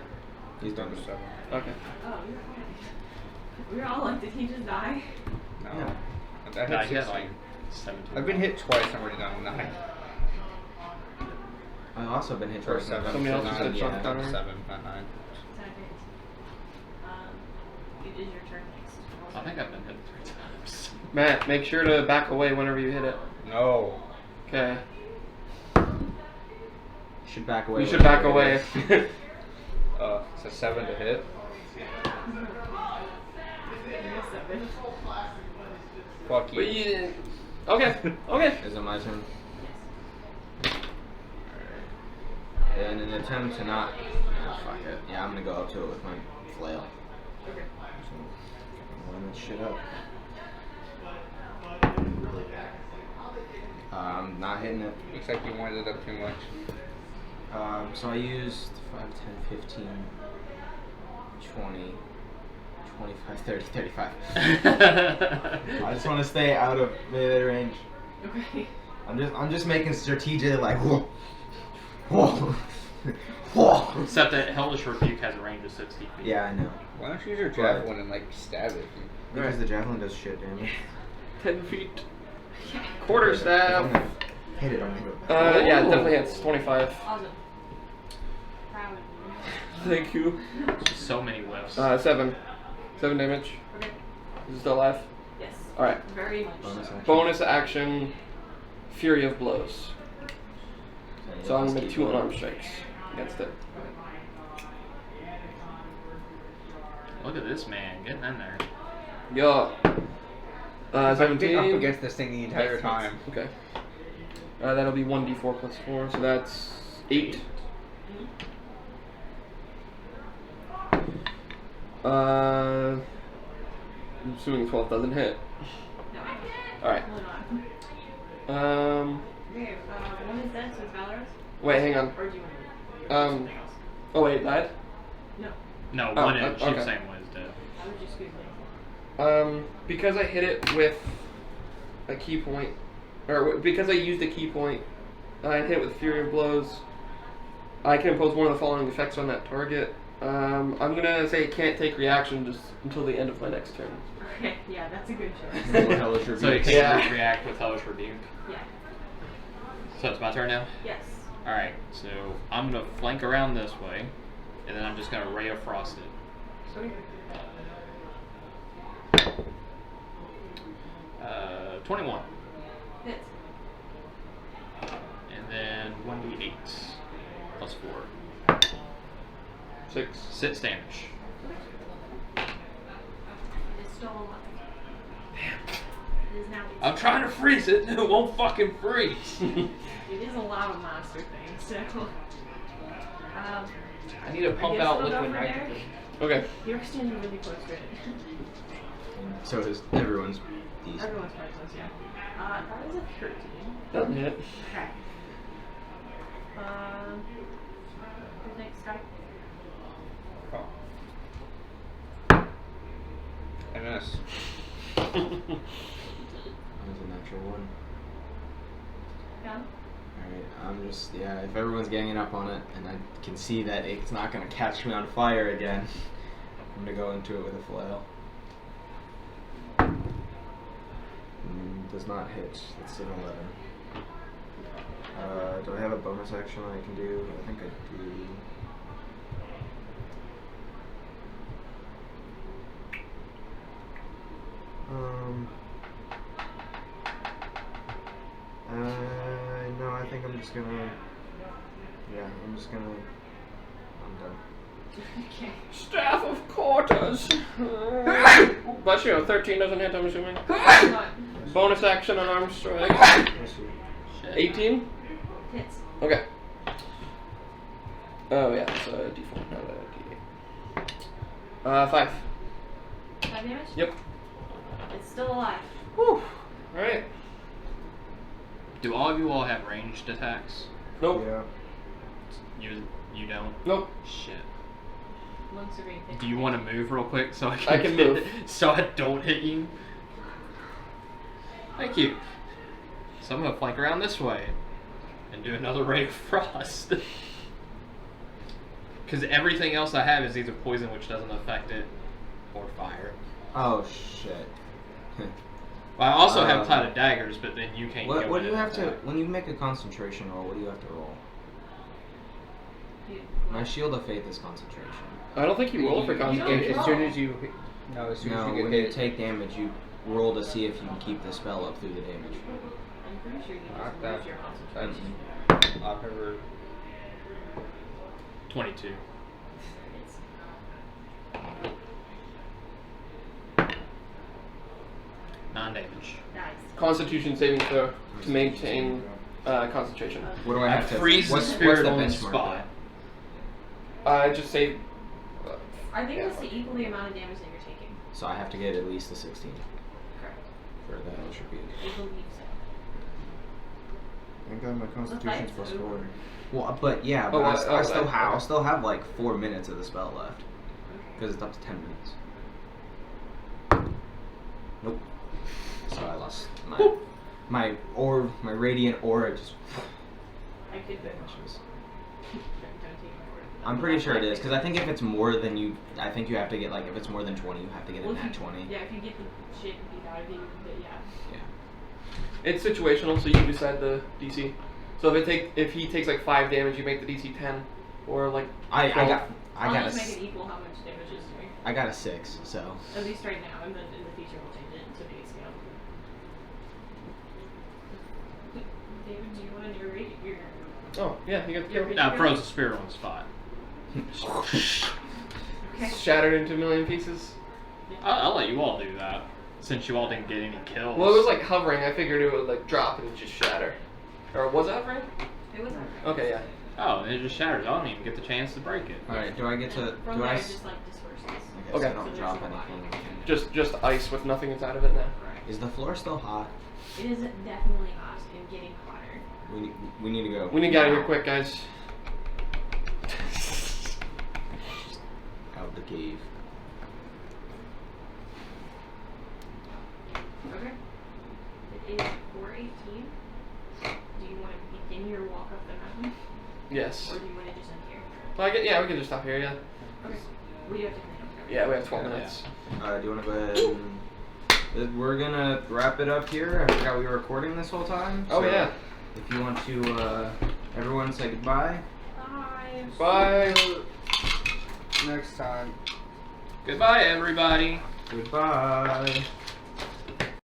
He's done with Seven. Okay. Oh, you're fine. We were all like, did he just die? No. Yeah. That Nah, hit he had 16. like 17. I've been hit twice. I'm already done with 9. I've also been hit Or twice. 7. Somebody else Nine, just said yeah, something counter. 7, not 9. It is your turn next. I think I've been hit 3 times. Matt, make sure to back away whenever you hit it. No. Okay. You should back away. You should back whenever away. it is. It's a 7 to hit. Fuck you. But you didn't. Okay. Okay. Is it my turn? In an attempt to not. Ah, fuck it. Yeah, I'm gonna go up to it with my flail. Okay. So, line this shit up. I'm not hitting it. Looks like you wanted it up too much. So I used 5, 10, 15, 20, 25, 30, 35. I just want to stay out of melee range. Okay. I'm just making strategic like whoa, whoa, whoa. Except that Hellish Rebuke has a range of 60 feet. Yeah, I know. Why don't you use your javelin and like stab it? Because the javelin does shit damage. 10 feet. Quarterstaff. Hit it, don't hit it. Yeah, it definitely hits. 25. Awesome. Proud of you. Thank you. So many whiffs. 7. 7 damage. Okay. Is it still alive? Yes. Alright. Very much Bonus so. action. Bonus action. Fury of Blows. So I'm going to make 2 unarmed strikes against it. Look at this man getting in there. Yeah. I've been up 17. against this thing the entire time. Okay. That'll be 1d4 plus 4, so that's 8. I'm assuming 12 doesn't hit. No. Alright. Really not. Okay, one is dead, so it's Valorous? Wait, hang on. Or do you want to do Um, something else? Oh wait, it died? No. No, Oh, one is. She was okay. saying one is dead. I would just squeeze it. Because I hit it with a key point, or because I used a key point, I hit it with Fury of Blows. I can impose one of the following effects on that target. I'm gonna say it can't take reaction just until the end of my next turn. Okay, yeah, that's a good choice. Hellish So you Rebuke. can Yeah. react with Hellish Rebuke. Yeah. So it's my turn now? Yes. Alright, so I'm going to flank around this way, and then I'm just going to Ray of Frost it. Sweet. 21. Hits. And then 1d8 plus 4. 6. 6 damage. It's still alive. It is now. I'm trying to freeze it, and it won't fucking freeze. It is a lava monster thing, so. I need to pump out still liquid go for nitrogen. Okay. You're standing really close to it. So is everyone's. These. Everyone's quite close, yeah. That is a 13. Doesn't hit. Okay. Who's next guy? Oh. I miss. That was a natural one. Yeah. Alright, I'm just, yeah, if everyone's ganging up on it, and I can see that it's not going to catch me on fire again, I'm going to go into it with a flail. Does not hit. It's an 11. Do I have a bonus action I can do? I think I do. No, I think I'm just gonna. Yeah, I'm just gonna. I'm done. Okay. Staff of Quarters. Bless you. 13 doesn't hit, I'm assuming. Bonus action on arm strike. Let's see. 18? Hits. Okay. Oh yeah, it's a d4, not a d8. 5. 5 damage? Yep. It's still alive. Whew. Alright. Do all of you all have ranged attacks? Nope. Yeah. You don't? Nope. Shit. Monks are being taken. Do you want to move real quick so I can, I can move. so I don't hit you? Thank you. So I'm gonna flank around this way and do another Ray of Frost. Because everything else I have is either poison, which doesn't affect it, or fire. Oh shit. Well, I also have Cloud of Daggers, but then you can't What go do in you and have to, attack. when you make a concentration roll, what do you have to roll? You- My Shield of Faith is concentration. I don't think you roll for You don't concentration. As soon as you. No, as soon No, as you when get you hit. take damage, you roll to see if you can keep the spell up through the damage. I'm pretty sure you Not just that. lose your concentration. That's. I've never. 22. It's 9 damage. nice. Constitution saving throw to maintain concentration. What do I I have to? freeze the what's spirit the on the benchmark spot. Just save. I think Yeah. that's the equal amount of damage that you're taking. So I have to get at least a 16 Correct. for that. Should be. I believe so. I got my Constitution's fight's +4. over. Well, but yeah, Oh, but okay. I'll still have like 4 minutes of the spell left because it's up to 10 minutes. Nope. So I lost my radiant aura just I could vanishes. don't take my word. I'm pretty sure it is because I think if it's more than you, I think you have to get like if it's more than 20, you have to get a Well, if nat you- 20. Yeah, if you get the shit beat out of you, but yeah. It's situational, so you decide the DC. So if he takes like 5 damage, you make the DC 10, or like I 12. got I'll a just make it equal how much damage is doing. I got a 6, so At least right now, and then in the future we'll change it to base scale. David, do you want to narrate your... Oh yeah, you got the Your kill. Now froze the spear on the spot. Okay. Shattered into a million pieces. I'll let you all do that, since you all didn't get any kills. Well, it was like hovering. I figured it would like drop and just shatter. Or was it hovering? It was alright. Okay, yeah. Oh, it just shatters. I don't even get the chance to break it. all right. Do I get to? From Do there, I? it just like disperses. Okay. Okay. So I So don't there's drop no line. anything. Just ice with nothing inside of it now. Is the floor still hot? It is definitely hot and getting hotter. We need to go. We need to get out of here quick, guys. Out the cave. Okay. It is 4:18. Do you want to begin your walk up the mountain? Yes. Or do you want to just end here? Well, yeah, we can just stop here. Yeah. Okay. We do have to clean up everything. Yeah, we have 12 Yeah. minutes. Do you want to go ahead and... We're gonna wrap it up here. I forgot we were recording this whole time. Oh so yeah. If you want to, everyone say goodbye. Bye. Bye. Next time. Goodbye, everybody. Goodbye.